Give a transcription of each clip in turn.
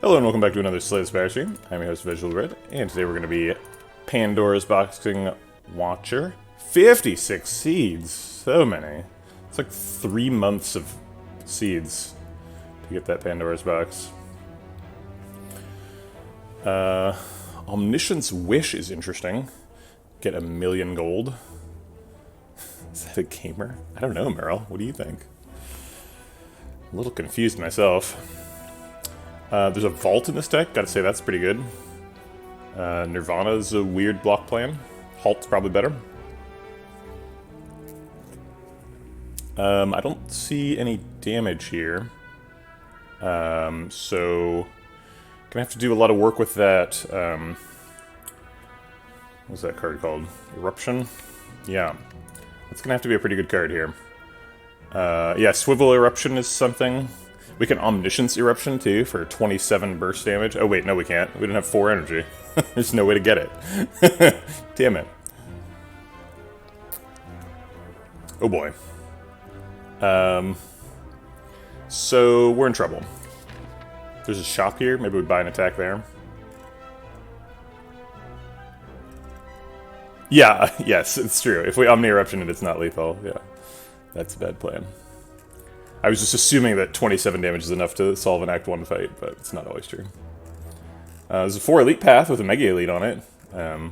Hello and welcome back to another Slay the Spire stream. I'm your host Vegetablebread, and today we're going to be Pandora's Boxing Watcher. 56 seeds! So many. It's like 3 months of seeds to get that Pandora's box. Omniscience Wish is interesting. Get 1,000,000 gold. Is that a gamer? I don't know, Meryl. What do you think? I'm a little confused myself. There's a vault in this deck, gotta say that's pretty good. Nirvana is a weird block plan. Halt's probably better. I don't see any damage here. So gonna have to do a lot of work with that, what's that card called? Eruption? Yeah. It's gonna have to be a pretty good card here. Yeah, Swivel Eruption is something. We can Omniscience Eruption, too, for 27 burst damage. Oh, wait, no, we can't. We don't have 4 energy. There's no way to get it. Damn it. Oh, boy. So, we're in trouble. There's a shop here. Maybe we buy an attack there. Yeah, yes, it's true. If we Omni Eruption it, it's not lethal. Yeah, that's a bad plan. I was just assuming that 27 damage is enough to solve an Act 1 fight, but it's not always true. There's a 4 Elite path with a Mega Elite on it. I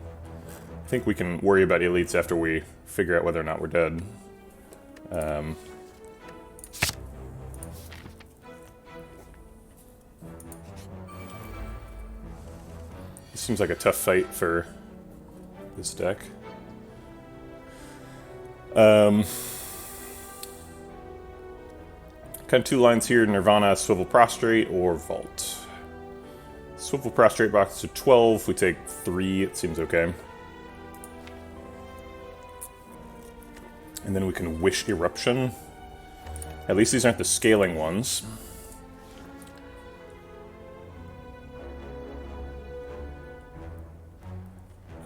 think we can worry about Elites after we figure out whether or not we're dead. This seems like a tough fight for this deck. Kind of 2 lines here, Nirvana, Swivel Prostrate, or Vault. Swivel Prostrate box to 12, we take 3, it seems okay. And then we can Wish Eruption. At least these aren't the scaling ones.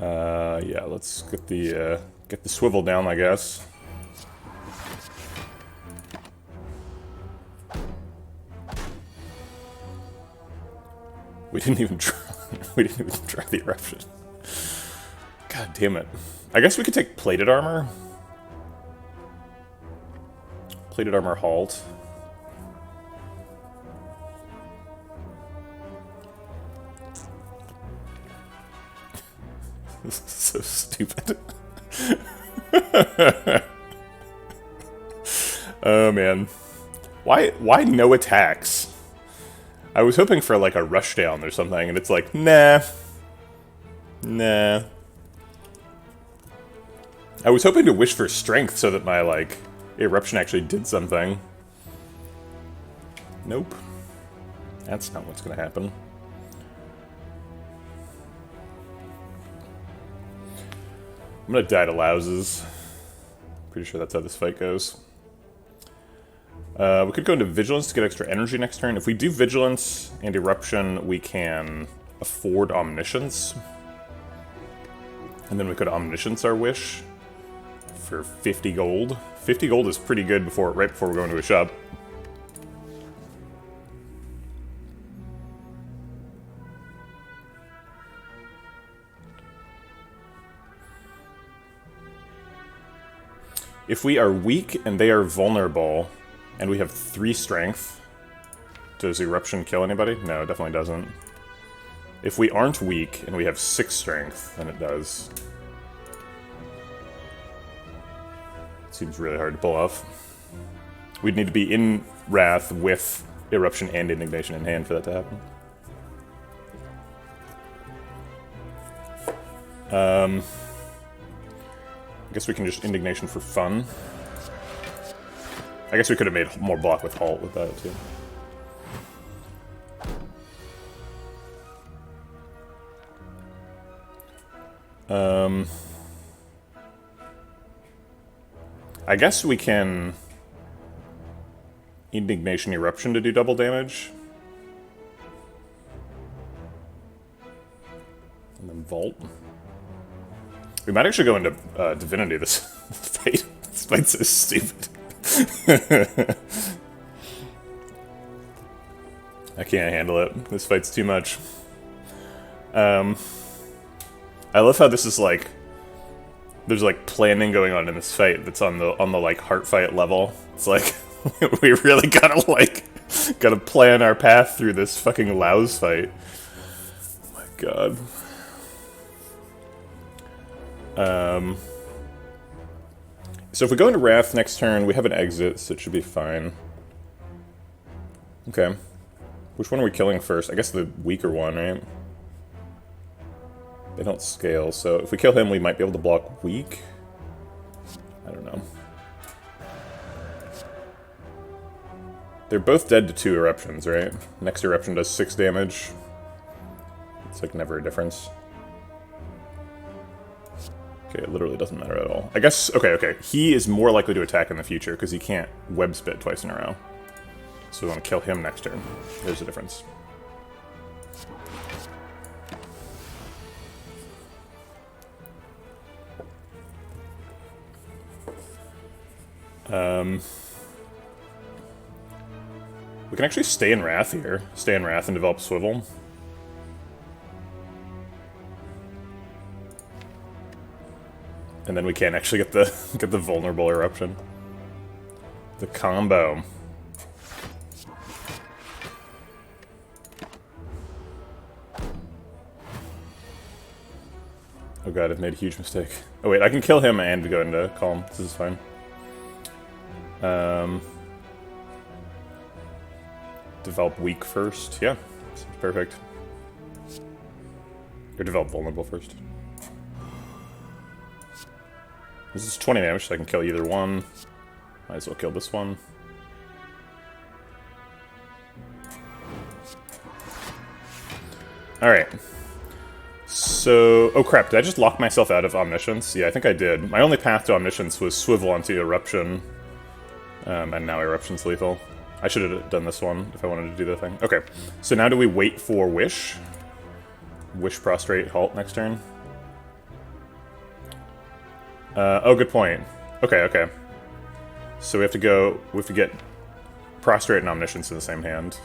Yeah, let's get the swivel down, I guess. We didn't even try the eruption. God damn it. I guess we could take plated armor. Plated armor halt. This is so stupid. Oh man. Why no attacks? I was hoping for, like, a rushdown or something, and it's like, nah. Nah. I was hoping to wish for strength so that my, like, eruption actually did something. Nope. That's not what's gonna happen. I'm gonna die to louses. Pretty sure that's how this fight goes. We could go into Vigilance to get extra energy next turn. If we do Vigilance and Eruption, we can afford Omniscience. And then we could Omniscience our wish for 50 gold. 50 gold is pretty good right before we go into a shop. If we are weak and they are vulnerable, and we have 3 strength. Does Eruption kill anybody? No, it definitely doesn't. If we aren't weak and we have 6 strength, then it does. Seems really hard to pull off. We'd need to be in Wrath with Eruption and Indignation in hand for that to happen. I guess we can just Indignation for fun. I guess we could have made more block with Halt with that, too. I guess we can Indignation Eruption to do double damage. And then Vault. We might actually go into Divinity this fight. This fight's so stupid. I can't handle it. This fight's too much. I love how this is like... There's like planning going on in this fight that's on the like heart fight level. It's like we really gotta plan our path through this fucking Laos fight. Oh my god. So if we go into Wrath next turn, we have an exit, so it should be fine. Okay. Which one are we killing first? I guess the weaker one, right? They don't scale, so if we kill him, we might be able to block weak. I don't know. They're both dead to 2 eruptions, right? Next eruption does 6 damage. It's like never a difference. Okay, it literally doesn't matter at all. I guess, okay. He is more likely to attack in the future because he can't web spit twice in a row. So we want to kill him next turn. There's a difference. We can actually stay in Wrath here. Stay in Wrath and develop Swivel. And then we can actually get the vulnerable eruption. The combo. Oh god, I've made a huge mistake. Oh wait, I can kill him and go into Calm. This is fine. Develop weak first. Yeah, seems perfect. Or develop vulnerable first. This is 20 damage, so I can kill either one. Might as well kill this one. Alright. So... Oh crap, did I just lock myself out of Omniscience? Yeah, I think I did. My only path to Omniscience was Swivel onto Eruption. And now Eruption's lethal. I should have done this one if I wanted to do the thing. Okay, so now do we wait for Wish? Wish, Prostrate, Halt next turn? Oh, good point. Okay. So we have to get Prostrate and Omniscience in the same hand.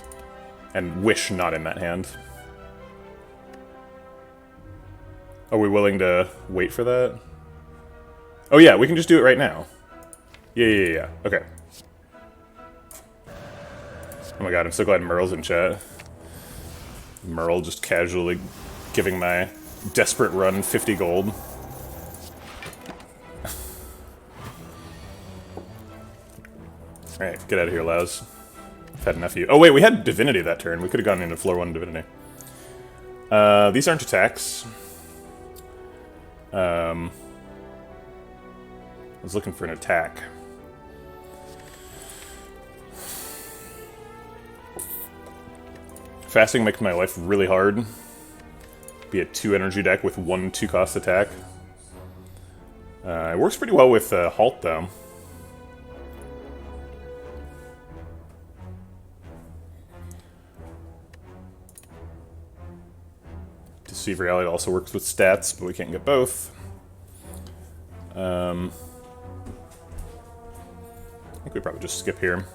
And Wish not in that hand. Are we willing to wait for that? Oh yeah, we can just do it right now. Yeah. Okay. Oh my god, I'm so glad Merle's in chat. Merle just casually giving my desperate run 50 gold. Alright, get out of here, Laos. I've had enough of you. Oh wait, we had Divinity that turn. We could have gone into floor 1 Divinity. These aren't attacks. I was looking for an attack. Fasting makes my life really hard. Be a 2 energy deck with 1 2-cost attack. It works pretty well with Halt, though. Deceive Reality also works with stats, but we can't get both. I think we probably just skip here.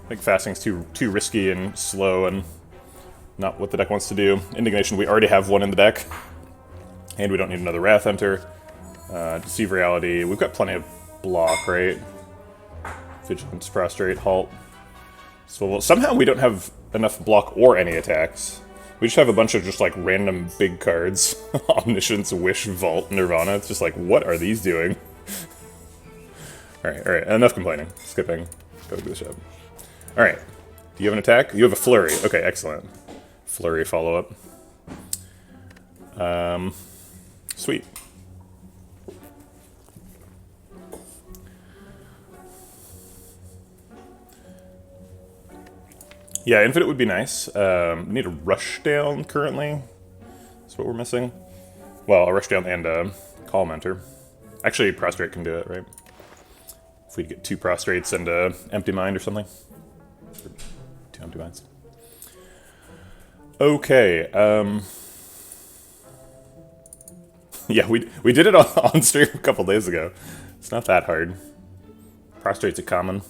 I think Fasting's too risky and slow and not what the deck wants to do. Indignation, we already have 1 in the deck. And we don't need another Wrath Hunter. Deceive Reality, we've got plenty of block, right? Vigilance, Prostrate, Halt. So somehow we don't have enough block or any attacks. We just have a bunch of just like random big cards. Omniscience, Wish, Vault, Nirvana. It's just like, what are these doing? Alright, enough complaining. Skipping. Go to the shop. Alright. Do you have an attack? You have a Flurry. Okay, excellent. Flurry follow-up. Sweet. Yeah, Infinite would be nice. We need a Rushdown currently. That's what we're missing. Well, a Rushdown and a Calm Mentor. Actually, Prostrate can do it, right? If we get 2 Prostrates and a Empty Mind or something. 2 Empty Minds. Okay, yeah, we did it on stream a couple days ago. It's not that hard. Prostrate's a common.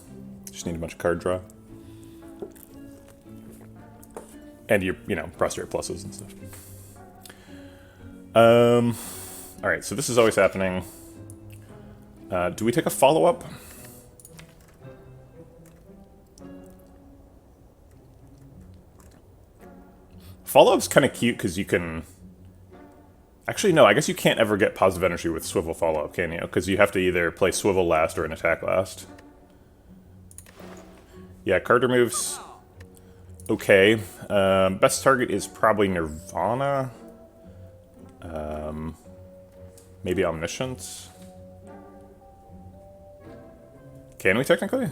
Just need a bunch of card draw. And your, prostrate pluses and stuff. Alright, so this is always happening. Do we take a follow-up? Follow-up's kind of cute because you can... Actually, no, I guess you can't ever get positive energy with swivel follow-up, can you? Because you have to either play swivel last or an attack last. Yeah, card removes... Okay. Best target is probably Nirvana. Maybe Omniscience. Can we technically?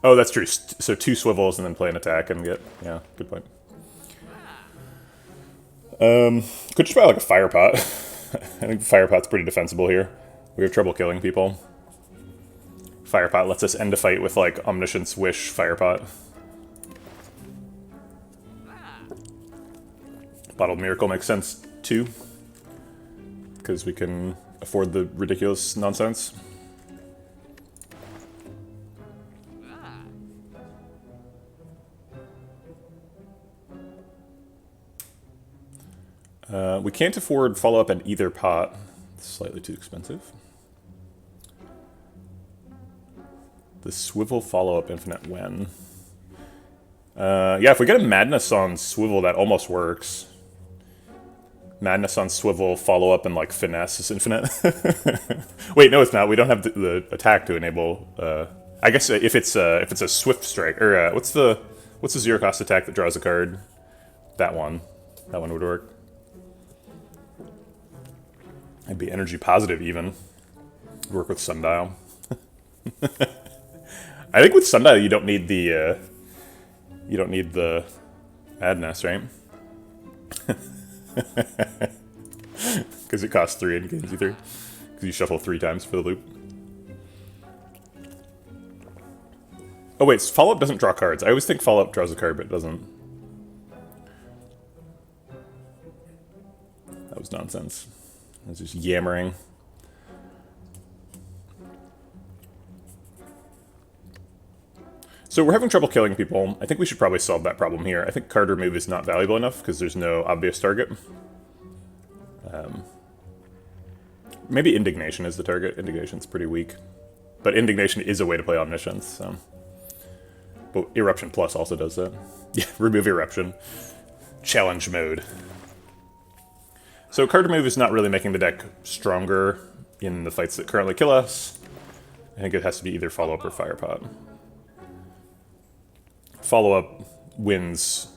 Oh, that's true. So 2 swivels and then play an attack and get... Yeah, good point. Could just buy like a fire pot. I think fire pot's pretty defensible here. We have trouble killing people. Fire pot lets us end a fight with like Omniscience, Wish, fire pot. Bottled Miracle makes sense too, because we can afford the ridiculous nonsense. We can't afford follow-up in either pot. It's slightly too expensive. The swivel follow-up infinite when. Yeah, if we get a madness on swivel, that almost works. Madness on swivel, follow-up, and like finesse is infinite. Wait, no, it's not. We don't have the attack to enable. I guess if it's a swift strike, or what's the zero cost attack that draws a card? That one would work. I'd be energy positive even. Work with Sundial. I think with Sundial you don't need the madness, right? Because it costs 3 and gains you 3. Because you shuffle 3 times for the loop. Oh wait, follow-up doesn't draw cards. I always think follow-up draws a card, but it doesn't. That was nonsense. I was just yammering. So we're having trouble killing people. I think we should probably solve that problem here. I think card remove is not valuable enough because there's no obvious target. Maybe Indignation is the target. Indignation's pretty weak. But Indignation is a way to play Omniscience, so... But Eruption Plus also does that. Yeah, remove Eruption. Challenge mode. So card remove is not really making the deck stronger in the fights that currently kill us. I think it has to be either follow-up or fire pot. Follow-up wins,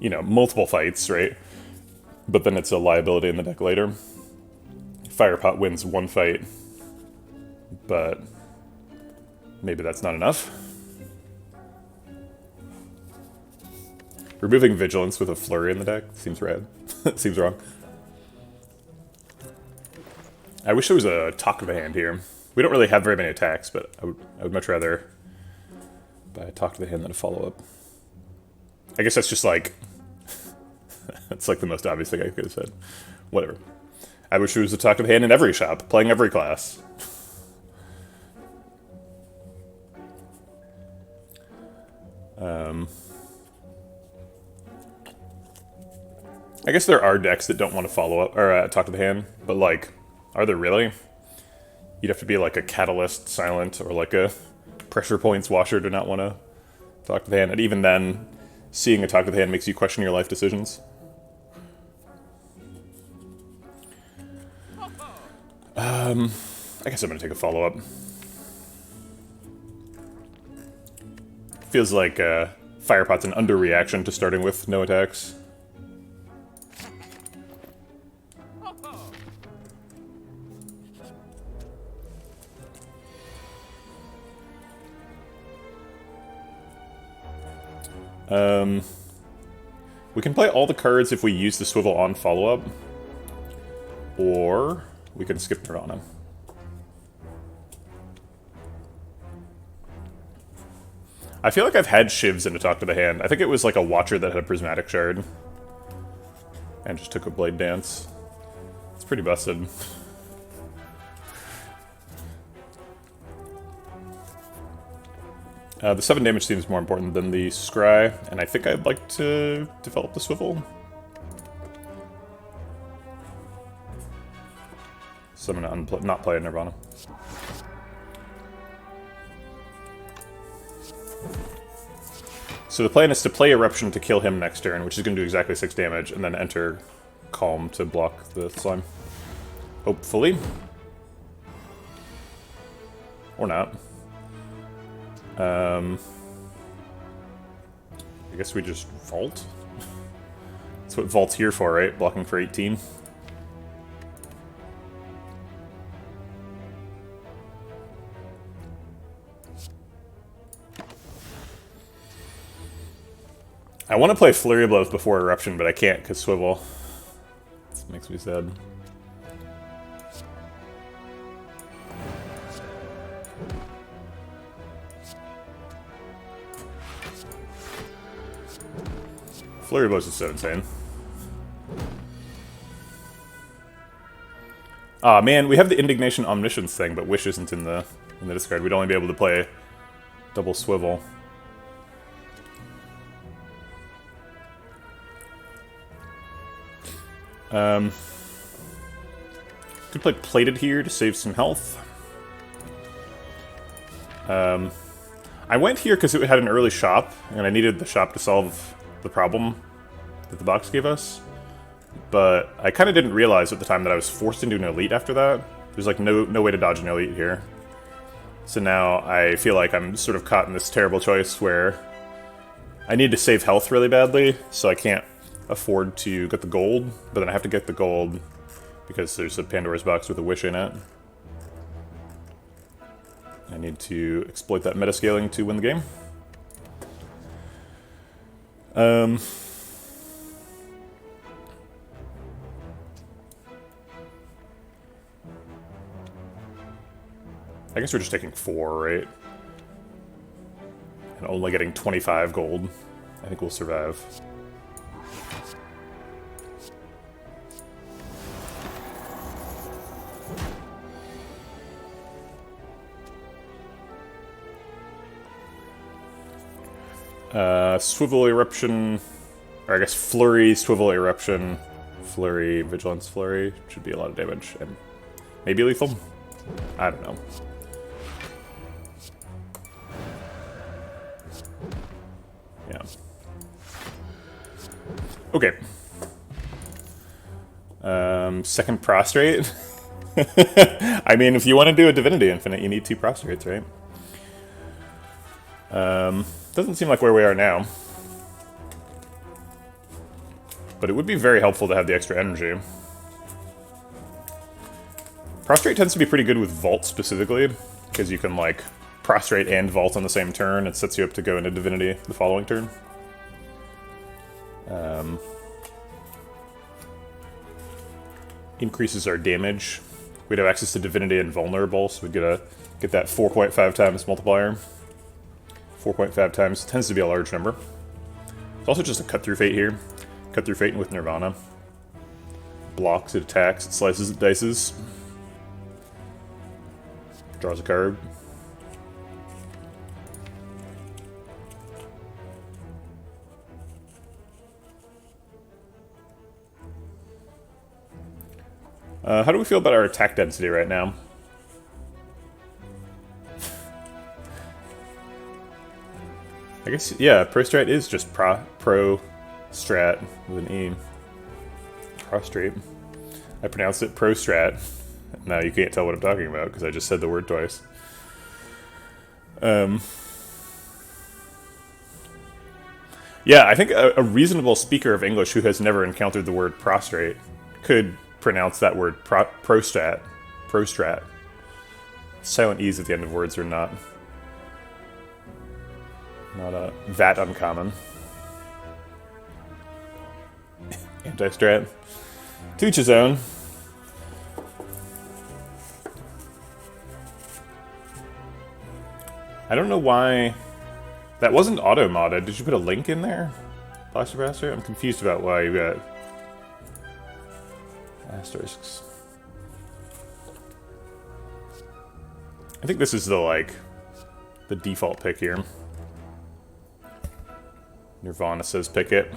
multiple fights, right? But then it's a liability in the deck later. Fire pot wins 1 fight, but maybe that's not enough. Removing Vigilance with a flurry in the deck seems rad. Seems wrong. I wish there was a Talk of the Hand here. We don't really have very many attacks, but I would much rather buy a Talk to the Hand than a follow-up. I guess that's just like... that's like the most obvious thing I could have said. Whatever. I wish there was a Talk to the Hand in every shop, playing every class. I guess there are decks that don't want to follow up, or Talk to the Hand, but like, are there really? You'd have to be like a Catalyst Silent, or like a Pressure Points Washer to not want to Talk to the Hand, and even then, seeing a Talk to the Hand makes you question your life decisions. I guess I'm gonna take a follow-up. Feels like Fire Pot's an underreaction to starting with no attacks. We can play all the cards if we use the swivel on follow-up, or we can skip Nirvana. I feel like I've had Shivs into Talk to the Hand. I think it was like a Watcher that had a Prismatic Shard, and just took a Blade Dance. It's pretty busted. The 7 damage seems more important than the scry, and I think I'd like to develop the swivel. So I'm going to not play a Nirvana. So the plan is to play Eruption to kill him next turn, which is going to do exactly 6 damage, and then enter Calm to block the slime. Hopefully. Or not. I guess we just Vault? That's what Vault's here for, right? Blocking for 18. I want to play Flurry of Blows before Eruption, but I can't because Swivel. This makes me sad. Flurry of Blows is so insane. Ah, man, we have the Indignation Omniscience thing, but Wish isn't in the discard. We'd only be able to play double Swivel. Could play Plated here to save some health. I went here because it had an early shop, and I needed the shop to solve the problem that the box gave us. But I kind of didn't realize at the time that I was forced into an elite after that. There's like no way to dodge an elite here. So now I feel like I'm sort of caught in this terrible choice where I need to save health really badly, so I can't afford to get the gold, but then I have to get the gold because there's a Pandora's box with a wish in it. I need to exploit that metascaling to win the game. I guess we're just taking 4, right? And only getting 25 gold. I think we'll survive. Swivel Eruption, or I guess Flurry, Swivel Eruption, Flurry, Vigilance Flurry, should be a lot of damage, and maybe lethal? I don't know. Yeah. Okay. Second Prostrate? I mean, if you want to do a Divinity Infinite, you need 2 Prostrates, right? Doesn't seem like where we are now. But it would be very helpful to have the extra energy. Prostrate tends to be pretty good with Vault specifically, because you can, like, Prostrate and Vault on the same turn. It sets you up to go into Divinity the following turn. Increases our damage. We'd have access to Divinity and Vulnerable, so we'd get that 4.5 times multiplier. 4.5 times tends to be a large number. It's also just a Cut Through Fate here. Cut Through Fate with Nirvana. Blocks, it attacks, it slices, it dices. Draws a card. How do we feel about our attack density right now? I guess, yeah, Pro Strat is just Pro Strat with an E. Prostrate. I pronounced it Pro Strat. Now you can't tell what I'm talking about because I just said the word twice. Yeah, I think a reasonable speaker of English who has never encountered the word prostrate could pronounce that word prostrat. Prostrat. Silent E's at the end of words are not that uncommon. Anti-strat. To each his own. I don't know why that wasn't auto-modded. Did you put a link in there? Blaster? I'm confused about why you got asterisks. I think this is the default pick here. Nirvana says pick it.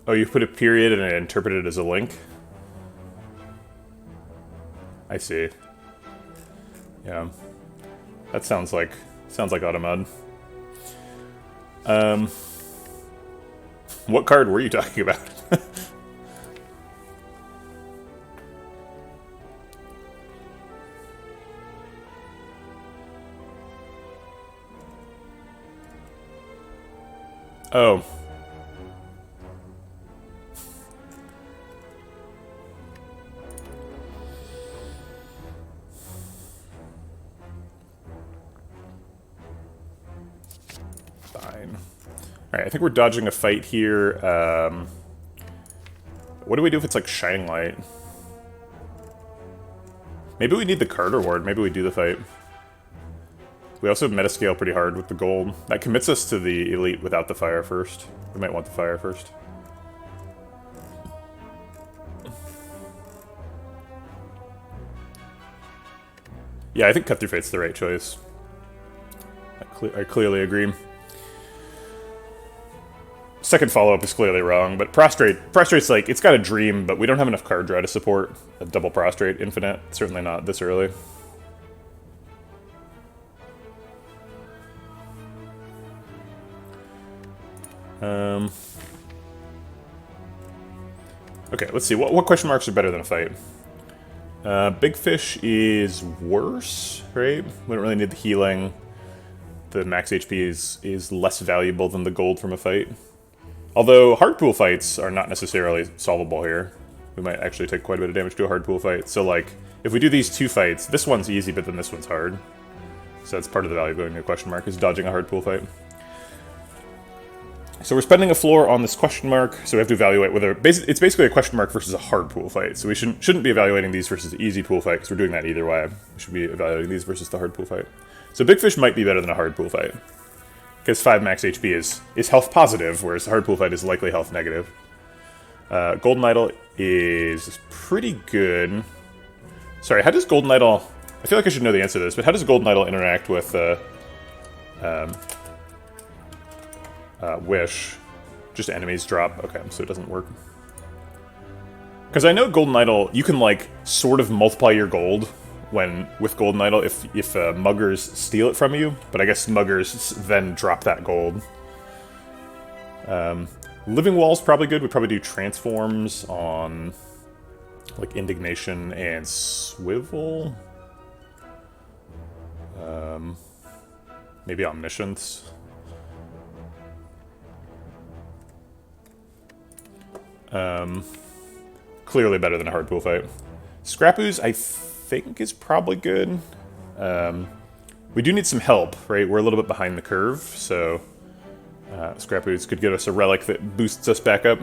Oh, you put a period and interpret it as a link? I see. Yeah. That sounds like Automod. What card were you talking about? Oh. Fine. Alright, I think we're dodging a fight here. What do we do if it's like Shining Light? Maybe we need the card reward. Maybe we do the fight. We also metascale pretty hard with the gold. That commits us to the elite without the fire first. We might want the fire first. Yeah, I think Cut Through Fate's the right choice. I clearly agree. Second follow-up is clearly wrong, but Prostrate's like, it's got a dream, but we don't have enough card draw to support a double Prostrate infinite. Certainly not this early. Okay, let's see. What question marks are better than a fight? Big Fish is worse, right? We don't really need the healing. The max HP is less valuable than the gold from a fight. Although hard pool fights are not necessarily solvable here. We might actually take quite a bit of damage to a hard pool fight. So like, if we do these two fights, this one's easy, but then this one's hard. So that's part of the value of going to a question mark, is dodging a hard pool fight. So we're spending a floor on this question mark, so we have to evaluate whether... It's basically a question mark versus a hard pool fight, so we shouldn't be evaluating these versus the easy pool fight, because we're doing that either way. We should be evaluating these versus the hard pool fight. So Big Fish might be better than a hard pool fight, because 5 max HP is health positive, whereas the hard pool fight is likely health negative. Golden Idol is pretty good. Sorry, how does Golden Idol... I feel like I should know the answer to this, but how does Golden Idol interact with... Wish. Just enemies drop. Okay, so it doesn't work. Because I know Golden Idol, you can, like, sort of multiply your gold with Golden Idol if muggers steal it from you, but I guess muggers then drop that gold. Living Wall's probably good. We'd probably do transforms on, like, Indignation and Swivel. Maybe Omniscience. Clearly better than a hard pool fight. Scrap Ooze, I think, is probably good. We do need some help, right? We're a little bit behind the curve, so Scrap Ooze could give us a relic that boosts us back up.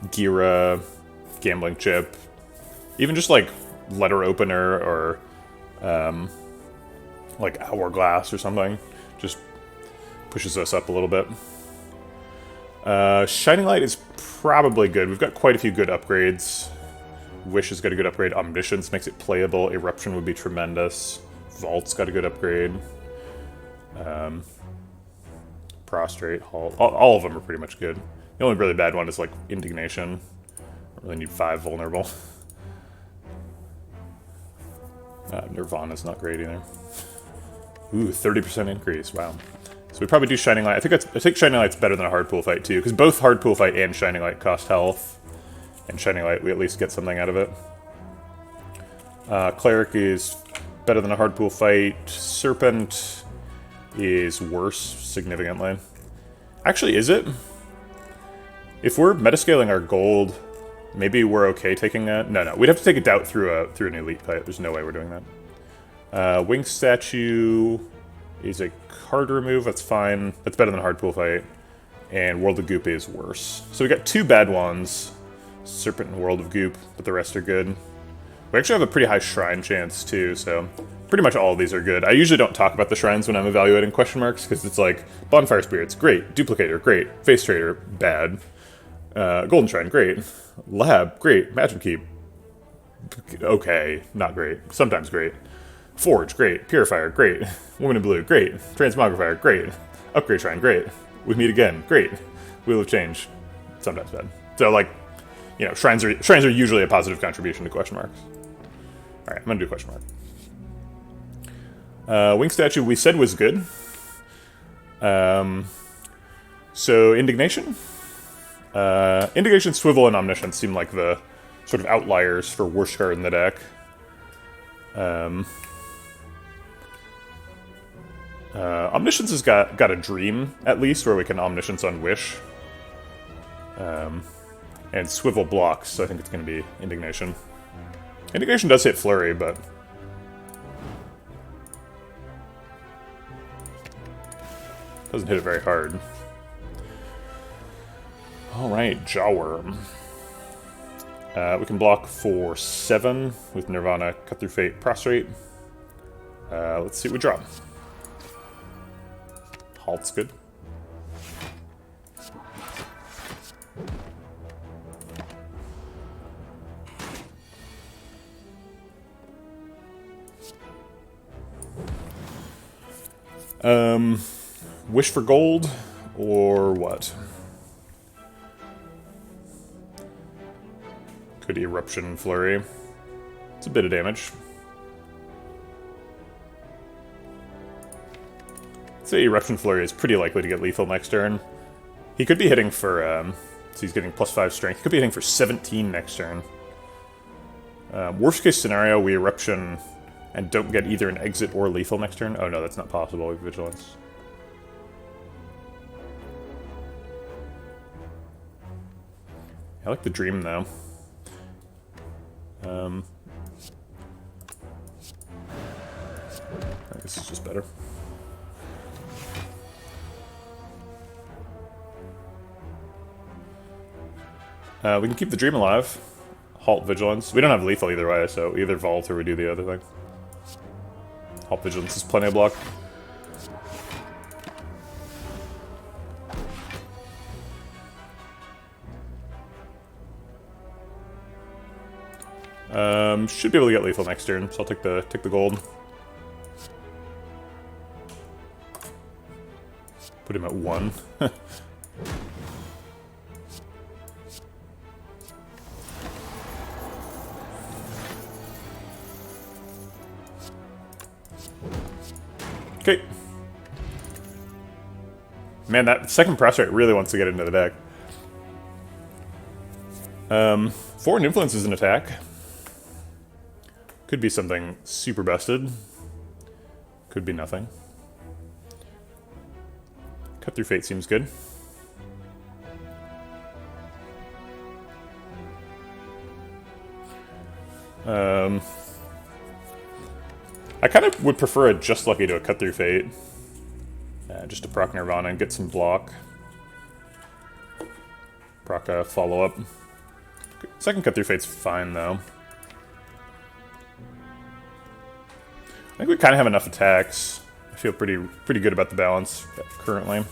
Gira, Gambling Chip, even just like Letter Opener or like Hourglass or something, just pushes us up a little bit. Shining Light is probably good. We've got quite a few good upgrades. Wish has got a good upgrade. Omniscience makes it playable. Eruption would be tremendous. Vault's got a good upgrade. Prostrate, Halt. All of them are pretty much good. The only really bad one is like Indignation. Don't really need 5 vulnerable. Nirvana's not great either. Ooh, 30% increase. Wow. So we probably do Shining Light. I think Shining Light's better than a hard pool fight too, because both hard pool fight and Shining Light cost health, and Shining Light we at least get something out of it. Cleric is better than a hard pool fight. Serpent is worse significantly. Actually, is it? If we're metascaling our gold, maybe we're okay taking that. No, we'd have to take a doubt through an elite fight. There's no way we're doing that. Wing Statue is a card remove, that's fine. That's better than a hard pool fight. And World of Goop is worse. So we got 2 bad ones. Serpent and World of Goop, but the rest are good. We actually have a pretty high shrine chance too, so pretty much all of these are good. I usually don't talk about the shrines when I'm evaluating question marks, because it's like, Bonfire Spirits, great. Duplicator, great. Face Trader, bad. Golden Shrine, great. Lab, great. Magic Keep, Okay, not great. Sometimes great. Forge, great. Purifier, great. Woman in Blue, great. Transmogrifier, great. Upgrade Shrine, great. We meet again, great. Wheel of Change, sometimes bad. So, like, you know, shrines are usually a positive contribution to question marks. All right, I'm gonna do question mark. Wing Statue we said was good. So Indignation, Swivel, and Omniscience seem like the sort of outliers for worst card in the deck. Omniscience has got a Dream, at least, where we can Omniscience on Wish. And Swivel blocks, so I think it's going to be Indignation. Indignation does hit Flurry, but... doesn't hit it very hard. Alright, Jawworm. We can block for 7 with Nirvana, Cut Through Fate, Prostrate. Let's see what we draw. Halt's good. Wish for gold, or what? Could Eruption Flurry. It's a bit of damage. I'd say Eruption Flurry is pretty likely to get lethal next turn. He could be hitting for, so he's getting +5 strength. He could be hitting for 17 next turn. Worst case scenario, we Eruption and don't get either an exit or lethal next turn. Oh no, that's not possible with Vigilance. I like the Dream, though. I think this is just better. We can keep the Dream alive. Halt Vigilance. We don't have lethal either way, so either Vault or we do the other thing. Halt Vigilance is plenty of block. Should be able to get lethal next turn, so I'll take the gold. Put him at 1. Okay. Man, that second Prostrate really wants to get into the deck. Foreign Influence is an attack. Could be something super busted. Could be nothing. Cut Through Fate seems good. I kind of would prefer a Just Lucky to a Cut Through Fate. Just to proc Nirvana and get some block. Proc a follow-up. Second Cut Through Fate's fine, though. I think we kind of have enough attacks. I feel pretty good about the balance currently.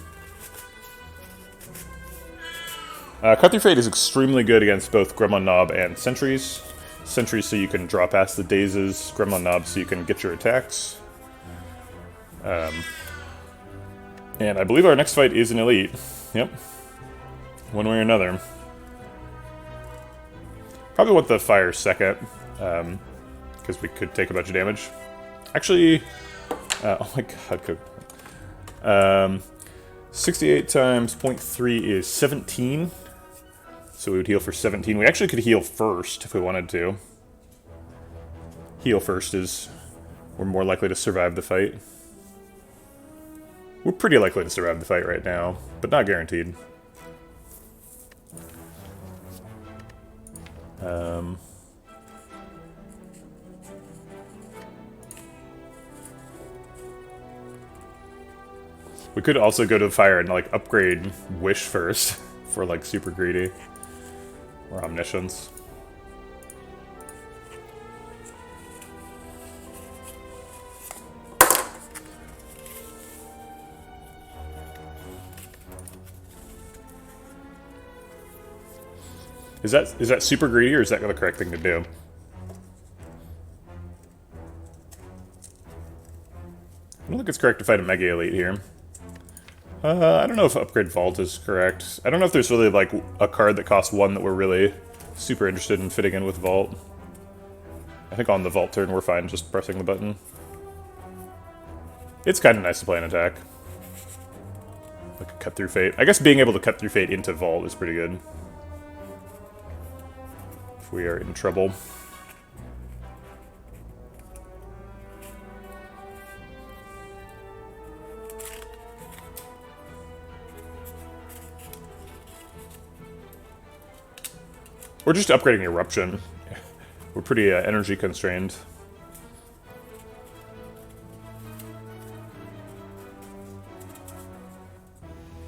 Cut Through Fate is extremely good against both Gremlin Knob and Sentries. Sentries so you can draw past the dazes, Gremlin Knob so you can get your attacks. And I believe our next fight is an Elite. Yep. One way or another. Probably want the Fire second, because we could take a bunch of damage. Actually, oh my god, 68 times 0.3 is 17. So we would heal for 17. We actually could heal first if we wanted to. Heal first is... we're more likely to survive the fight. We're pretty likely to survive the fight right now, but not guaranteed. We could also go to the fire and, like, upgrade Wish first for, like, super greedy. Or Omniscience. Is that super greedy, or is that the correct thing to do? think it's correct to fight a Mega Elite here. I don't know if Upgrade Vault is correct. I don't know if there's really, like, a card that costs 1 that we're really super interested in fitting in with Vault. I think on the Vault turn we're fine just pressing the button. It's kind of nice to play an attack. Like a Cut Through Fate. I guess being able to Cut Through Fate into Vault is pretty good. If we are in trouble. We're just upgrading Eruption. We're pretty energy constrained.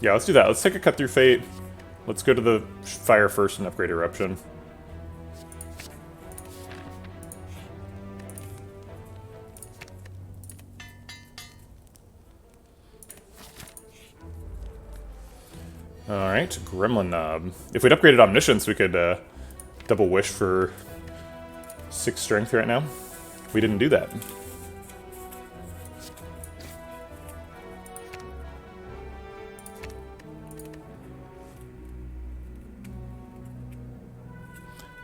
Yeah, let's do that. Let's take a Cut Through Fate. Let's go to the Fire first and upgrade Eruption. Alright, Gremlin Knob. If we'd upgraded Omniscience, we could double wish for 6 strength right now. We didn't do that.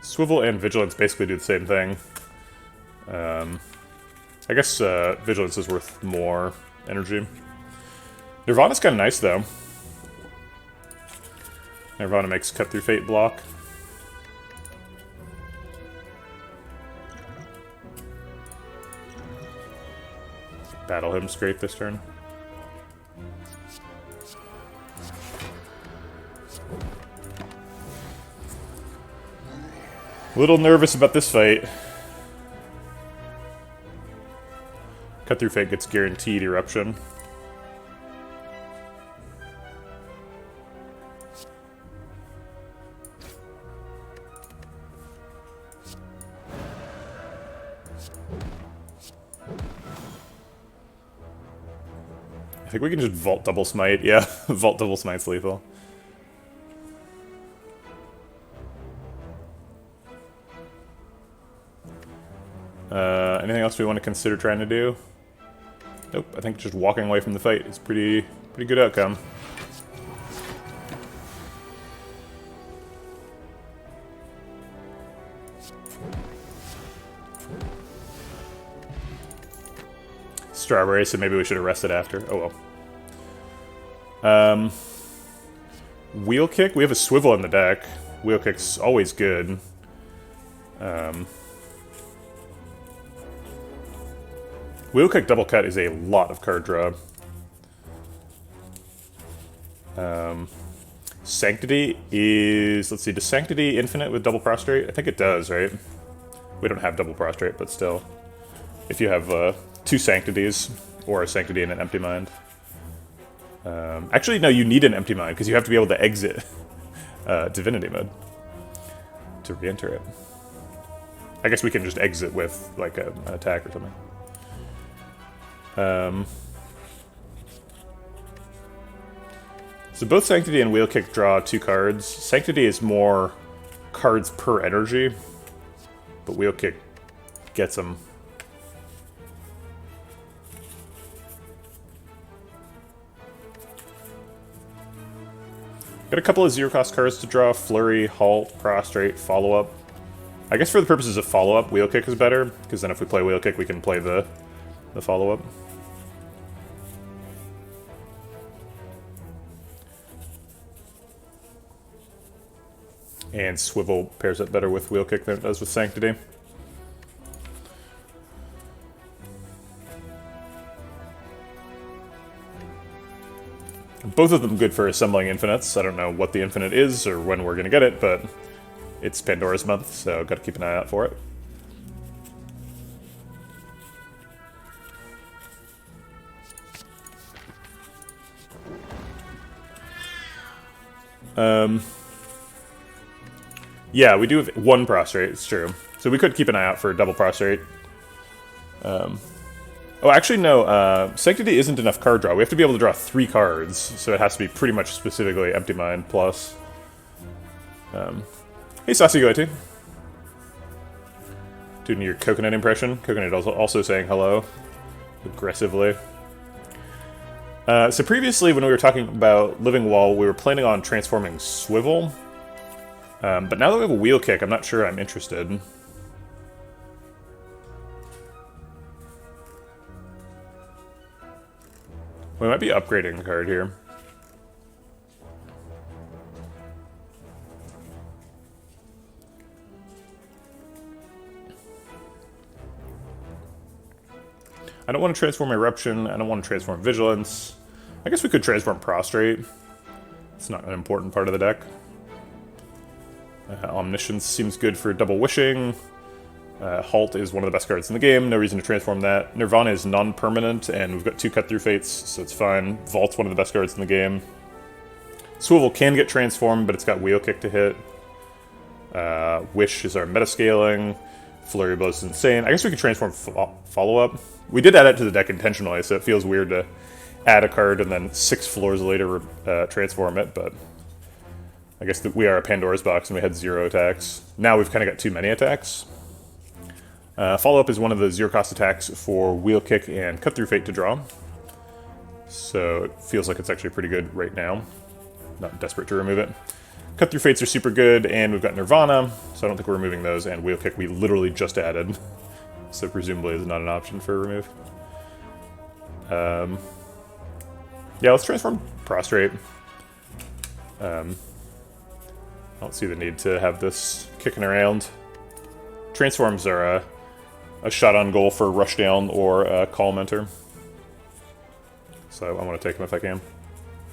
Swivel and Vigilance basically do the same thing. I guess Vigilance is worth more energy. Nirvana's kind of nice, though. Nirvana makes Cut Through Fate block. Battle him straight this turn. A little nervous about this fight. Cut Through Fate gets guaranteed Eruption. I think we can just Vault Double Smite. Yeah, Vault Double Smite's lethal. Anything else we want to consider trying to do? Nope, I think just walking away from the fight is pretty good outcome. Strawberry, so maybe we should have rested after. Oh well. Wheel Kick? We have a Swivel in the deck. Wheel Kick's always good. Wheel Kick Double Cut is a lot of card draw. Sanctity is... Let's see, does Sanctity infinite with Double Prostrate? I think it does, right? We don't have Double Prostrate, but still. If you have 2 Sanctities, or a Sanctity and an Empty Mind. Actually, no, you need an Empty Mind, because you have to be able to exit Divinity mode to re-enter it. I guess we can just exit with, like, an attack or something. So both Sanctity and Wheel Kick draw 2 cards. Sanctity is more cards per energy, but Wheel Kick gets them. Got a couple of 0-cost cards to draw. Flurry, Halt, Prostrate, Follow-Up. I guess for the purposes of Follow-Up, Wheel Kick is better, because then if we play Wheel Kick, we can play the Follow-Up. And Swivel pairs up better with Wheel Kick than it does with Sanctity. Both of them good for assembling infinites. I don't know what the infinite is or when we're going to get it, but it's Pandora's month, so got to keep an eye out for it. Yeah, we do have 1 Prostrate, it's true. So we could keep an eye out for Double Prostrate. Oh, actually, no. Sanctity isn't enough card draw. We have to be able to draw 3 cards, so it has to be pretty much specifically Empty Mind plus. Hey, Sassy Goethe. Doing your Coconut impression. Coconut also saying hello. Aggressively. So previously, when we were talking about Living Wall, we were planning on transforming Swivel. But now that we have a Wheel Kick, I'm not sure I'm interested. We might be upgrading a card here. I don't want to transform Eruption. I don't want to transform Vigilance. I guess we could transform Prostrate. It's not an important part of the deck. Omniscience seems good for double wishing. Halt is one of the best cards in the game. No reason to transform that. Nirvana is non-permanent, and we've got 2 Cut-Through Fates, so it's fine. Vault's one of the best cards in the game. Swivel can get transformed, but it's got Wheel Kick to hit. Wish is our meta-scaling. Flurry Blows is insane. I guess we could transform Follow-Up. We did add it to the deck intentionally, so it feels weird to add a card and then 6 floors later transform it, but I guess we are a Pandora's box and we had 0 attacks. Now we've kind of got too many attacks. Follow-Up is one of the 0-cost attacks for Wheel Kick and Cut-Through Fate to draw. So it feels like it's actually pretty good right now. Not desperate to remove it. Cut-Through Fates are super good, and we've got Nirvana, so I don't think we're removing those, and Wheel Kick we literally just added. So presumably is not an option for remove. Yeah, let's transform Prostrate. I don't see the need to have this kicking around. Transforms are a shot on goal for Rushdown or Call Mentor. So I want to take them if I can.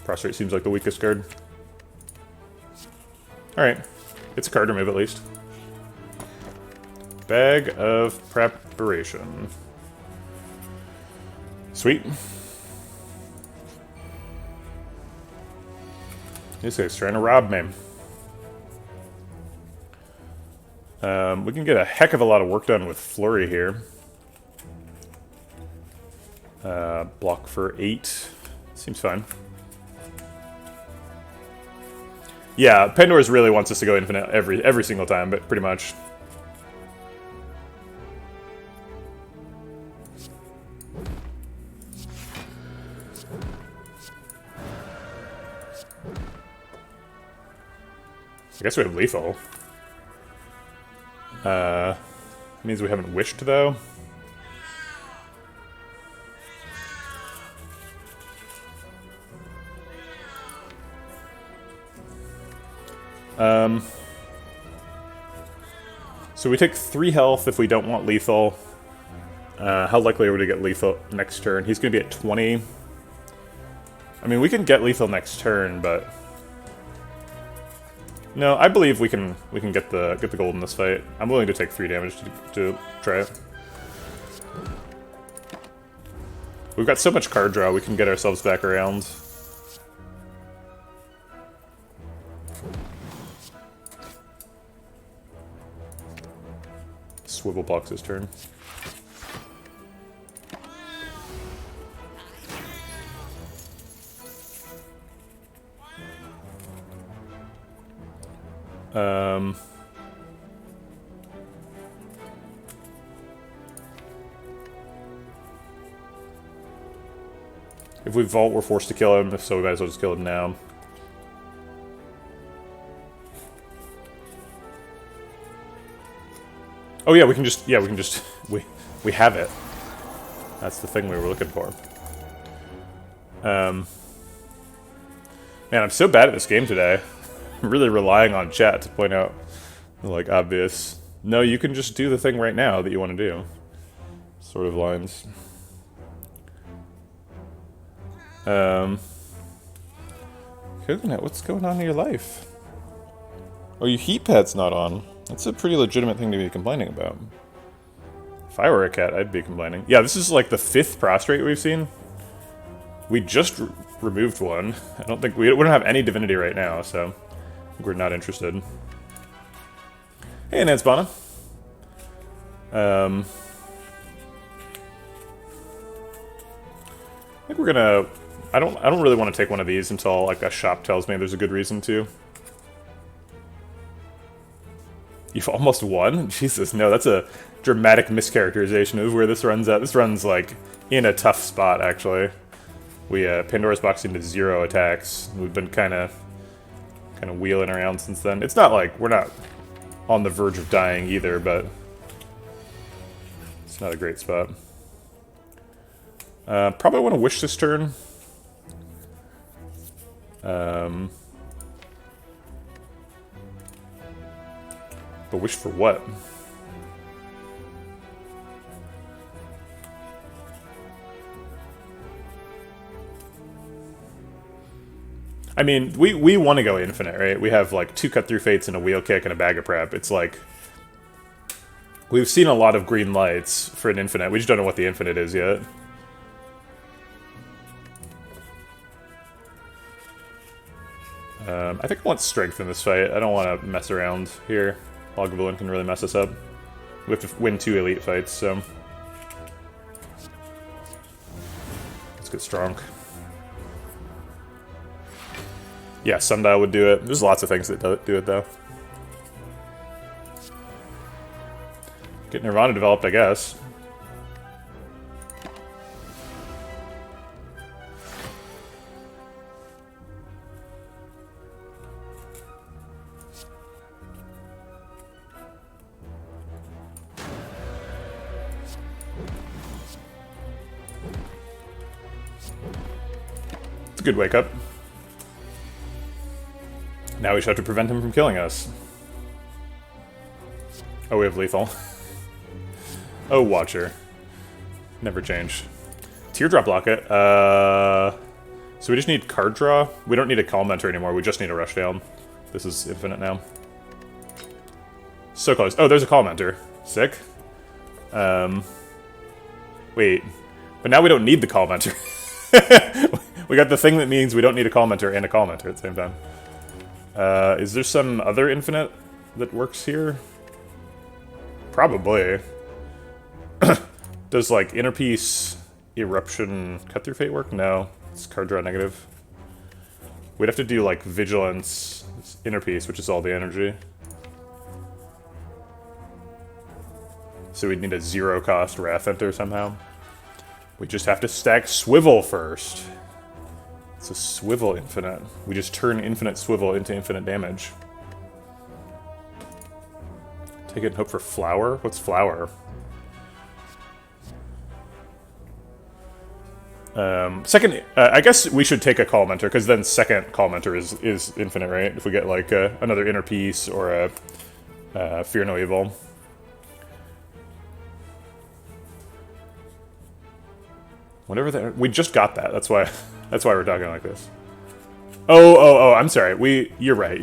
Prostrate seems like the weakest card. Alright, it's a card remove at least. Bag of Preparation. Sweet. This guy's trying to rob me. We can get a heck of a lot of work done with Flurry here. Block for 8. Seems fine. Yeah, Pandora's really wants us to go infinite every single time, but pretty much. I guess we have lethal. Means we haven't wished, though. So we take 3 health if we don't want lethal. How likely are we to get lethal next turn? He's going to be at 20. I mean, we can get lethal next turn, but no, I believe we can get the gold in this fight. I'm willing to take 3 damage to try it. We've got so much card draw, we can get ourselves back around. Swivel blocks his turn. If we vault, we're forced to kill him, so we might as well just kill him now. Oh yeah, we can just we have it. That's the thing we were looking for. Man, I'm so bad at this game today. I'm really relying on chat to point out the, like, obvious, no, you can just do the thing right now that you want to do sort of lines. Coconut, what's going on in your life? Oh, your heat pad's not on. That's a pretty legitimate thing to be complaining about. If I were a cat, I'd be complaining. Yeah, this is like the 5th prostrate we've seen. We just removed one. I don't think we don't have any divinity right now, so I think we're not interested. Hey, Nansbana. I think we're gonna. I don't really want to take one of these until like a shop tells me there's a good reason to. You've almost won? Jesus, no, that's a dramatic mischaracterization of where this runs at. This run's like in a tough spot, actually. We Pandora's box into 0 attacks. We've been kind of wheeling around since then. It's not like we're not on the verge of dying either, but it's not a great spot. Probably want to wish this turn. But wish for what? I mean, we want to go infinite, right? We have like 2 cut-through fates and a wheel kick and a bag of prep. It's like we've seen a lot of green lights for an infinite. We just don't know what the infinite is yet. I think I want strength in this fight. I don't want to mess around here. Lagavulin can really mess us up. We have to win 2 elite fights, so let's get strong. Yeah, Sundial would do it. There's lots of things that do it, though. Get Nirvana developed, I guess. It's a good wake up. Now we just have to prevent him from killing us. Oh, we have lethal. Oh, Watcher. Never change. Teardrop Locket. So we just need card draw. We don't need a Commenter anymore. We just need a Rushdown. This is infinite now. So close. Oh, there's a Commenter. Sick. Wait. But now we don't need the Commenter. We got the thing that means we don't need a Commenter and a Commenter at the same time. Is there some other infinite that works here? Probably. Does, like, Inner Peace, Eruption, Cut Through Fate work? No. It's card draw negative. We'd have to do, like, Vigilance, Inner Peace, which is all the energy. So we'd need a 0-cost Wrath Enter somehow. We just have to stack Swivel first. It's a Swivel infinite. We just turn infinite Swivel into infinite damage. Take it and hope for Flower? What's Flower? Second, I guess we should take a Commenter, because then second Commenter is infinite, right? If we get, like, another Inner Peace or a Fear No Evil. Whatever that... We just got that, that's why we're talking like this. Oh, I'm sorry. You're right.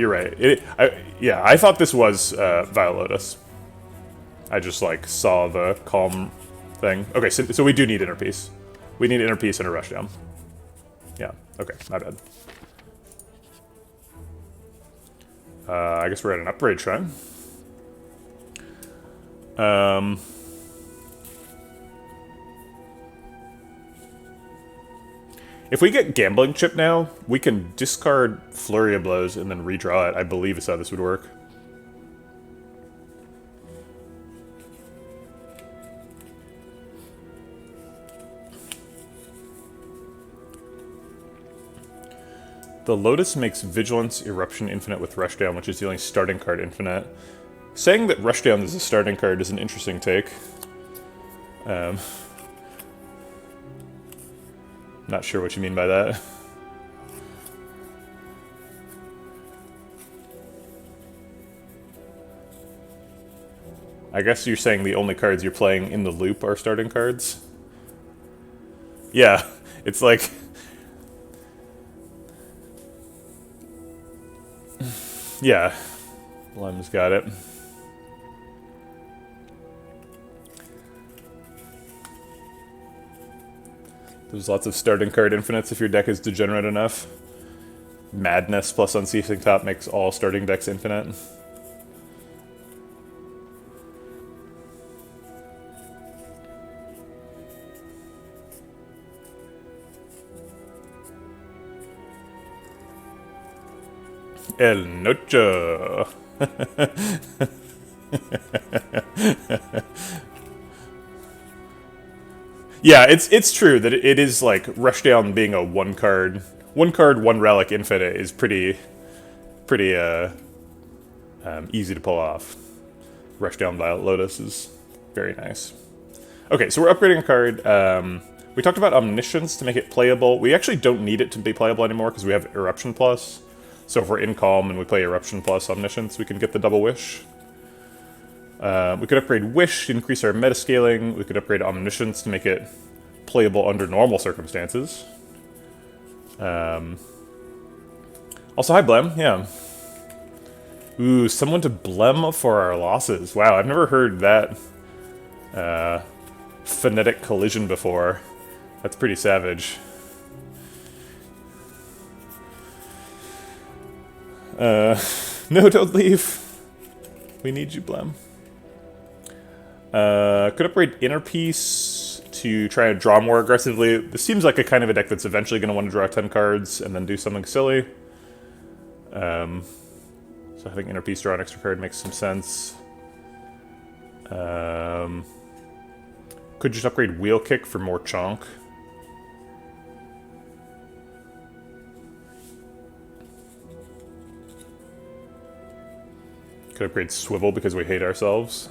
Yeah, I thought this was Violet Lotus. I just, like, saw the calm thing. Okay, so we do need Inner Peace. We need Inner Peace and a Rushdown. Yeah, okay, my bad. I guess we're at an upgrade shrine. If we get Gambling Chip now, we can discard Flurry of Blows and then redraw it. I believe is how this would work. The Lotus makes Vigilance Eruption infinite with Rushdown, which is the only starting card infinite. Saying that Rushdown is a starting card is an interesting take. Not sure what you mean by that. I guess you're saying the only cards you're playing in the loop are starting cards? Yeah, it's like... Yeah, Lem's got it. There's lots of starting card infinites if your deck is degenerate enough. Madness plus Unceasing Top makes all starting decks infinite. El Nocho. Yeah, it's true that it is like Rushdown being a one card, one relic infinite is pretty easy to pull off. Rushdown Violet Lotus is very nice. Okay, so we're upgrading a card. We talked about Omniscience to make it playable. We actually don't need it to be playable anymore because we have Eruption Plus. So if we're in Calm and we play Eruption plus Omniscience, we can get the double Wish. We could upgrade Wish to increase our metascaling. We could upgrade Omniscience to make it playable under normal circumstances. Also, hi Blem, yeah. Ooh, someone to Blem for our losses. Wow, I've never heard that phonetic collision before. That's pretty savage. No, don't leave. We need you, Blem. Could upgrade Inner Peace to try and draw more aggressively. This seems like a kind of a deck that's eventually going to want to draw 10 cards and then do something silly. So I think Inner Peace, draw an extra card makes some sense. Could just upgrade Wheel Kick for more chonk. Could upgrade Swivel because we hate ourselves.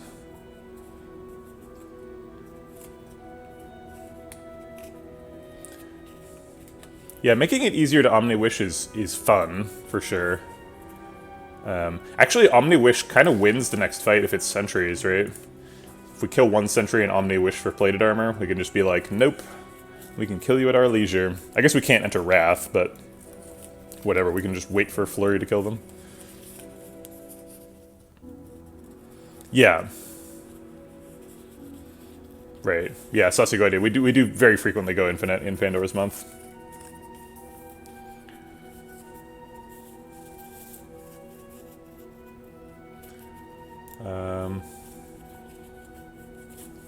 Yeah, making it easier to Omni-Wish is fun, for sure. Actually, Omni-Wish kind of wins the next fight if it's sentries, right? If we kill one sentry and Omni-Wish for plated armor, we can just be like, nope, we can kill you at our leisure. I guess we can't enter Wrath, but whatever, we can just wait for Flurry to kill them. Yeah. Right. Yeah, Saucy Go idea. We do very frequently go infinite in Pandora's Month.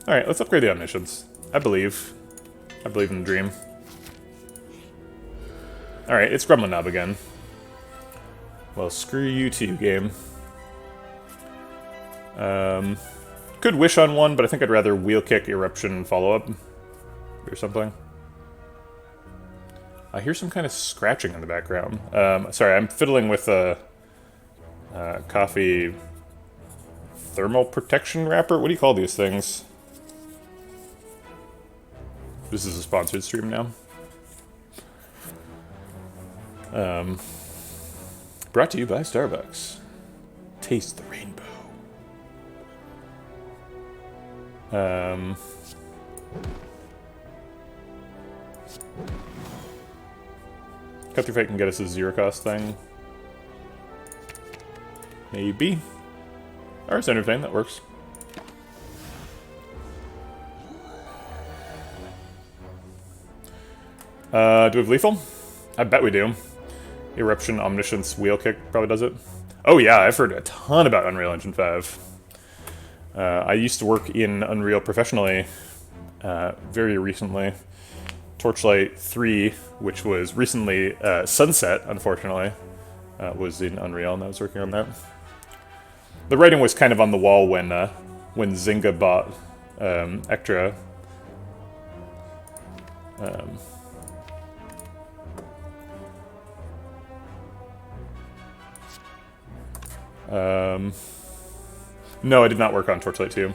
Alright, let's upgrade the Omniscience. I believe in the dream. Alright, it's Gremlin Knob again. Well, screw you too, game. Could Wish on one, but I think I'd rather Wheel Kick, Eruption, Follow-Up. Or something. I hear some kind of scratching in the background. Sorry, I'm fiddling with a coffee thermal protection wrapper? What do you call these things? This is a sponsored stream now. Brought to you by Starbucks. Taste the rainbow. Cut Through Fate can get us a zero cost thing. Maybe. Or Center Thing, that works. Do we have lethal? I bet we do. Eruption, Omniscience, Wheel Kick probably does it. Oh yeah, I've heard a ton about Unreal Engine 5. I used to work in Unreal professionally very recently. Torchlight 3, which was recently sunset, unfortunately, was in Unreal, and I was working on that. The writing was kind of on the wall when Zynga bought Ectra. No, I did not work on Torchlight 2.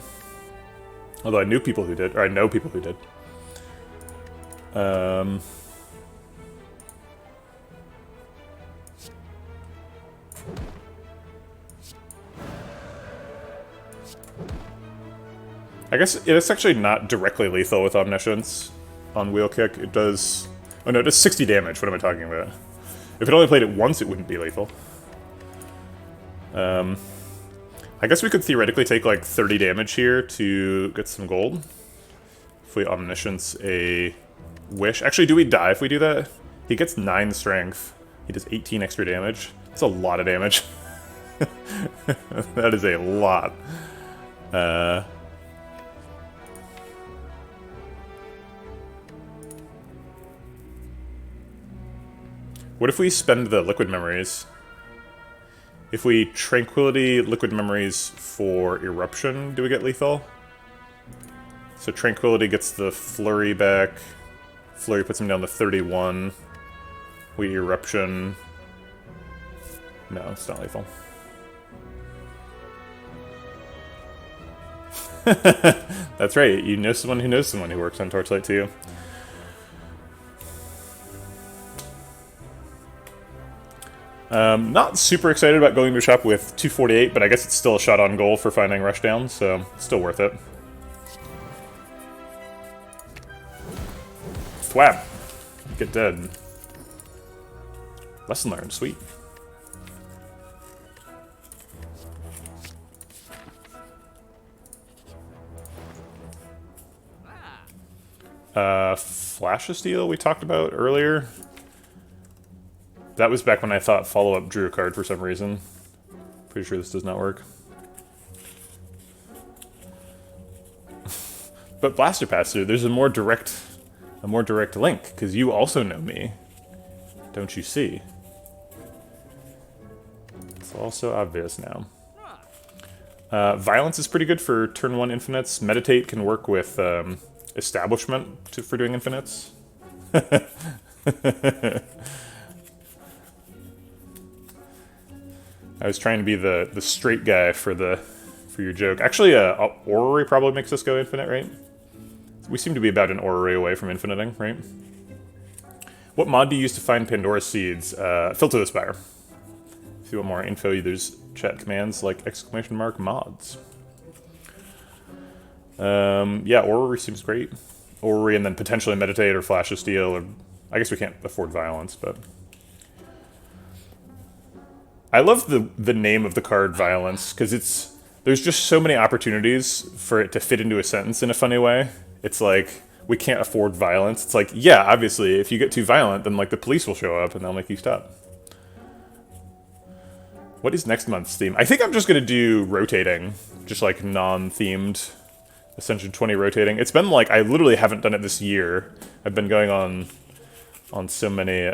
Although I knew people who did, or I know people who did. I guess it's actually not directly lethal with Omniscience on Wheel Kick. It does... Oh no, it does 60 damage. What am I talking about? If it only played it once, it wouldn't be lethal. I guess we could theoretically take like 30 damage here to get some gold. If we Omniscience a Wish. Actually, do we die if we do that? He gets 9 strength. He does 18 extra damage. That's a lot of damage. That is a lot. What if we spend the Liquid Memories? If we Tranquility Liquid Memories for Eruption, do we get lethal? So Tranquility gets the Flurry back. Flurry puts him down to 31. We Eruption. No, it's not lethal. That's right, you know someone who works on Torchlight too. Not super excited about going to a shop with 248, but I guess it's still a shot on goal for finding Rushdown, so still worth it. Thwap. Get dead. Lesson learned, sweet. Flash of Steel we talked about earlier. That was back when I thought follow-up drew a card for some reason. Pretty sure this does not work. But Blaster Passer, there's a more direct link, because you also know me. Don't you see? It's all so obvious now. Violence is pretty good for turn 1 infinites. Meditate can work with Establishment for doing infinites. I was trying to be the straight guy for your joke. Actually, Orrery probably makes us go infinite, right? We seem to be about an Orrery away from infiniting, right? What mod do you use to find Pandora seeds? Filter the Spire. If you want more info, there's chat commands like !mods. Yeah, Orrery seems great. Orrery and then potentially Meditate or Flash of Steel, or I guess we can't afford Violence, but I love the name of the card Violence, because there's just so many opportunities for it to fit into a sentence in a funny way. It's like, we can't afford violence. It's like, yeah, obviously, if you get too violent, then like the police will show up and they'll make you stop. What is next month's theme? I think I'm just gonna do rotating, just like non-themed Ascension 20 rotating. It's been like, I literally haven't done it this year. I've been going on so many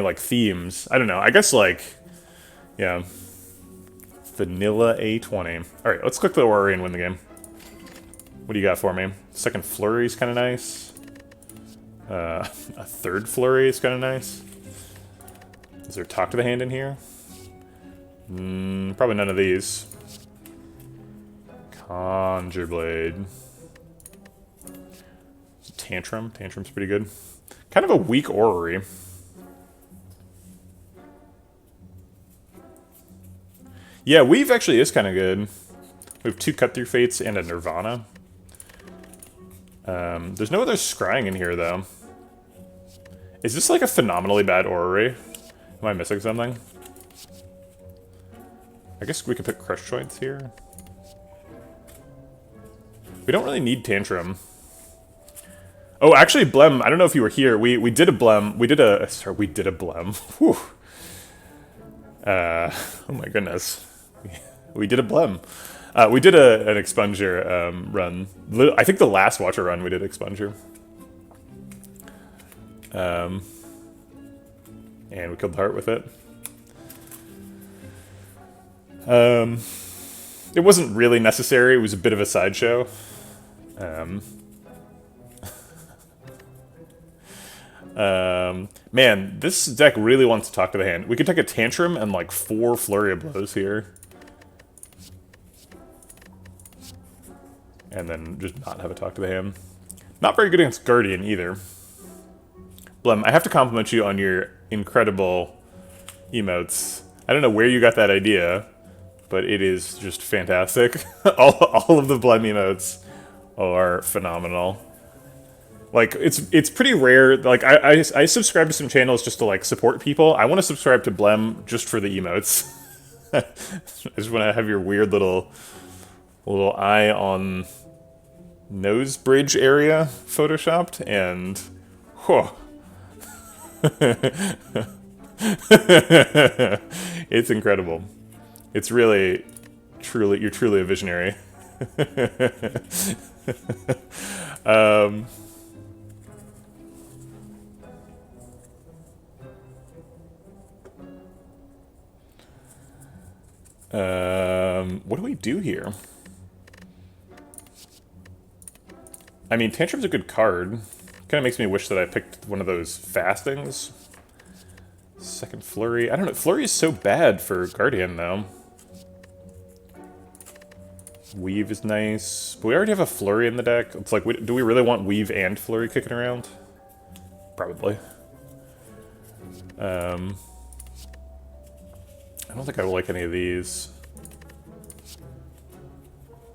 like themes. I don't know, I guess like, yeah. Vanilla A20. Alright, let's click the Orrery and win the game. What do you got for me? Second Flurry is kind of nice. A third Flurry is kind of nice. Is there Talk to the Hand in here? Probably none of these. Conjure Blade. Tantrum. Tantrum's pretty good. Kind of a weak Orrery. Yeah, Weave actually is kind of good. We have 2 Cut-Through Fates and a Nirvana. There's no other scrying in here, though. Is this like a phenomenally bad Orrery? Am I missing something? I guess we could put Crush Joints here. We don't really need Tantrum. Oh, actually, Blem, I don't know if you were here. We did a Blem. We did a Blem. Whew. Oh my goodness. We did a Blem. We did an Expunger run. I think the last Watcher run we did Expunger. And we killed the heart with it. It wasn't really necessary. It was a bit of a sideshow. Man, this deck really wants to talk to the hand. We could take a Tantrum and like 4 Flurry of Blows here. And then just not have a talk to the hand. Not very good against Guardian either. Blem, I have to compliment you on your incredible emotes. I don't know where you got that idea, but it is just fantastic. all of the Blem emotes are phenomenal. Like, it's pretty rare. Like, I subscribe to some channels just to, like, support people. I want to subscribe to Blem just for the emotes. I just want to have your weird little eye on nose bridge area photoshopped, and whew. It's incredible. It's really, truly, you're truly a visionary. What do we do here? I mean, Tantrum's a good card. Kind of makes me wish that I picked one of those fastings. Second Flurry. I don't know. Flurry is so bad for Guardian, though. Weave is nice. But we already have a Flurry in the deck. It's like, do we really want Weave and Flurry kicking around? Probably. I don't think I like any of these.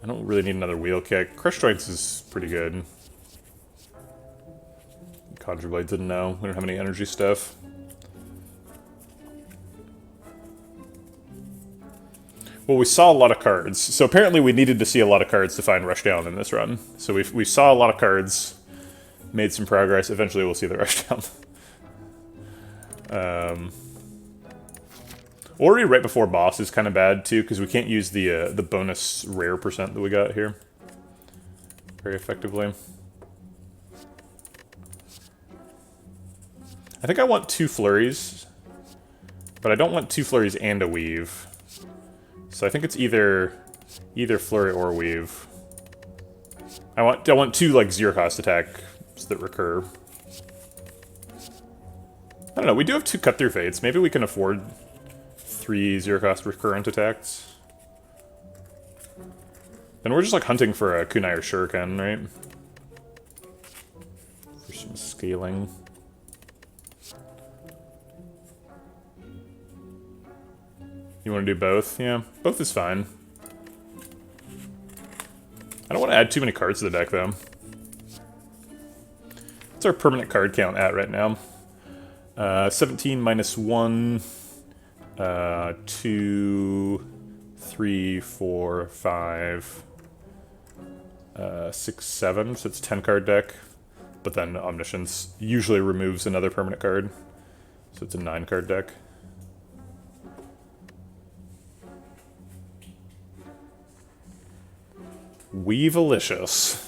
I don't really need another Wheel Kick. Crush Joints is pretty good. Conjure Blade didn't know. We don't have any energy stuff. Well, we saw a lot of cards. So apparently we needed to see a lot of cards to find Rushdown in this run. So we saw a lot of cards, made some progress. Eventually we'll see the Rushdown. Ori right before boss is kind of bad too, because we can't use the bonus rare percent that we got here very effectively. I think I want 2 flurries, but I don't want 2 flurries and a weave. So I think it's either flurry or weave. I want 2 like 0 cost attacks that recur. I don't know. We do have 2 cut through fates. Maybe we can afford 3 0 cost recurrent attacks. Then we're just like hunting for a kunai or shuriken, right? For some scaling. You want to do both? Yeah, both is fine. I don't want to add too many cards to the deck, though. What's our permanent card count at right now? 17 minus 1, 2, 3, 4, 5, 6, 7. So it's a 10 card deck. But then Omniscience usually removes another permanent card. So it's a 9 card deck. Weavelicious.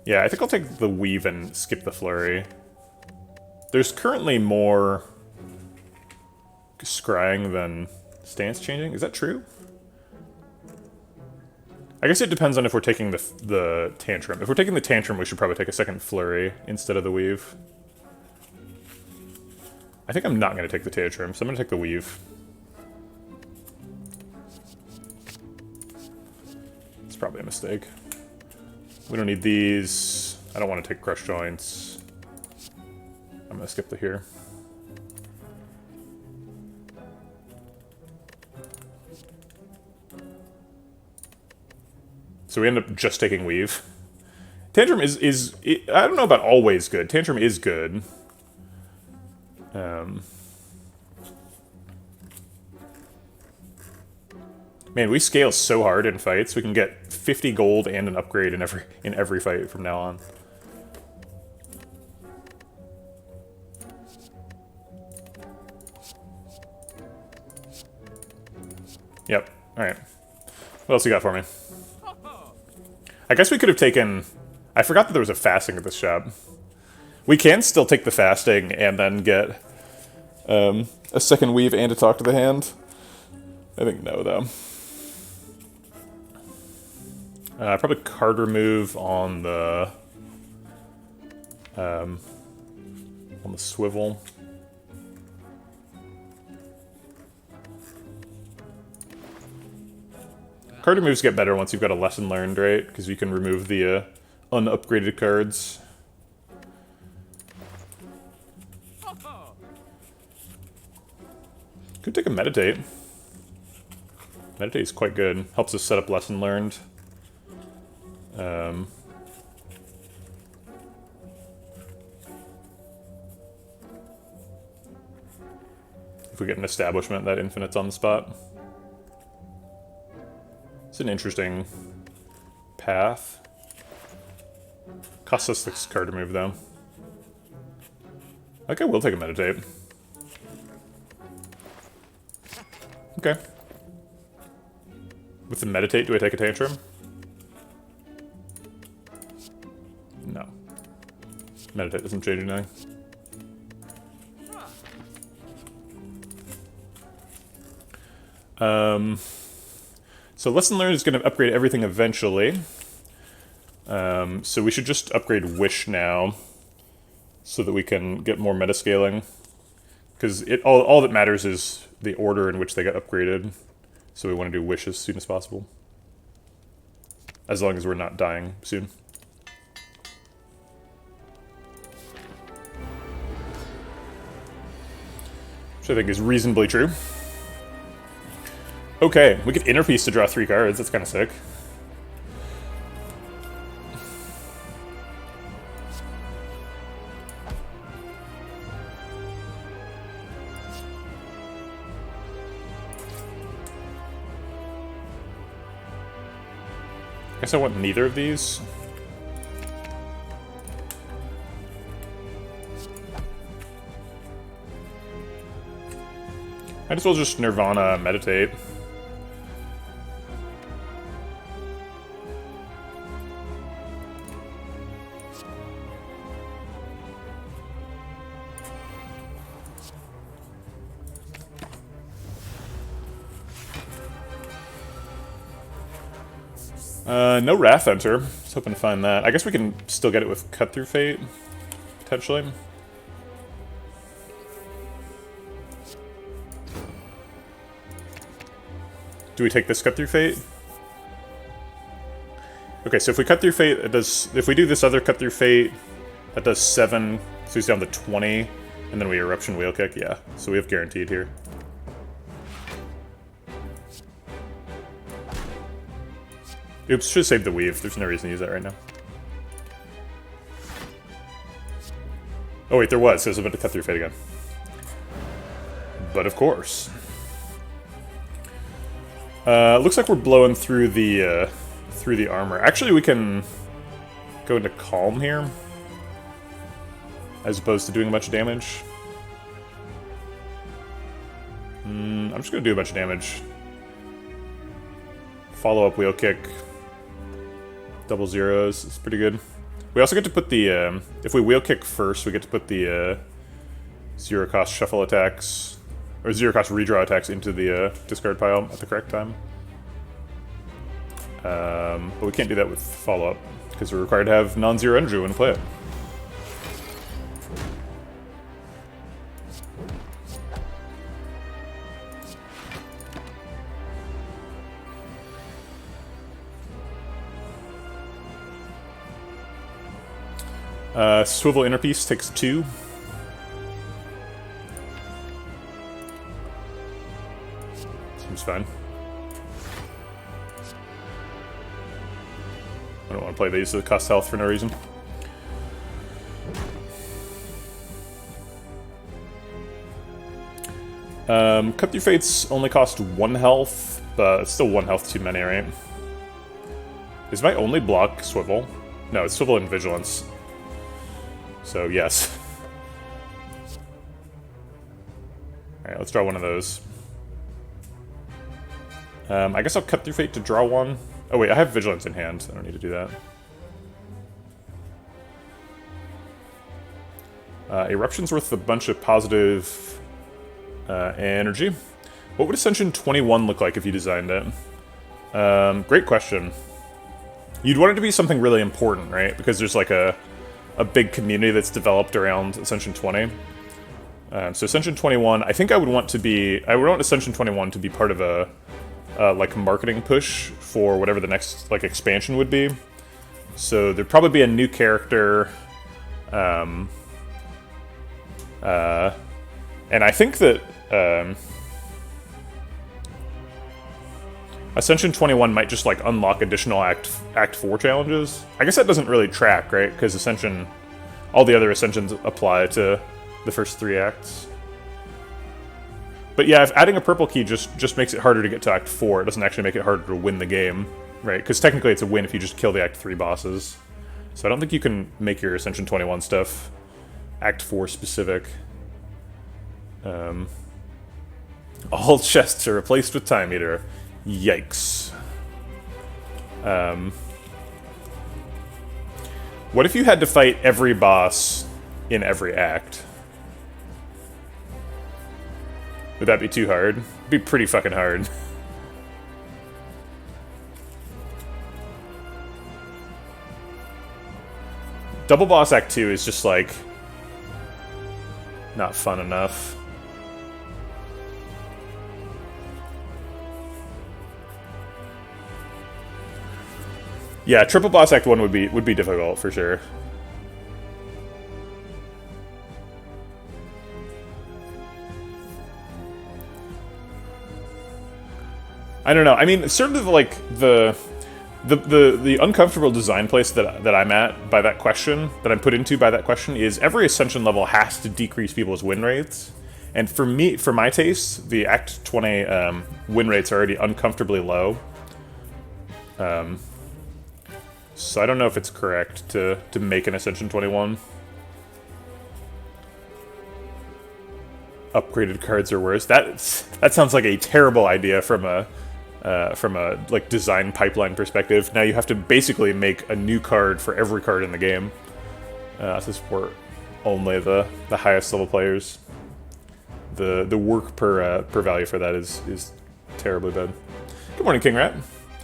Yeah, I think I'll take the weave and skip the flurry. There's currently more scrying than stance changing. Is that true? I guess it depends on if we're taking the tantrum. If we're taking the tantrum, we should probably take a second flurry instead of the weave. I think I'm not going to take the tantrum, so I'm going to take the weave. It's probably a mistake. We don't need these. I don't want to take crush joints. I'm going to skip the here. So we end up just taking weave. Tantrum is I don't know about always good. Tantrum is good. Man, we scale so hard in fights. We can get 50 gold and an upgrade in every fight from now on. Yep. All right. What else you got for me? I guess we could have taken... I forgot that there was a fasting at this shop. We can still take the fasting and then get a second weave and a talk to the hand. I think no, though. Probably card remove on the swivel. Card removes get better once you've got a lesson learned, right? Because you can remove the unupgraded cards. Could take a meditate. Meditate is quite good. Helps us set up lesson learned. If we get an establishment, that infinite's on the spot. It's an interesting path. Costs us 6 card to move, though. I think I will take a meditate. Okay. With the meditate, do I take a tantrum? No. Meditate doesn't change anything. So lesson learned is going to upgrade everything eventually. So we should just upgrade Wish now, so that we can get more metascaling. Because all that matters is the order in which they got upgraded. So we want to do Wish as soon as possible. As long as we're not dying soon. Which I think is reasonably true. Okay, we get Inner Peace to draw 3 cards. That's kind of sick. Guess I want neither of these. Might as well just Nirvana meditate. No Wrath Enter. I was hoping to find that. I guess we can still get it with Cut Through Fate, potentially. Do we take this Cut Through Fate? Okay, so if we Cut Through Fate, it does. If we do this other Cut Through Fate, that does 7, so he's down to 20, and then we Eruption Wheel Kick. Yeah, so we have guaranteed here. Oops, should save the Weave. There's no reason to use that right now. Oh wait, there was. So I was about to Cut Through Fate again. But of course. Looks like we're blowing through the armor. Actually, we can go into Calm here, as opposed to doing a bunch of damage. I'm just gonna do a bunch of damage. Follow-up Wheel Kick. Double zeros. It's pretty good. We also get to put the, if we Wheel Kick first, we get to put the 0-cost shuffle attacks, or 0-cost redraw attacks into the discard pile at the correct time. But we can't do that with follow-up, because we're required to have non-zero energy when we play it. Swivel Inner Peace takes 2. Seems fine. I don't want to play these that cost health for no reason. Cut Through Fates only cost 1 health, but it's still 1 health too many, right? Is my only block Swivel? No, it's Swivel and Vigilance. So, yes. Alright, let's draw one of those. I guess I'll Cut Through Fate to draw 1. Oh wait, I have Vigilance in hand. I don't need to do that. Eruption's worth a bunch of positive energy. What would Ascension 21 look like if you designed it? Great question. You'd want it to be something really important, right? Because there's like a big community that's developed around Ascension 20. So Ascension 21, I think I would want Ascension 21 to be part of a like marketing push for whatever the next like expansion would be. So there'd probably be a new character, and I think that Ascension 21 might just like unlock additional Act 4 challenges. I guess that doesn't really track, right? Because Ascension, all the other Ascensions apply to the first 3 acts. But yeah, if adding a purple key just makes it harder to get to Act 4, it doesn't actually make it harder to win the game, right? Because technically it's a win if you just kill the Act 3 bosses. So I don't think you can make your Ascension 21 stuff Act 4 specific. All chests are replaced with Time Eater. Yikes. What if you had to fight every boss in every act? Would that be too hard? It'd be pretty fucking hard. Double Boss Act 2 is just, like, not fun enough. Yeah, Triple Boss Act 1 would be difficult, for sure. I don't know. I mean, sort of like the uncomfortable design place that I'm at by that question, that I'm put into by that question, is every Ascension level has to decrease people's win rates. And for me, for my taste, the Act 20 win rates are already uncomfortably low. So I don't know if it's correct to make an Ascension 21. Upgraded cards are worse. That sounds like a terrible idea from a like design pipeline perspective. Now you have to basically make a new card for every card in the game to support only the highest level players. The work per value for that is terribly bad. Good morning, King Rat.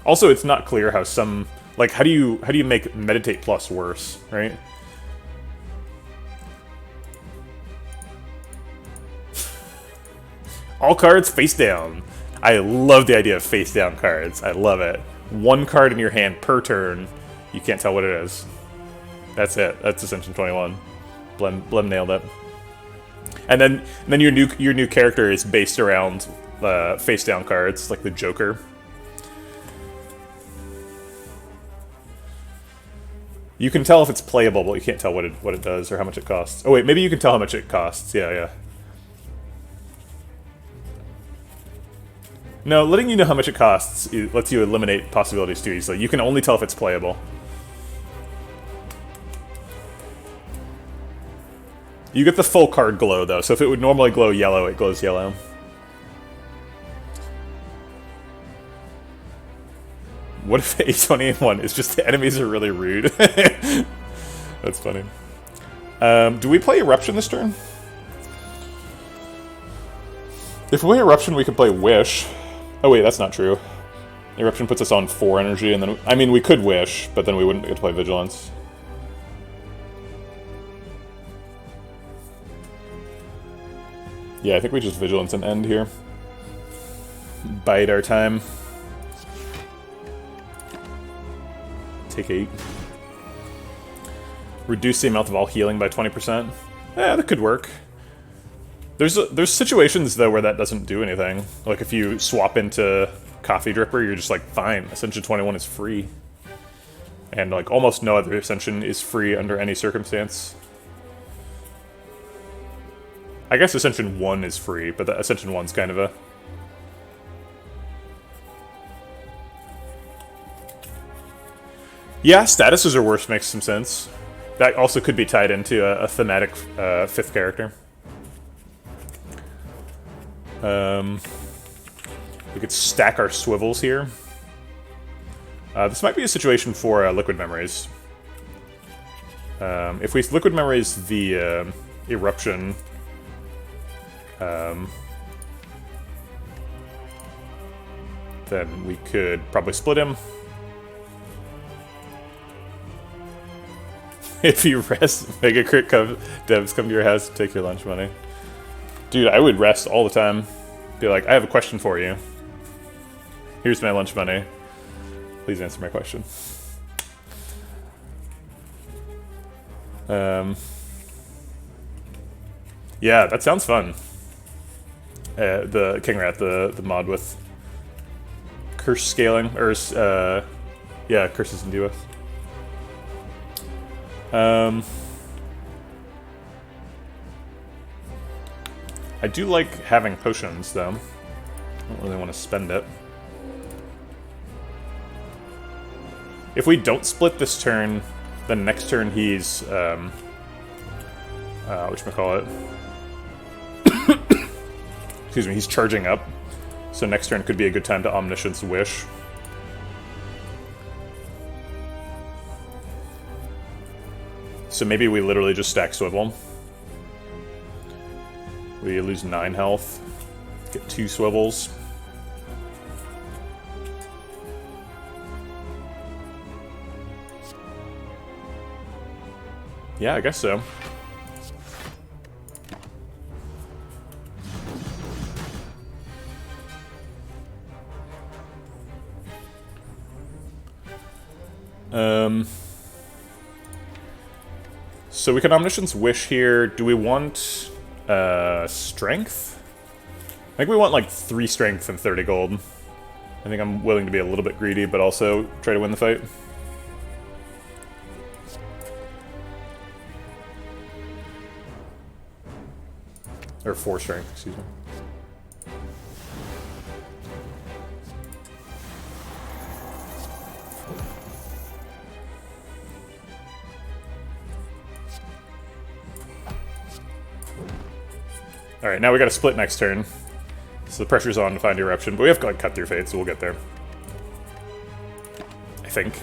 Also, it's not clear how some, like, how do you make Meditate Plus worse, right? All cards face down. I love the idea of face down cards. I love it. One card in your hand per turn. You can't tell what it is. That's it. That's Ascension 21. Blem nailed it. And then your new character is based around face down cards, like the Joker. You can tell if it's playable, but you can't tell what it does or how much it costs. Oh wait, maybe you can tell how much it costs. Yeah. No, letting you know how much it costs lets you eliminate possibilities too easily. You can only tell if it's playable. You get the full card glow though, so if it would normally glow yellow, it glows yellow. What if A28-1 is just the enemies are really rude? That's funny. Do we play Eruption this turn? If we play Eruption, we could play Wish. Oh wait, that's not true. Eruption puts us on 4 energy, and then... I mean, we could Wish, but then we wouldn't get to play Vigilance. Yeah, I think we just Vigilance and end here. Bide our time. Take 8. Reduce the amount of all healing by 20%. Yeah, that could work. There's situations, though, where that doesn't do anything. Like, if you swap into Coffee Dripper, you're just like, fine, Ascension 21 is free. And, like, almost no other Ascension is free under any circumstance. I guess Ascension 1 is free, but the Ascension 1's kind of a... Yeah, statuses are worse makes some sense. That also could be tied into a thematic 5th character. We could stack our swivels here. This might be a situation for Liquid Memories. If we Liquid Memories the Eruption... then we could probably split him. If you rest, Mega Crit devs come to your house to take your lunch money. Dude, I would rest all the time. Be like, I have a question for you. Here's my lunch money. Please answer my question. Yeah, that sounds fun. The King Rat, the mod with curse scaling, or yeah, curses and debuffs. I do like having potions, though. I don't really want to spend it. If we don't split this turn, then next turn he's, whatchamacallit? Excuse me, he's charging up. So next turn could be a good time to Omniscience Wish. So maybe we literally just stack Swivel. We lose 9 health. Get 2 swivels. Yeah, I guess so. So we can Omniscience Wish here. Do we want Strength? I think we want like 3 Strength and 30 gold. I think I'm willing to be a little bit greedy, but also try to win the fight. Or 4 Strength, excuse me. Alright, now we gotta split next turn. So the pressure's on to find Eruption, but we have to like cut through Fate, so we'll get there. I think.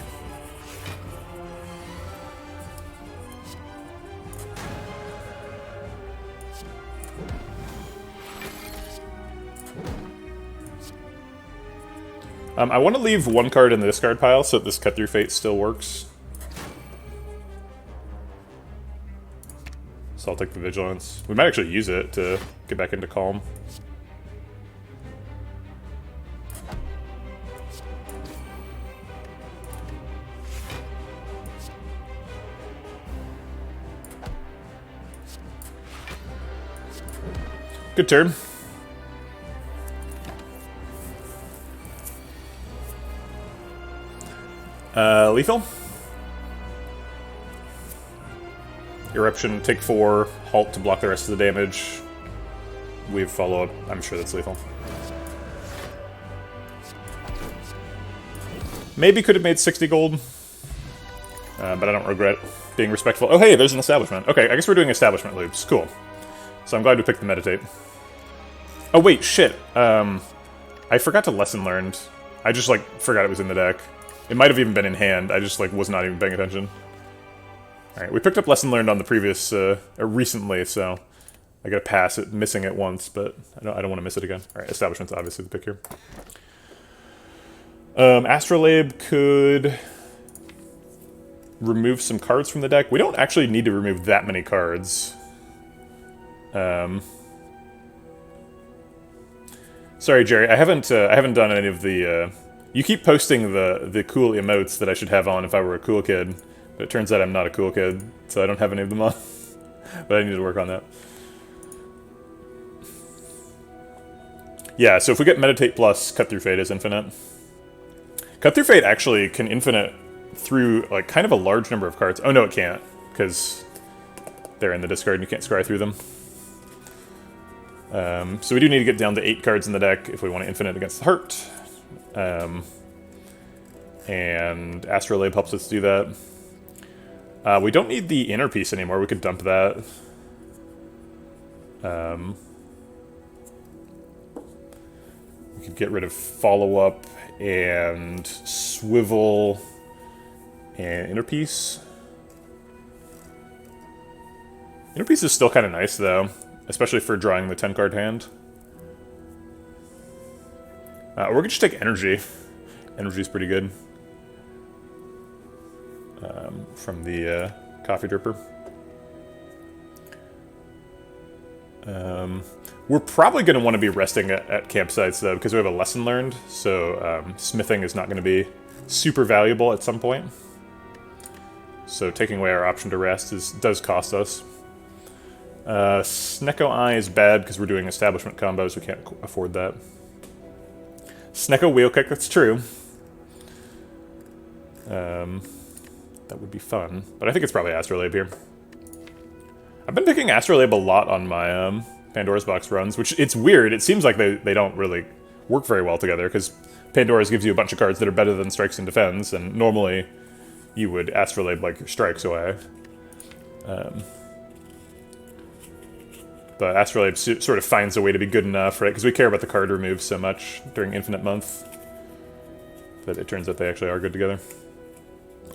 I want to leave 1 card in the discard pile so that this cut through Fate still works. So I'll take the Vigilance. We might actually use it to get back into Calm. Good turn. Lethal. Eruption, take 4, halt to block the rest of the damage. We follow up. I'm sure that's lethal. Maybe could have made 60 gold, but I don't regret being respectful. Oh hey, there's an Establishment. Okay, I guess we're doing Establishment loops. Cool. So I'm glad we picked the Meditate. Oh wait, shit. I forgot to Lesson Learned. I just like forgot it was in the deck. It might have even been in hand. I just like was not even paying attention. All right, we picked up Lesson Learned on the previous recently, so I gotta pass it, missing it once, but I don't want to miss it again. All right, Establishment's obviously the pick here. Astrolabe could remove some cards from the deck. We don't actually need to remove that many cards. Sorry, Jerry, I haven't done any of the. You keep posting the cool emotes that I should have on if I were a cool kid, but it turns out I'm not a cool kid, so I don't have any of them on. But I need to work on that. Yeah, so if we get Meditate plus, Cut Through Fate is infinite. Cut Through Fate actually can infinite through like kind of a large number of cards. Oh no, it can't, because they're in the discard and you can't scry through them. So we do need to get down to 8 cards in the deck if we want to infinite against the Heart. And Astrolabe helps us do that. We don't need the inner piece anymore, we could dump that. We could get rid of follow-up and swivel and inner piece. Inner piece is still kind of nice though, especially for drawing the 10-card hand. Or we could just take energy. Energy's pretty good. From the coffee dripper. We're probably going to want to be resting at campsites though, because we have a lesson learned, so smithing is not going to be super valuable at some point. So taking away our option to rest does cost us. Snecko Eye is bad because we're doing establishment combos, we can't afford that. Snecko Wheel Kick, that's true. That would be fun, but I think it's probably Astrolabe here. I've been picking Astrolabe a lot on my Pandora's Box runs, which it's weird. It seems like they don't really work very well together, because Pandora's gives you a bunch of cards that are better than Strikes and Defends, and normally you would Astrolabe like your Strikes away. But Astrolabe sort of finds a way to be good enough, right? Because we care about the card removes so much during Infinite Month that it turns out they actually are good together.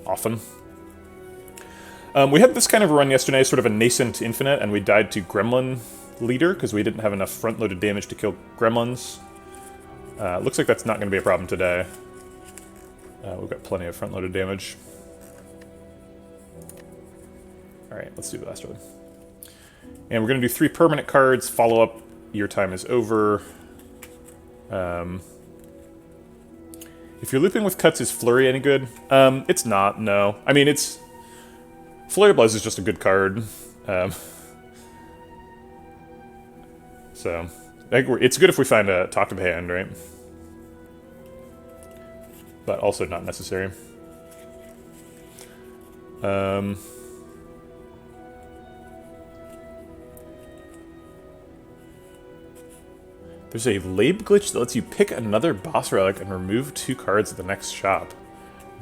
Often. We had this kind of run yesterday, sort of a nascent Infinite, and we died to Gremlin Leader because we didn't have enough front-loaded damage to kill Gremlins. Looks like that's not going to be a problem today. We've got plenty of front-loaded damage. Alright, let's do the last one. And we're going to do 3 permanent cards. Follow up, your time is over. If you're looping with cuts, is Flurry any good? It's not, no. I mean, it's... Flurry of Blows is just a good card. So, I think it's good if we find a Talk to the Hand, right? But also not necessary. There's a Lab glitch that lets you pick another boss relic and remove 2 cards at the next shop.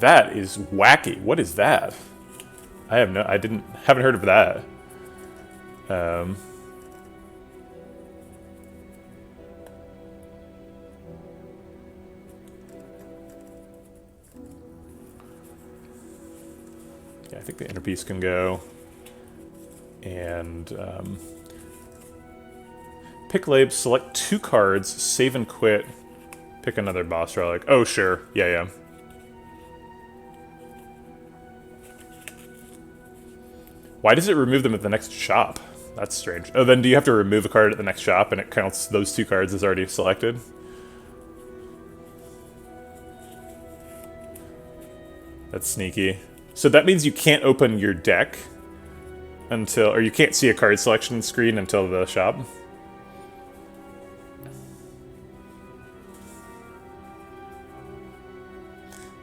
That is wacky. What is that? I haven't heard of that. Yeah, I think the inner piece can go. And pick Lab, select 2 cards, save and quit, pick another boss relic. Oh, sure. Yeah. Why does it remove them at the next shop? That's strange. Oh, then do you have to remove a card at the next shop and it counts those 2 cards as already selected? That's sneaky. So that means you can't open your deck until, or you can't see a card selection screen until the shop?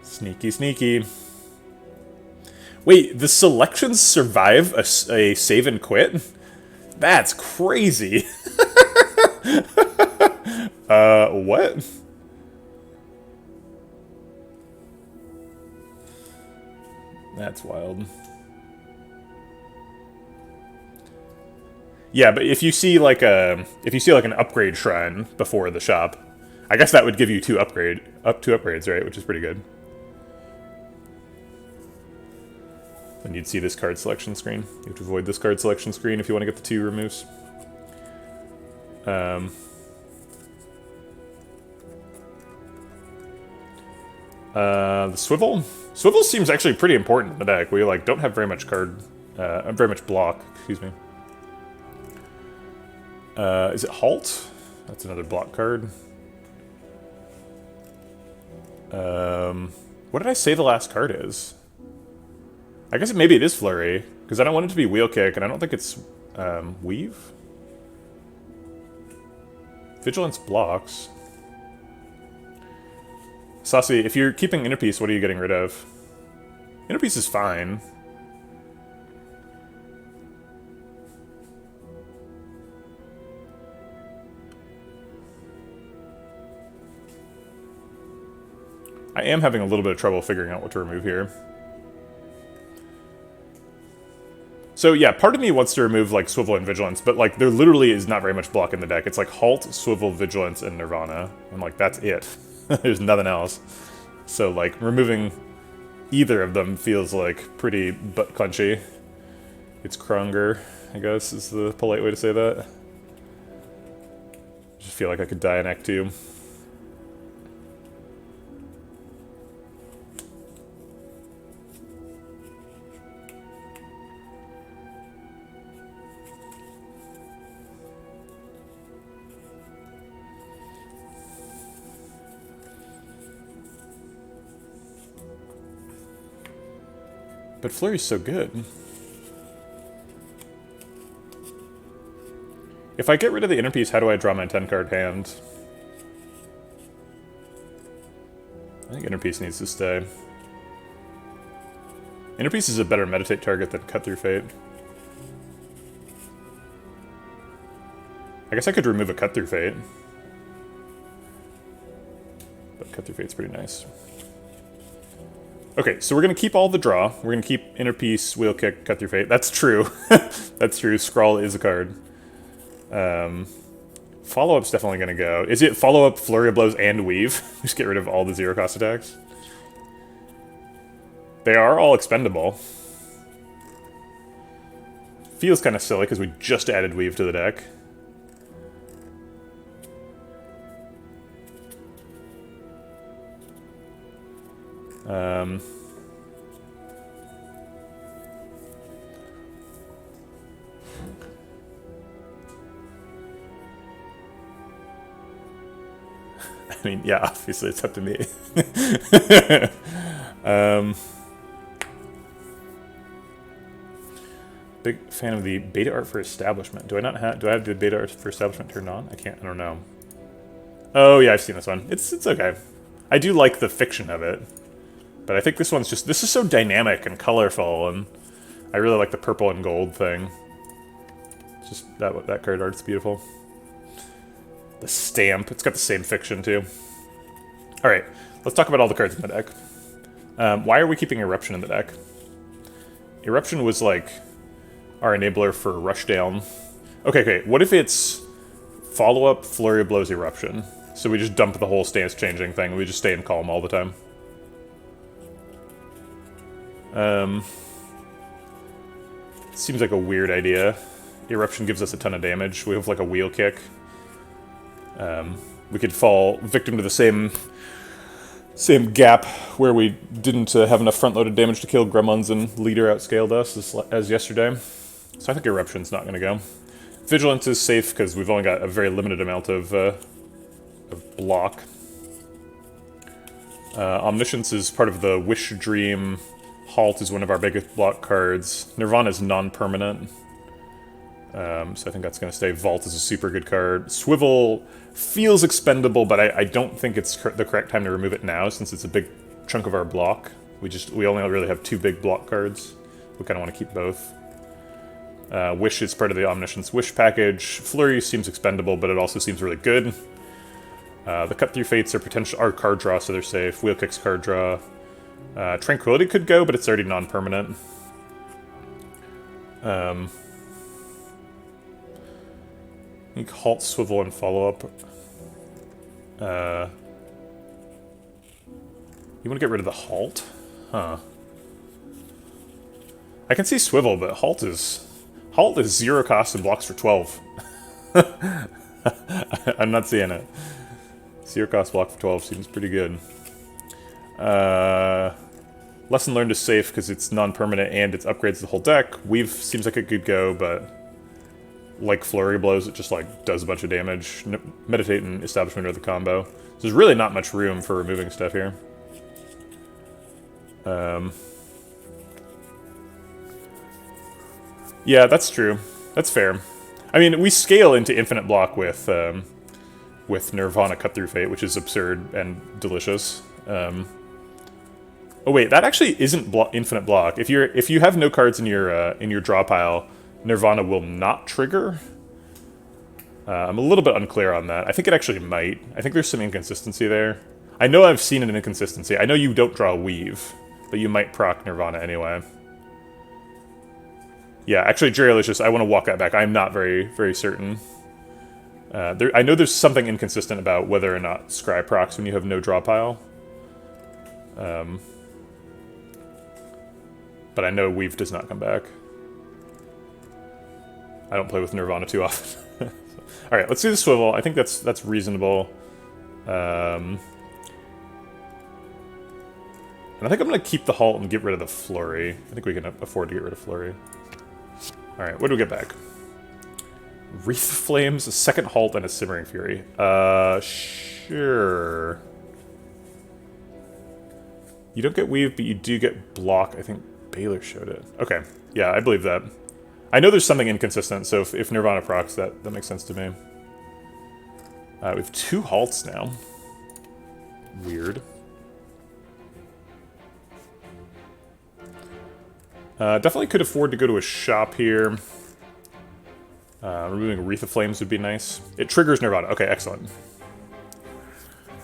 Sneaky, sneaky. Wait, the selections survive a save and quit? That's crazy. What? That's wild. Yeah, but if you see like an upgrade shrine before the shop, I guess that would give you 2 upgrades, right? Which is pretty good. Then you'd see this card selection screen. You have to avoid this card selection screen if you want to get the 2 removes. The swivel? Swivel seems actually pretty important in the deck. We like don't have very much block, excuse me. Is it Halt? That's another block card. What did I say the last card is? I guess maybe it is Flurry, because I don't want it to be Wheel Kick, and I don't think it's Weave. Vigilance blocks. Saucy, if you're keeping Inner Piece, what are you getting rid of? Inner Piece is fine. I am having a little bit of trouble figuring out what to remove here. So yeah, part of me wants to remove like Swivel and Vigilance, but like there literally is not very much block in the deck. It's like Halt, Swivel, Vigilance, and Nirvana. And like that's it. There's nothing else. So like removing either of them feels like pretty butt clenchy. It's Kronger, I guess is the polite way to say that. I just feel like I could die in Act 2. But Flurry's so good. If I get rid of the inner piece, how do I draw my 10-card hand? I think inner piece needs to stay. Inner piece is a better meditate target than Cut Through Fate. I guess I could remove a Cut Through Fate. But Cut Through Fate's pretty nice. Okay, so we're going to keep all the draw. We're going to keep Inner Piece, Wheel Kick, Cut Through Fate. That's true. That's true. Scrawl is a card. Follow-up's definitely going to go. Is it Follow-up, Flurry of Blows, and Weave? Just get rid of all the zero-cost attacks. They are all expendable. Feels kind of silly because we just added Weave to the deck. I mean, yeah, obviously it's up to me. Big fan of the beta art for Establishment. Do I not have? Do I have the beta art for Establishment turned on? I can't. I don't know. Oh yeah, I've seen this one. It's okay. I do like the fiction of it, but I think this one's just, this is so dynamic and colorful, and I really like the purple and gold thing. Just that card art's beautiful. The stamp, it's got the same fiction too. All right, let's talk about all the cards in the deck. Why are we keeping Eruption in the deck? Eruption was like our enabler for Rushdown. Okay, what if it's follow-up, Flurry of Blows, Eruption? So we just dump the whole stance-changing thing, we just stay in Calm all the time. Seems like a weird idea. Eruption gives us a ton of damage. We have like a wheel kick. We could fall victim to the same gap where we didn't have enough front-loaded damage to kill Gremlins and Leader outscaled us as yesterday. So I think Eruption's not going to go. Vigilance is safe because we've only got a very limited amount of block. Omniscience is part of the Wish Dream. Halt is one of our biggest block cards. Nirvana is non-permanent. So I think that's going to stay. Vault is a super good card. Swivel feels expendable, but I don't think it's the correct time to remove it now since it's a big chunk of our block. We only really have 2 big block cards. We kind of want to keep both. Wish is part of the Omniscience Wish package. Flurry seems expendable, but it also seems really good. The Cut Through Fates are card draw, so they're safe. Wheel Kicks card draw. Tranquility could go, but it's already non-permanent. I think Halt, Swivel, and Follow-Up. You want to get rid of the Halt? Huh. I can see Swivel, but Halt is 0 cost and blocks for 12. I'm not seeing it. 0 cost block for 12 seems pretty good. Lesson Learned is safe because it's non-permanent and it upgrades the whole deck. Weave seems like it could go, but like Flurry Blows, it just like does a bunch of damage. Meditate and Establishment are the combo. So there's really not much room for removing stuff here. Yeah, that's true. That's fair. I mean, we scale into infinite block with Nirvana Cut Through Fate, which is absurd and delicious. Oh wait, that actually isn't infinite block. If you have no cards in your draw pile, Nirvana will not trigger. I'm a little bit unclear on that. I think it actually might. I think there's some inconsistency there. I know I've seen an inconsistency. I know you don't draw Weave, but you might proc Nirvana anyway. Yeah, actually, Jerrylicious, I want to walk that back. I'm not very, very certain. I know there's something inconsistent about whether or not Scry procs when you have no draw pile. But I know Weave does not come back. I don't play with Nirvana too often. Alright, let's do the Swivel. I think that's reasonable. And I think I'm going to keep the Halt and get rid of the Flurry. I think we can afford to get rid of Flurry. Alright, what do we get back? Wreath of Flames, a second Halt, and a Simmering Fury. Sure. You don't get Weave, but you do get Block. I think Baylor showed it. Okay, yeah, I believe that. I know there's something inconsistent, so if Nirvana procs, that makes sense to me. We have 2 Halts now. Weird. Definitely could afford to go to a shop here. Removing Wreath of Flames would be nice. It triggers Nirvana. Okay, excellent.